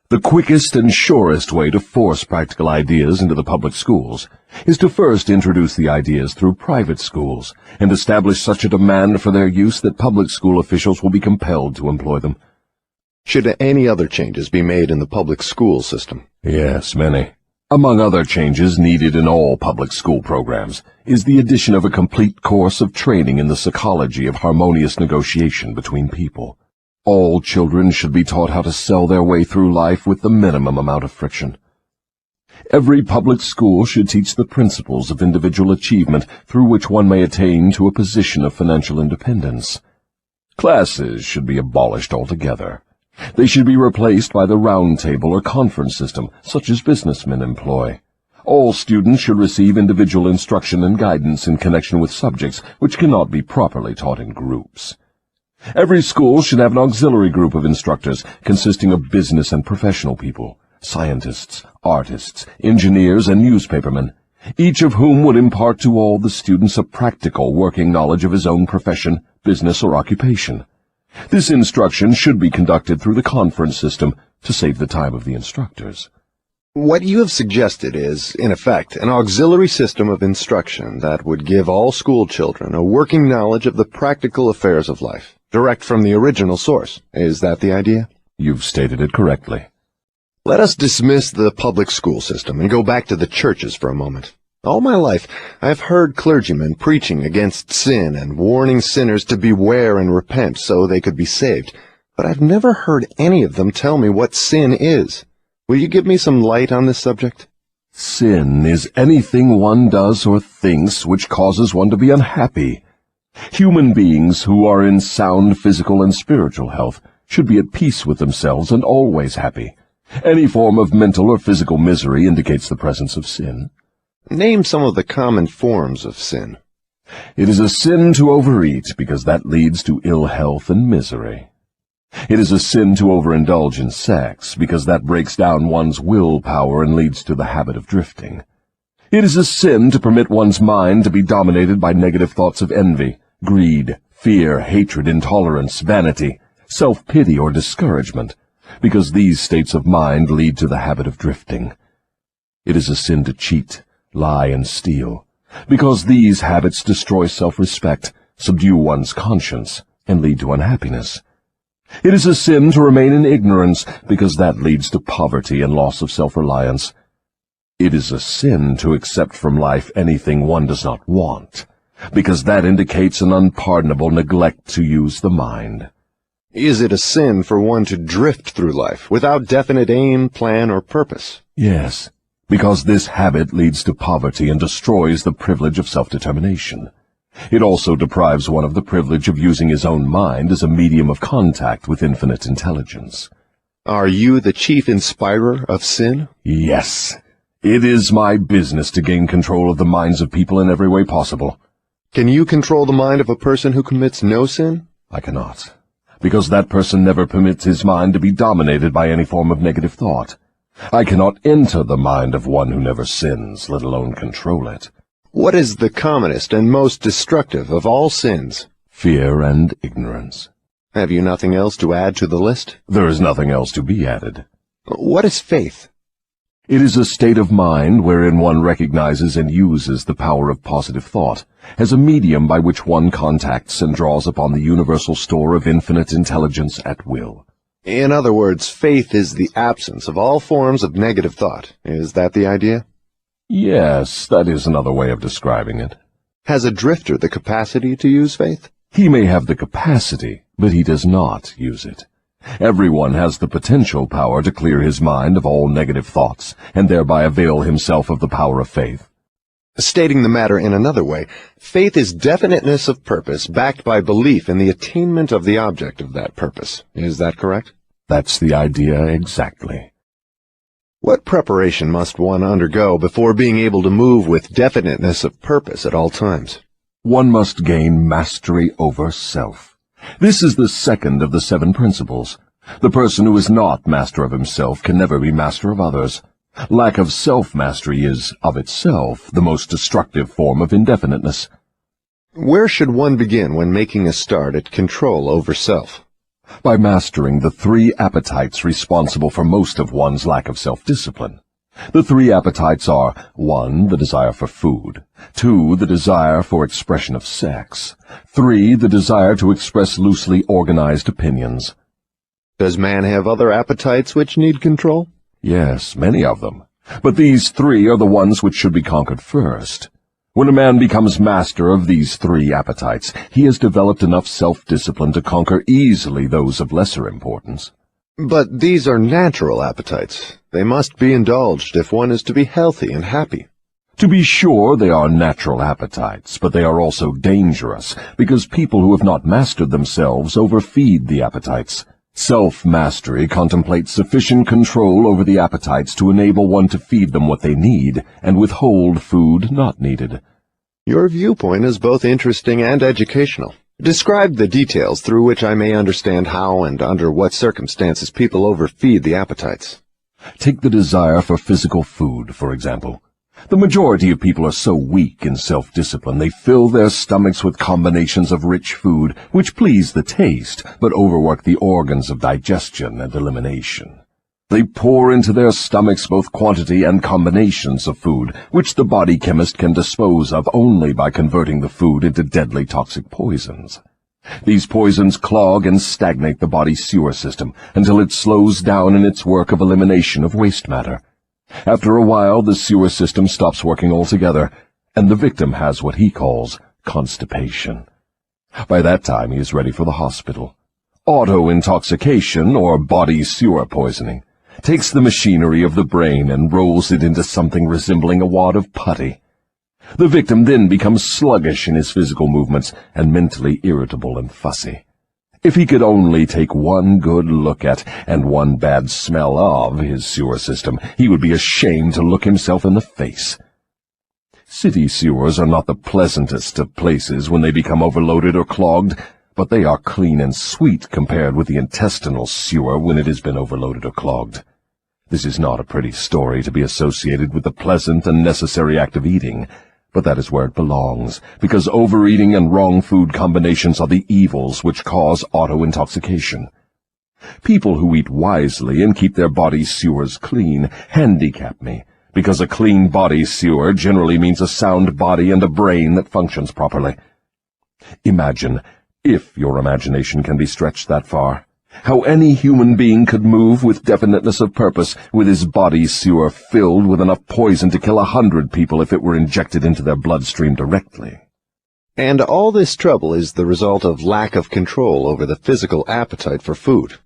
The quickest and surest way to force practical ideas into the public schools is to first introduce the ideas through private schools and establish such a demand for their use that public school officials will be compelled to employ them. Should any other changes be made in the public school system? Yes, many. Among other changes needed in all public school programs is the addition of a complete course of training in the psychology of harmonious negotiation between people. All children should be taught how to sell their way through life with the minimum amount of friction. Every public school should teach the principles of individual achievement through which one may attain to a position of financial independence. Classes should be abolished altogether. They should be replaced by the round table or conference system, such as businessmen employ. All students should receive individual instruction and guidance in connection with subjects which cannot be properly taught in groups. Every school should have an auxiliary group of instructors consisting of business and professional people, scientists, artists, engineers, and newspapermen, each of whom would impart to all the students a practical working knowledge of his own profession, business, or occupation. This instruction should be conducted through the conference system to save the time of the instructors. What you have suggested is, in effect, an auxiliary system of instruction that would give all school children a working knowledge of the practical affairs of life, direct from the original source. Is that the idea? You've stated it correctly. Let us dismiss the public school system and go back to the churches for a moment. All my life, I have heard clergymen preaching against sin and warning sinners to beware and repent so they could be saved, but I've never heard any of them tell me what sin is. Will you give me some light on this subject? Sin is anything one does or thinks which causes one to be unhappy. Human beings who are in sound physical and spiritual health should be at peace with themselves and always happy. Any form of mental or physical misery indicates the presence of sin. Name some of the common forms of sin. It is a sin to overeat, because that leads to ill health and misery. It is a sin to overindulge in sex, because that breaks down one's willpower and leads to the habit of drifting. It is a sin to permit one's mind to be dominated by negative thoughts of envy, greed, fear, hatred, intolerance, vanity, self-pity, or discouragement, because these states of mind lead to the habit of drifting. It is a sin to cheat, lie, and steal, because these habits destroy self-respect, subdue one's conscience, and lead to unhappiness. It is a sin to remain in ignorance, because that leads to poverty and loss of self-reliance. It is a sin to accept from life anything one does not want, because that indicates an unpardonable neglect to use the mind. Is it a sin for one to drift through life without definite aim, plan, or purpose? Yes, because this habit leads to poverty and destroys the privilege of self-determination. It also deprives one of the privilege of using his own mind as a medium of contact with infinite intelligence. Are you the chief inspirer of sin? Yes. It is my business to gain control of the minds of people in every way possible. Can you control the mind of a person who commits no sin? I cannot, because that person never permits his mind to be dominated by any form of negative thought. I cannot enter the mind of one who never sins, let alone control it. What is the commonest and most destructive of all sins? Fear and ignorance. Have you nothing else to add to the list? There is nothing else to be added. What is faith? It is a state of mind wherein one recognizes and uses the power of positive thought as a medium by which one contacts and draws upon the universal store of infinite intelligence at will. In other words, faith is the absence of all forms of negative thought. Is that the idea? Yes, that is another way of describing it. Has a drifter the capacity to use faith? He may have the capacity, but he does not use it. Everyone has the potential power to clear his mind of all negative thoughts, and thereby avail himself of the power of faith. Stating the matter in another way, faith is definiteness of purpose backed by belief in the attainment of the object of that purpose. Is that correct? That's the idea exactly. What preparation must one undergo before being able to move with definiteness of purpose at all times? One must gain mastery over self. This is the second of the 7 principles. The person who is not master of himself can never be master of others. Lack of self-mastery is, of itself, the most destructive form of indefiniteness. Where should one begin when making a start at control over self? By mastering the 3 appetites responsible for most of one's lack of self-discipline. The 3 appetites are 1. The desire for food, 2. The desire for expression of sex, 3. The desire to express loosely organized opinions. Does man have other appetites which need control? Yes, many of them. But these 3 are the ones which should be conquered first. When a man becomes master of these 3 appetites, he has developed enough self-discipline to conquer easily those of lesser importance. But these are natural appetites. They must be indulged if one is to be healthy and happy. To be sure, they are natural appetites, but they are also dangerous, because people who have not mastered themselves overfeed the appetites. Self-mastery contemplates sufficient control over the appetites to enable one to feed them what they need and withhold food not needed. Your viewpoint is both interesting and educational. Describe the details through which I may understand how and under what circumstances people overfeed the appetites. Take the desire for physical food, for example. The majority of people are so weak in self-discipline they fill their stomachs with combinations of rich food which please the taste but overwork the organs of digestion and elimination. They pour into their stomachs both quantity and combinations of food which the body chemist can dispose of only by converting the food into deadly toxic poisons. These poisons clog and stagnate the body's sewer system until it slows down in its work of elimination of waste matter. After a while, the sewer system stops working altogether, and the victim has what he calls constipation. By that time, he is ready for the hospital. Auto-intoxication, or body sewer poisoning, takes the machinery of the brain and rolls it into something resembling a wad of putty. The victim then becomes sluggish in his physical movements and mentally irritable and fussy. If he could only take one good look at and one bad smell of his sewer system, he would be ashamed to look himself in the face. City sewers are not the pleasantest of places when they become overloaded or clogged, but they are clean and sweet compared with the intestinal sewer when it has been overloaded or clogged. This is not a pretty story to be associated with the pleasant and necessary act of eating, but that is where it belongs, because overeating and wrong food combinations are the evils which cause auto-intoxication. People who eat wisely and keep their body sewers clean handicap me, because a clean body sewer generally means a sound body and a brain that functions properly. Imagine, if your imagination can be stretched that far, how any human being could move with definiteness of purpose with his body sewer filled with enough poison to kill 100 people if it were injected into their bloodstream directly. And all this trouble is the result of lack of control over the physical appetite for food.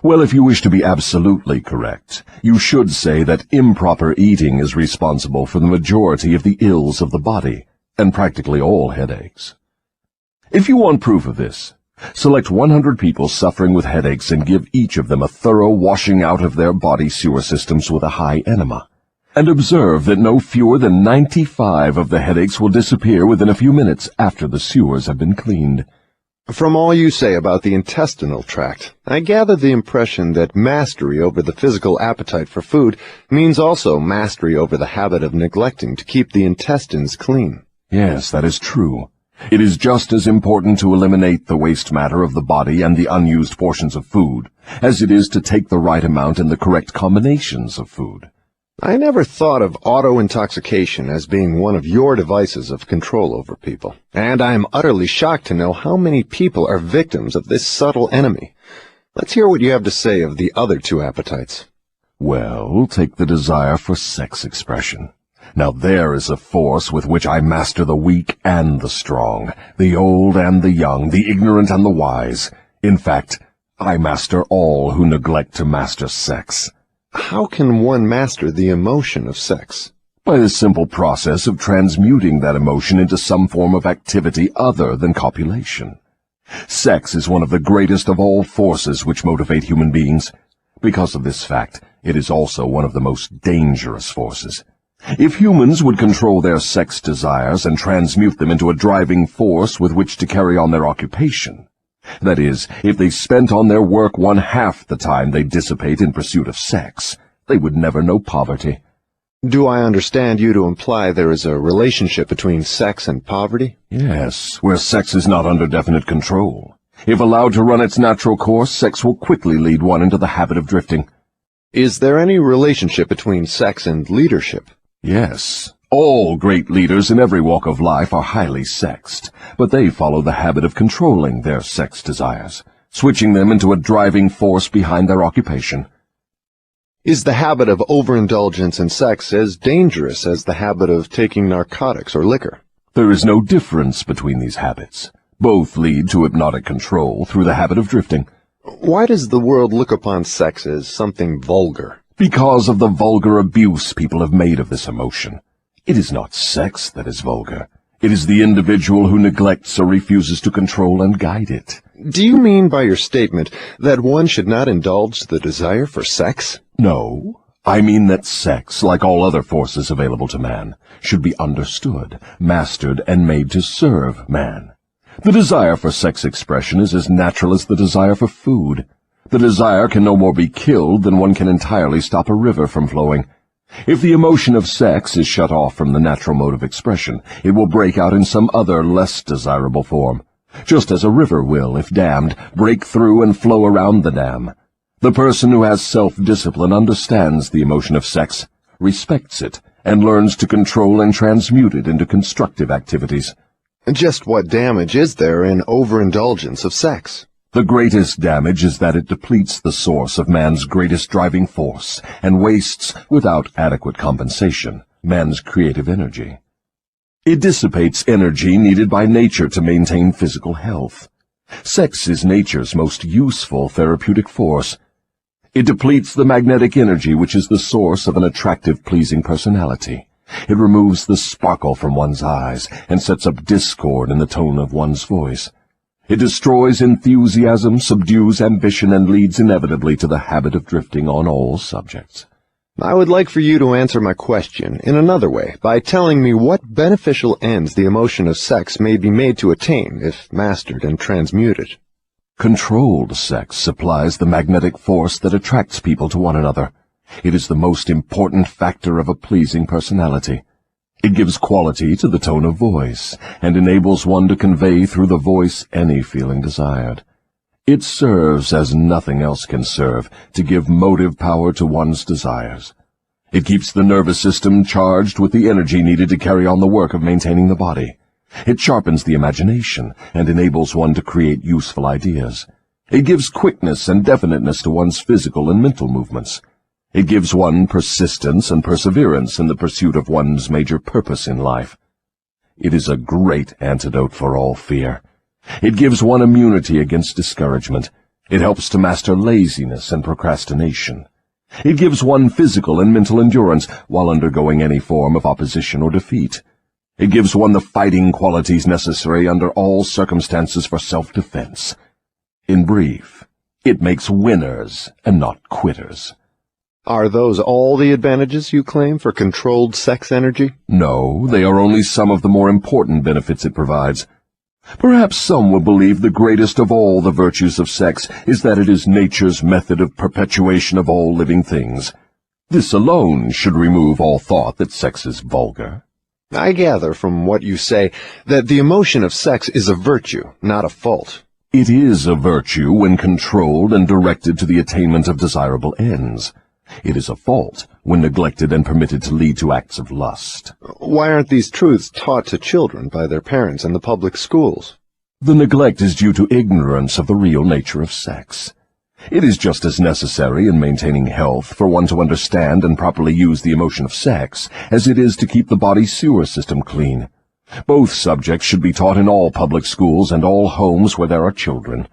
Well, if you wish to be absolutely correct, you should say that improper eating is responsible for the majority of the ills of the body, and practically all headaches. If you want proof of this, select 100 people suffering with headaches and give each of them a thorough washing out of their body sewer systems with a high enema, and observe that no fewer than 95 of the headaches will disappear within a few minutes after the sewers have been cleaned. From all you say about the intestinal tract, I gather the impression that mastery over the physical appetite for food means also mastery over the habit of neglecting to keep the intestines clean. Yes, that is true. It is just as important to eliminate the waste matter of the body and the unused portions of food as it is to take the right amount and the correct combinations of food. I never thought of auto-intoxication as being one of your devices of control over people, and I am utterly shocked to know how many people are victims of this subtle enemy. Let's hear what you have to say of the other two appetites. Well, take the desire for sex expression. Now there is a force with which I master the weak and the strong, the old and the young, the ignorant and the wise. In fact, I master all who neglect to master sex. How can one master the emotion of sex? By the simple process of transmuting that emotion into some form of activity other than copulation. Sex is one of the greatest of all forces which motivate human beings. Because of this fact, it is also one of the most dangerous forces. If humans would control their sex desires and transmute them into a driving force with which to carry on their occupation, that is, if they spent on their work 1/2 the time they dissipate in pursuit of sex, they would never know poverty. Do I understand you to imply there is a relationship between sex and poverty? Yes, where sex is not under definite control. If allowed to run its natural course, sex will quickly lead one into the habit of drifting. Is there any relationship between sex and leadership? Yes, all great leaders in every walk of life are highly sexed, but they follow the habit of controlling their sex desires, switching them into a driving force behind their occupation. Is the habit of overindulgence in sex as dangerous as the habit of taking narcotics or liquor? There is no difference between these habits. Both lead to hypnotic control through the habit of drifting. Why does the world look upon sex as something vulgar? Because of the vulgar abuse people have made of this emotion. It is not sex that is vulgar. It is the individual who neglects or refuses to control and guide it. Do you mean by your statement that one should not indulge the desire for sex? No, I mean that sex, like all other forces available to man, should be understood, mastered, and made to serve man. The desire for sex expression is as natural as the desire for food. The desire can no more be killed than one can entirely stop a river from flowing. If the emotion of sex is shut off from the natural mode of expression, it will break out in some other, less desirable form, just as a river will, if dammed, break through and flow around the dam. The person who has self-discipline understands the emotion of sex, respects it, and learns to control and transmute it into constructive activities. Just what damage is there in overindulgence of sex? The greatest damage is that it depletes the source of man's greatest driving force and wastes, without adequate compensation, man's creative energy. It dissipates energy needed by nature to maintain physical health. Sex is nature's most useful therapeutic force. It depletes the magnetic energy which is the source of an attractive, pleasing personality. It removes the sparkle from one's eyes and sets up discord in the tone of one's voice. It destroys enthusiasm, subdues ambition, and leads inevitably to the habit of drifting on all subjects. I would like for you to answer my question in another way, by telling me what beneficial ends the emotion of sex may be made to attain if mastered and transmuted. Controlled sex supplies the magnetic force that attracts people to one another. It is the most important factor of a pleasing personality. It gives quality to the tone of voice, and enables one to convey through the voice any feeling desired. It serves, as nothing else can serve, to give motive power to one's desires. It keeps the nervous system charged with the energy needed to carry on the work of maintaining the body. It sharpens the imagination, and enables one to create useful ideas. It gives quickness and definiteness to one's physical and mental movements. It gives one persistence and perseverance in the pursuit of one's major purpose in life. It is a great antidote for all fear. It gives one immunity against discouragement. It helps to master laziness and procrastination. It gives one physical and mental endurance while undergoing any form of opposition or defeat. It gives one the fighting qualities necessary under all circumstances for self-defense. In brief, it makes winners and not quitters. Are those all the advantages you claim for controlled sex energy? No, they are only some of the more important benefits it provides. Perhaps some will believe the greatest of all the virtues of sex is that it is nature's method of perpetuation of all living things. This alone should remove all thought that sex is vulgar. I gather from what you say that the emotion of sex is a virtue, not a fault. It is a virtue when controlled and directed to the attainment of desirable ends. It is a fault when neglected and permitted to lead to acts of lust. Why aren't these truths taught to children by their parents in the public schools? The neglect is due to ignorance of the real nature of sex. It is just as necessary in maintaining health for one to understand and properly use the emotion of sex as it is to keep the body's sewer system clean. Both subjects should be taught in all public schools and all homes where there are children.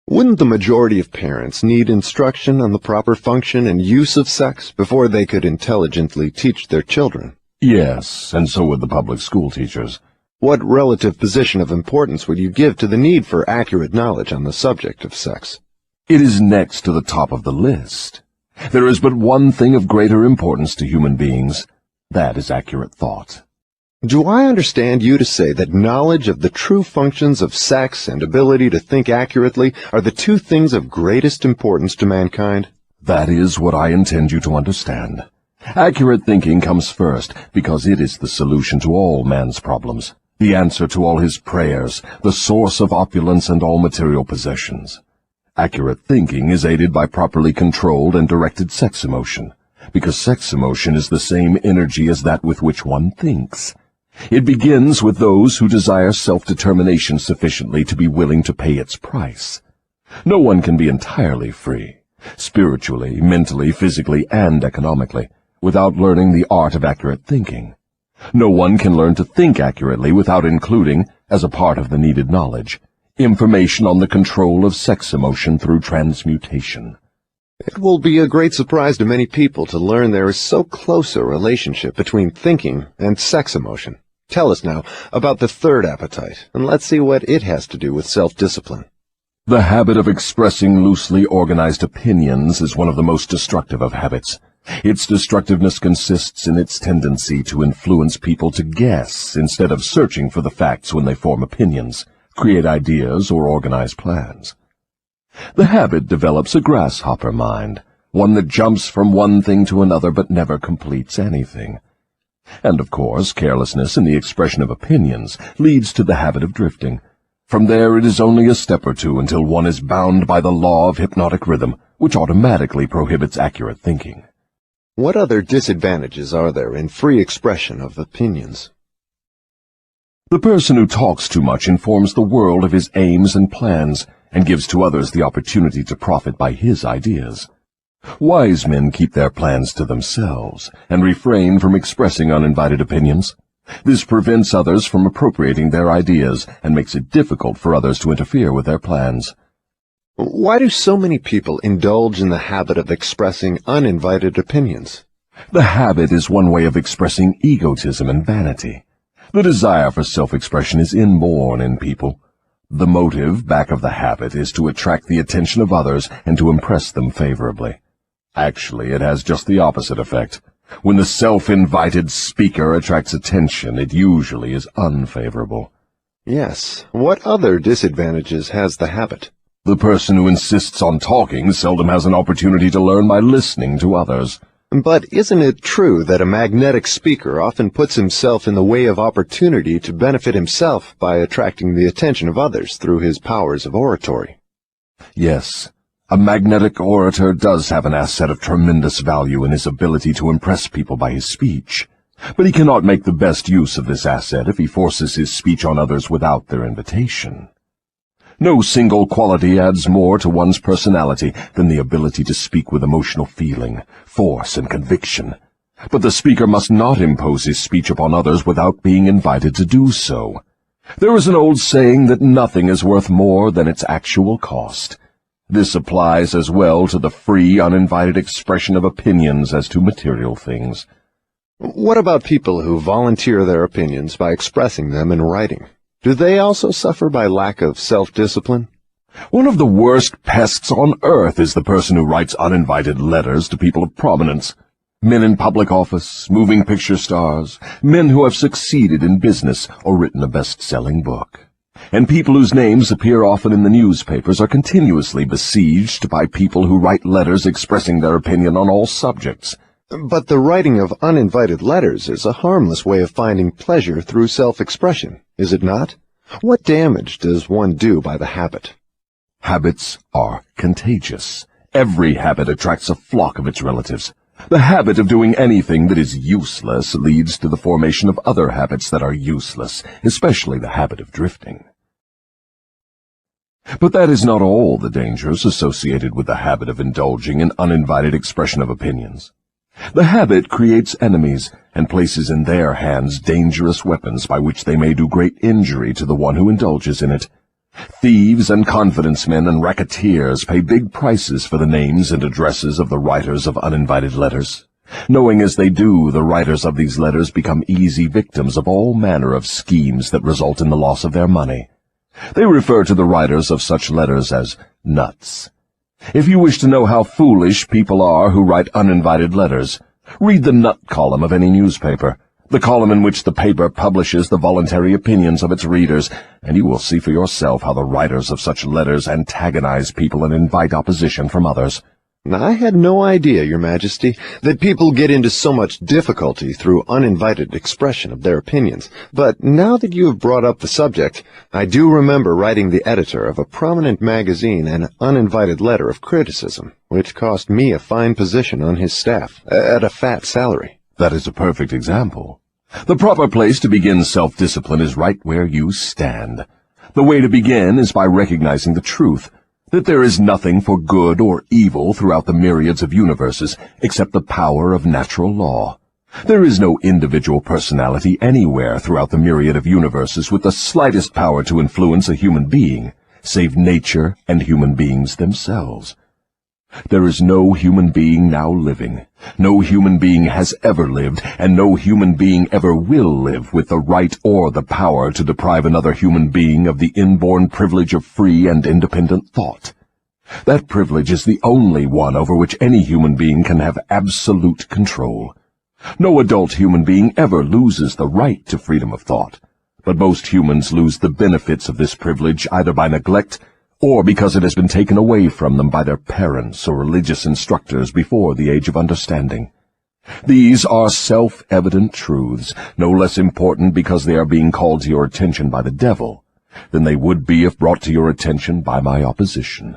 Wouldn't the majority of parents need instruction on the proper function and use of sex before they could intelligently teach their children? Yes, and so would the public school teachers. What relative position of importance would you give to the need for accurate knowledge on the subject of sex? It is next to the top of the list. There is but one thing of greater importance to human beings. That is accurate thought. Do I understand you to say that knowledge of the true functions of sex and ability to think accurately are the two things of greatest importance to mankind? That is what I intend you to understand. Accurate thinking comes first, because it is the solution to all man's problems, the answer to all his prayers, the source of opulence and all material possessions. Accurate thinking is aided by properly controlled and directed sex emotion, because sex emotion is the same energy as that with which one thinks. It begins with those who desire self-determination sufficiently to be willing to pay its price. No one can be entirely free, spiritually, mentally, physically, and economically, without learning the art of accurate thinking. No one can learn to think accurately without including, as a part of the needed knowledge, information on the control of sex emotion through transmutation. It will be a great surprise to many people to learn there is so close a relationship between thinking and sex emotion. Tell us now about the third appetite, and let's see what it has to do with self-discipline. The habit of expressing loosely organized opinions is one of the most destructive of habits. Its destructiveness consists in its tendency to influence people to guess instead of searching for the facts when they form opinions, create ideas, or organize plans. The habit develops a grasshopper mind, one that jumps from one thing to another but never completes anything. And, of course, carelessness in the expression of opinions leads to the habit of drifting. From there it is only a step or two until one is bound by the law of hypnotic rhythm, which automatically prohibits accurate thinking. What other disadvantages are there in free expression of opinions? The person who talks too much informs the world of his aims and plans, and gives to others the opportunity to profit by his ideas. Wise men keep their plans to themselves, and refrain from expressing uninvited opinions. This prevents others from appropriating their ideas, and makes it difficult for others to interfere with their plans. Why do so many people indulge in the habit of expressing uninvited opinions? The habit is one way of expressing egotism and vanity. The desire for self-expression is inborn in people. The motive back of the habit is to attract the attention of others and to impress them favorably. Actually, it has just the opposite effect. When the self-invited speaker attracts attention, it usually is unfavorable. Yes. What other disadvantages has the habit? The person who insists on talking seldom has an opportunity to learn by listening to others. But isn't it true that a magnetic speaker often puts himself in the way of opportunity to benefit himself by attracting the attention of others through his powers of oratory? Yes, a magnetic orator does have an asset of tremendous value in his ability to impress people by his speech, but he cannot make the best use of this asset if he forces his speech on others without their invitation. No single quality adds more to one's personality than the ability to speak with emotional feeling, force, and conviction. But the speaker must not impose his speech upon others without being invited to do so. There is an old saying that nothing is worth more than its actual cost. This applies as well to the free, uninvited expression of opinions as to material things. What about people who volunteer their opinions by expressing them in writing? Do they also suffer by lack of self-discipline? One of the worst pests on earth is the person who writes uninvited letters to people of prominence. Men in public office, moving picture stars, men who have succeeded in business or written a best-selling book. And people whose names appear often in the newspapers are continuously besieged by people who write letters expressing their opinion on all subjects. But the writing of uninvited letters is a harmless way of finding pleasure through self-expression, is it not? What damage does one do by the habit? Habits are contagious. Every habit attracts a flock of its relatives. The habit of doing anything that is useless leads to the formation of other habits that are useless, especially the habit of drifting. But that is not all the dangers associated with the habit of indulging in uninvited expression of opinions. The habit creates enemies and places in their hands dangerous weapons by which they may do great injury to the one who indulges in it. Thieves and confidence men and racketeers pay big prices for the names and addresses of the writers of uninvited letters. Knowing as they do, the writers of these letters become easy victims of all manner of schemes that result in the loss of their money. They refer to the writers of such letters as nuts. If you wish to know how foolish people are who write uninvited letters, read the nut column of any newspaper, the column in which the paper publishes the voluntary opinions of its readers, and you will see for yourself how the writers of such letters antagonize people and invite opposition from others. I had no idea, Your Majesty, that people get into so much difficulty through uninvited expression of their opinions. But now that you have brought up the subject, I do remember writing the editor of a prominent magazine an uninvited letter of criticism, which cost me a fine position on his staff, at a fat salary. That is a perfect example. The proper place to begin self-discipline is right where you stand. The way to begin is by recognizing the truth, that there is nothing for good or evil throughout the myriads of universes except the power of natural law. There is no individual personality anywhere throughout the myriad of universes with the slightest power to influence a human being, save nature and human beings themselves. There is no human being now living, no human being has ever lived, and no human being ever will live with the right or the power to deprive another human being of the inborn privilege of free and independent thought. That privilege is the only one over which any human being can have absolute control. No adult human being ever loses the right to freedom of thought, but most humans lose the benefits of this privilege either by neglect or because it has been taken away from them by their parents or religious instructors before the age of understanding. These are self-evident truths, no less important because they are being called to your attention by the devil than they would be if brought to your attention by my opposition.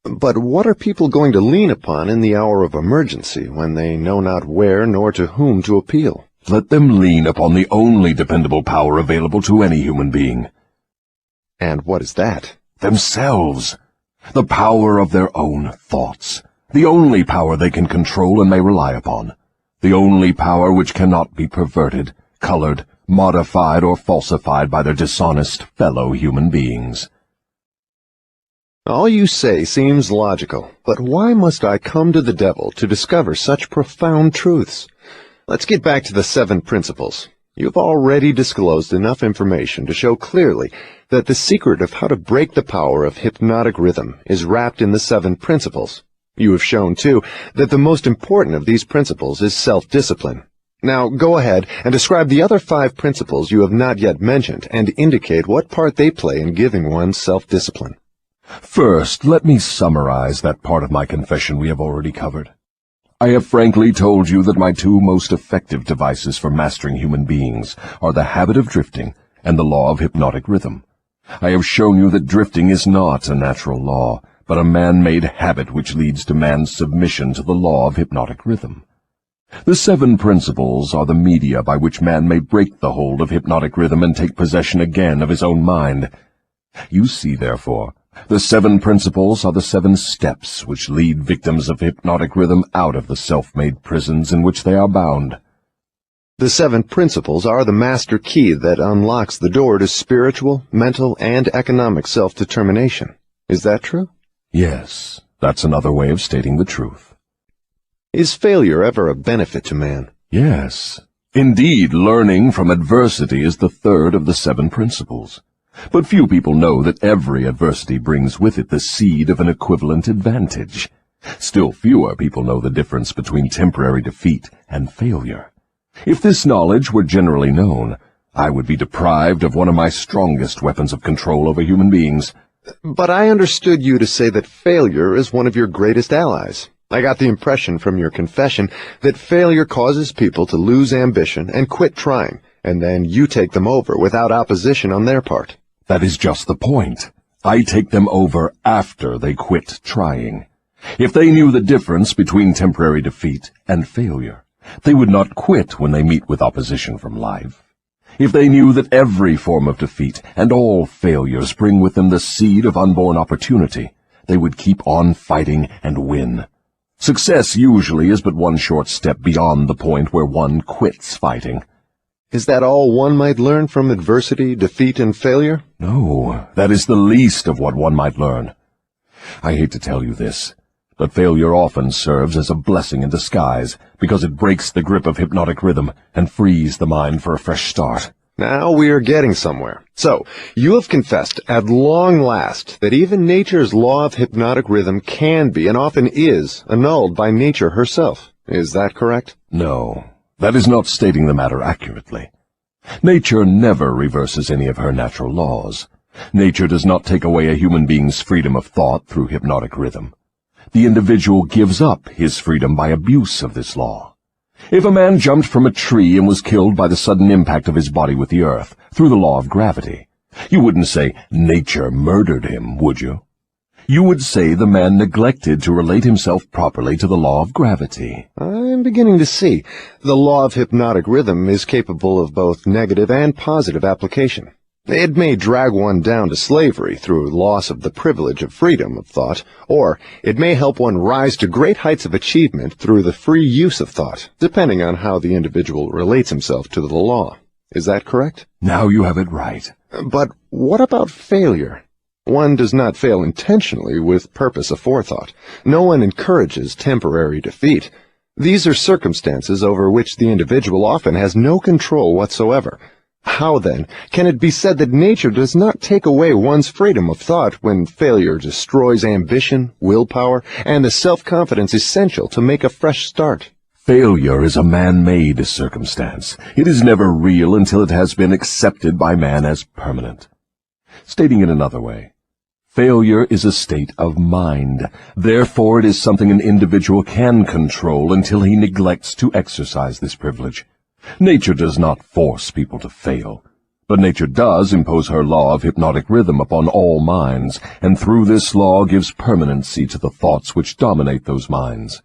But what are people going to lean upon in the hour of emergency when they know not where nor to whom to appeal? Let them lean upon the only dependable power available to any human being. And what is that? Themselves. The power of their own thoughts. The only power they can control and may rely upon. The only power which cannot be perverted, colored, modified, or falsified by their dishonest fellow human beings. All you say seems logical, but why must I come to the devil to discover such profound truths? Let's get back to the 7 principles. You've already disclosed enough information to show clearly that the secret of how to break the power of hypnotic rhythm is wrapped in the 7 principles. You have shown, too, that the most important of these principles is self-discipline. Now, go ahead and describe the other 5 principles you have not yet mentioned and indicate what part they play in giving one self-discipline. First, let me summarize that part of my confession we have already covered. I have frankly told you that my 2 most effective devices for mastering human beings are the habit of drifting and the law of hypnotic rhythm. I have shown you that drifting is not a natural law, but a man-made habit which leads to man's submission to the law of hypnotic rhythm. The 7 principles are the media by which man may break the hold of hypnotic rhythm and take possession again of his own mind. You see, therefore, the 7 principles are the 7 steps which lead victims of hypnotic rhythm out of the self-made prisons in which they are bound. The 7 principles are the master key that unlocks the door to spiritual, mental, and economic self-determination. Is that true? Yes, that's another way of stating the truth. Is failure ever a benefit to man? Yes. Indeed, learning from adversity is the 3rd of the 7 principles. But few people know that every adversity brings with it the seed of an equivalent advantage. Still fewer people know the difference between temporary defeat and failure. If this knowledge were generally known, I would be deprived of one of my strongest weapons of control over human beings. But I understood you to say that failure is one of your greatest allies. I got the impression from your confession that failure causes people to lose ambition and quit trying, and then you take them over without opposition on their part. That is just the point. I take them over after they quit trying. If they knew the difference between temporary defeat and failure, they would not quit when they meet with opposition from life. If they knew that every form of defeat and all failures bring with them the seed of unborn opportunity, they would keep on fighting and win. Success usually is but one short step beyond the point where one quits fighting. Is that all one might learn from adversity, defeat, and failure? No, that is the least of what one might learn. I hate to tell you this, but failure often serves as a blessing in disguise, because it breaks the grip of hypnotic rhythm and frees the mind for a fresh start. Now we are getting somewhere. So, you have confessed at long last that even nature's law of hypnotic rhythm can be, and often is, annulled by nature herself. Is that correct? No. That is not stating the matter accurately. Nature never reverses any of her natural laws. Nature does not take away a human being's freedom of thought through hypnotic rhythm. The individual gives up his freedom by abuse of this law. If a man jumped from a tree and was killed by the sudden impact of his body with the earth through the law of gravity, you wouldn't say nature murdered him, would you? You would say the man neglected to relate himself properly to the law of gravity. I'm beginning to see. The law of hypnotic rhythm is capable of both negative and positive application. It may drag one down to slavery through loss of the privilege of freedom of thought, or it may help one rise to great heights of achievement through the free use of thought, depending on how the individual relates himself to the law. Is that correct? Now you have it right. But what about failure? One does not fail intentionally with purpose aforethought. No one encourages temporary defeat. These are circumstances over which the individual often has no control whatsoever. How, then, can it be said that nature does not take away one's freedom of thought when failure destroys ambition, willpower, and the self-confidence essential to make a fresh start? Failure is a man-made circumstance. It is never real until it has been accepted by man as permanent. Stating it another way, Failure is a state of mind. Therefore, it is something an individual can control until he neglects to exercise this privilege. Nature does not force people to fail, but nature does impose her law of hypnotic rhythm upon all minds, and through this law gives permanency to the thoughts which dominate those minds.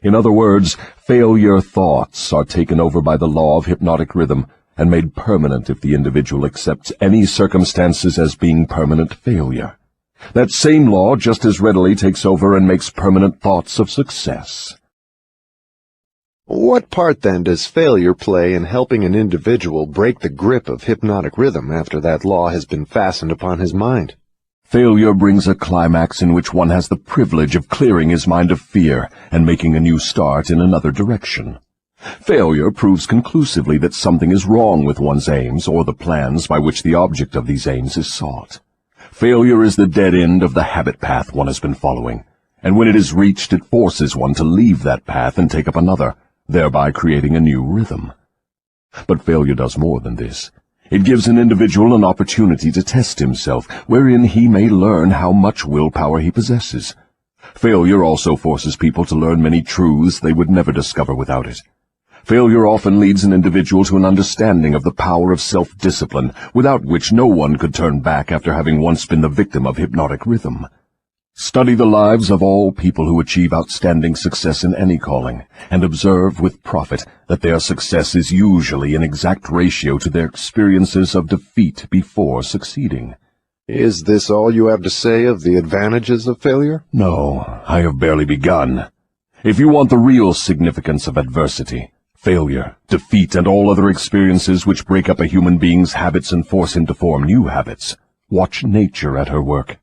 In other words, failure thoughts are taken over by the law of hypnotic rhythm and made permanent if the individual accepts any circumstances as being permanent failure. That same law just as readily takes over and makes permanent thoughts of success. What part, then, does failure play in helping an individual break the grip of hypnotic rhythm after that law has been fastened upon his mind? Failure brings a climax in which one has the privilege of clearing his mind of fear and making a new start in another direction. Failure proves conclusively that something is wrong with one's aims or the plans by which the object of these aims is sought. Failure is the dead end of the habit path one has been following, and when it is reached it forces one to leave that path and take up another, thereby creating a new rhythm. But failure does more than this. It gives an individual an opportunity to test himself, wherein he may learn how much willpower he possesses. Failure also forces people to learn many truths they would never discover without it. Failure often leads an individual to an understanding of the power of self-discipline, without which no one could turn back after having once been the victim of hypnotic rhythm. Study the lives of all people who achieve outstanding success in any calling, and observe with profit that their success is usually in exact ratio to their experiences of defeat before succeeding. Is this all you have to say of the advantages of failure? No, I have barely begun. If you want the real significance of adversity, failure, defeat, and all other experiences which break up a human being's habits and force him to form new habits, watch nature at her work.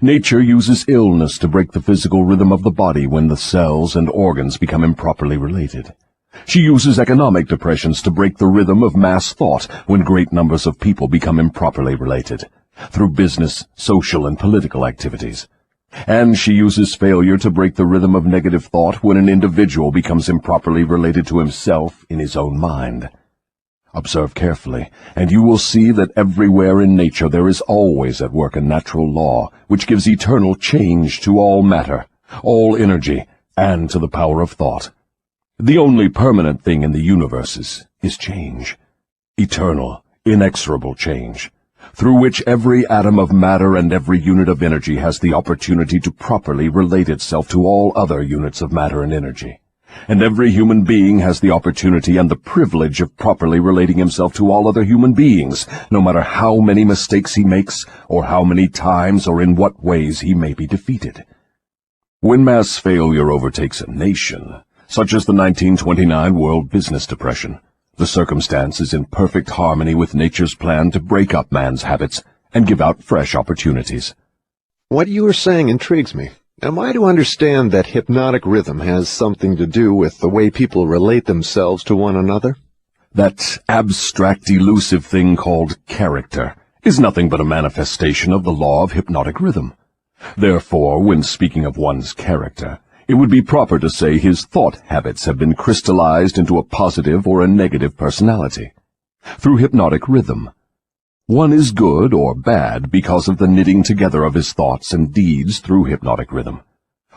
Nature uses illness to break the physical rhythm of the body when the cells and organs become improperly related. She uses economic depressions to break the rhythm of mass thought when great numbers of people become improperly related, through business, social, and political activities. And she uses failure to break the rhythm of negative thought when an individual becomes improperly related to himself in his own mind. Observe carefully, and you will see that everywhere in nature there is always at work a natural law which gives eternal change to all matter, all energy, and to the power of thought. The only permanent thing in the universe is change, eternal, inexorable change, through which every atom of matter and every unit of energy has the opportunity to properly relate itself to all other units of matter and energy. And every human being has the opportunity and the privilege of properly relating himself to all other human beings, no matter how many mistakes he makes, or how many times or in what ways he may be defeated. When mass failure overtakes a nation, such as the 1929 World Business Depression, the circumstance is in perfect harmony with nature's plan to break up man's habits and give out fresh opportunities. What you are saying intrigues me. Am I to understand that hypnotic rhythm has something to do with the way people relate themselves to one another? That abstract, elusive thing called character is nothing but a manifestation of the law of hypnotic rhythm. Therefore, when speaking of one's character, it would be proper to say his thought habits have been crystallized into a positive or a negative personality. Through hypnotic rhythm, one is good or bad because of the knitting together of his thoughts and deeds through hypnotic rhythm.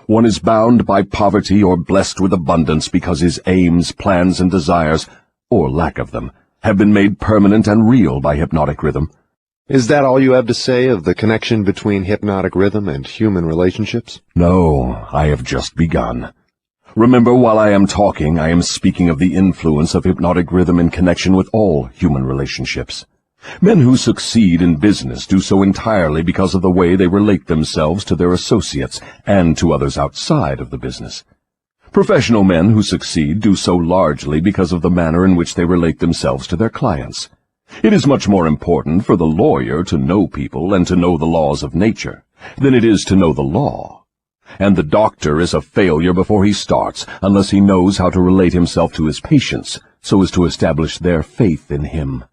One is bound by poverty or blessed with abundance because his aims, plans, and desires, or lack of them, have been made permanent and real by hypnotic rhythm. Is that all you have to say of the connection between hypnotic rhythm and human relationships? No, I have just begun. Remember, while I am talking, I am speaking of the influence of hypnotic rhythm in connection with all human relationships. Men who succeed in business do so entirely because of the way they relate themselves to their associates and to others outside of the business. Professional men who succeed do so largely because of the manner in which they relate themselves to their clients. It is much more important for the lawyer to know people and to know the laws of nature than it is to know the law. And the doctor is a failure before he starts unless he knows how to relate himself to his patients so as to establish their faith in him.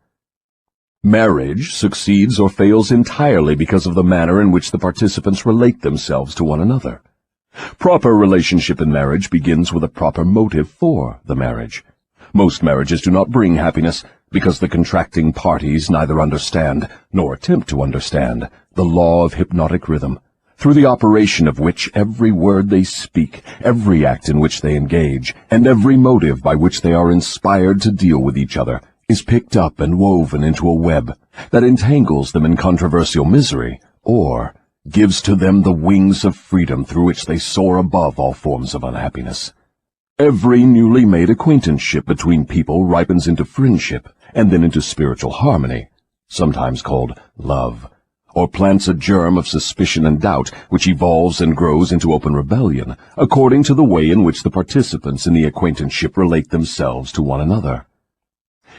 Marriage succeeds or fails entirely because of the manner in which the participants relate themselves to one another. Proper relationship in marriage begins with a proper motive for the marriage. Most marriages do not bring happiness because the contracting parties neither understand, nor attempt to understand, the law of hypnotic rhythm, through the operation of which every word they speak, every act in which they engage, and every motive by which they are inspired to deal with each other, is picked up and woven into a web that entangles them in controversial misery, or gives to them the wings of freedom through which they soar above all forms of unhappiness. Every newly made acquaintanceship between people ripens into friendship, and then into spiritual harmony, sometimes called love, or plants a germ of suspicion and doubt, which evolves and grows into open rebellion, according to the way in which the participants in the acquaintanceship relate themselves to one another.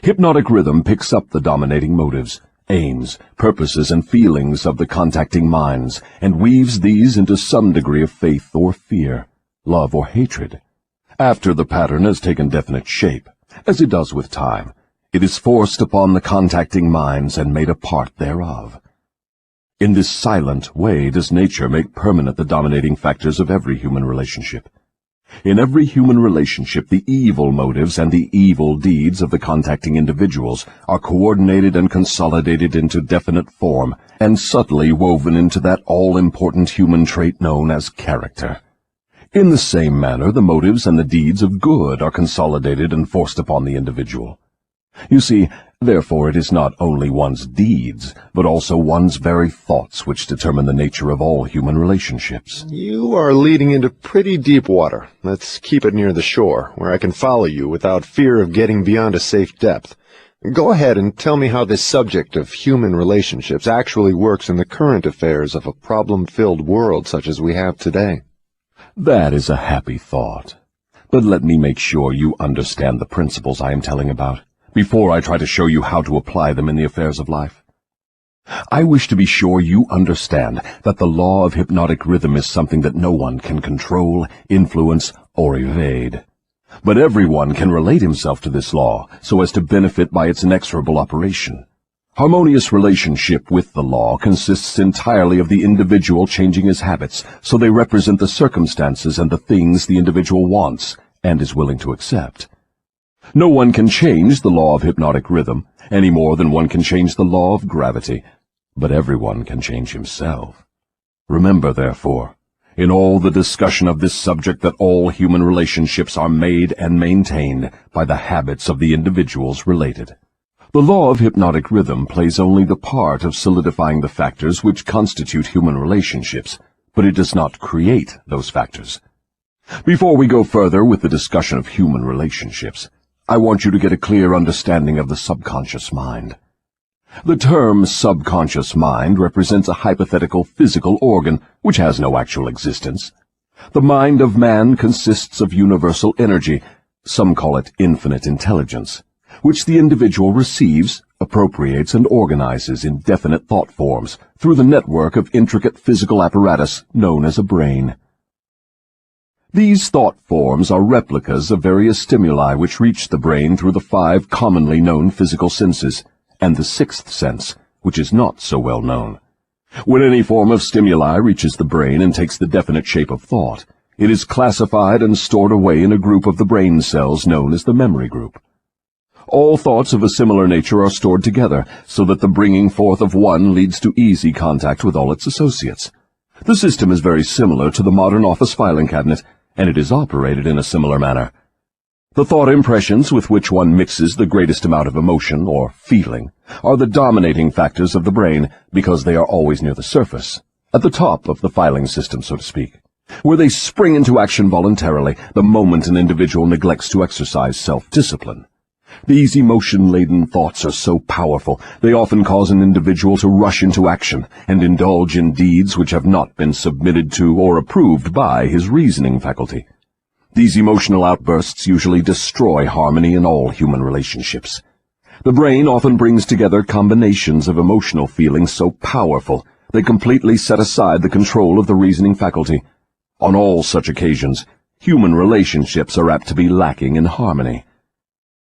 Hypnotic rhythm picks up the dominating motives, aims, purposes, and feelings of the contacting minds, and weaves these into some degree of faith or fear, love or hatred. After the pattern has taken definite shape, as it does with time, it is forced upon the contacting minds and made a part thereof. In this silent way does nature make permanent the dominating factors of every human relationship. In every human relationship, the evil motives and the evil deeds of the contacting individuals are coordinated and consolidated into definite form and subtly woven into that all-important human trait known as character. In the same manner, the motives and the deeds of good are consolidated and forced upon the individual. You see, therefore, it is not only one's deeds, but also one's very thoughts which determine the nature of all human relationships. You are leading into pretty deep water. Let's keep it near the shore, where I can follow you without fear of getting beyond a safe depth. Go ahead and tell me how this subject of human relationships actually works in the current affairs of a problem-filled world such as we have today. That is a happy thought. But let me make sure you understand the principles I am telling about, before I try to show you how to apply them in the affairs of life. I wish to be sure you understand that the law of hypnotic rhythm is something that no one can control, influence, or evade. But everyone can relate himself to this law so as to benefit by its inexorable operation. Harmonious relationship with the law consists entirely of the individual changing his habits so they represent the circumstances and the things the individual wants and is willing to accept. No one can change the law of hypnotic rhythm any more than one can change the law of gravity, but everyone can change himself. Remember, therefore, in all the discussion of this subject, that all human relationships are made and maintained by the habits of the individuals related. The law of hypnotic rhythm plays only the part of solidifying the factors which constitute human relationships, but it does not create those factors. Before we go further with the discussion of human relationships, I want you to get a clear understanding of the subconscious mind. The term subconscious mind represents a hypothetical physical organ which has no actual existence. The mind of man consists of universal energy, some call it infinite intelligence, which the individual receives, appropriates, and organizes in definite thought forms through the network of intricate physical apparatus known as a brain. These thought forms are replicas of various stimuli which reach the brain through the 5 commonly known physical senses, and the 6th sense, which is not so well known. When any form of stimuli reaches the brain and takes the definite shape of thought, it is classified and stored away in a group of the brain cells known as the memory group. All thoughts of a similar nature are stored together, so that the bringing forth of one leads to easy contact with all its associates. The system is very similar to the modern office filing cabinet, and it is operated in a similar manner. The thought impressions with which one mixes the greatest amount of emotion, or feeling, are the dominating factors of the brain, because they are always near the surface, at the top of the filing system, so to speak, where they spring into action voluntarily the moment an individual neglects to exercise self-discipline. These emotion-laden thoughts are so powerful, they often cause an individual to rush into action and indulge in deeds which have not been submitted to or approved by his reasoning faculty. These emotional outbursts usually destroy harmony in all human relationships. The brain often brings together combinations of emotional feelings so powerful they completely set aside the control of the reasoning faculty. On all such occasions, human relationships are apt to be lacking in harmony.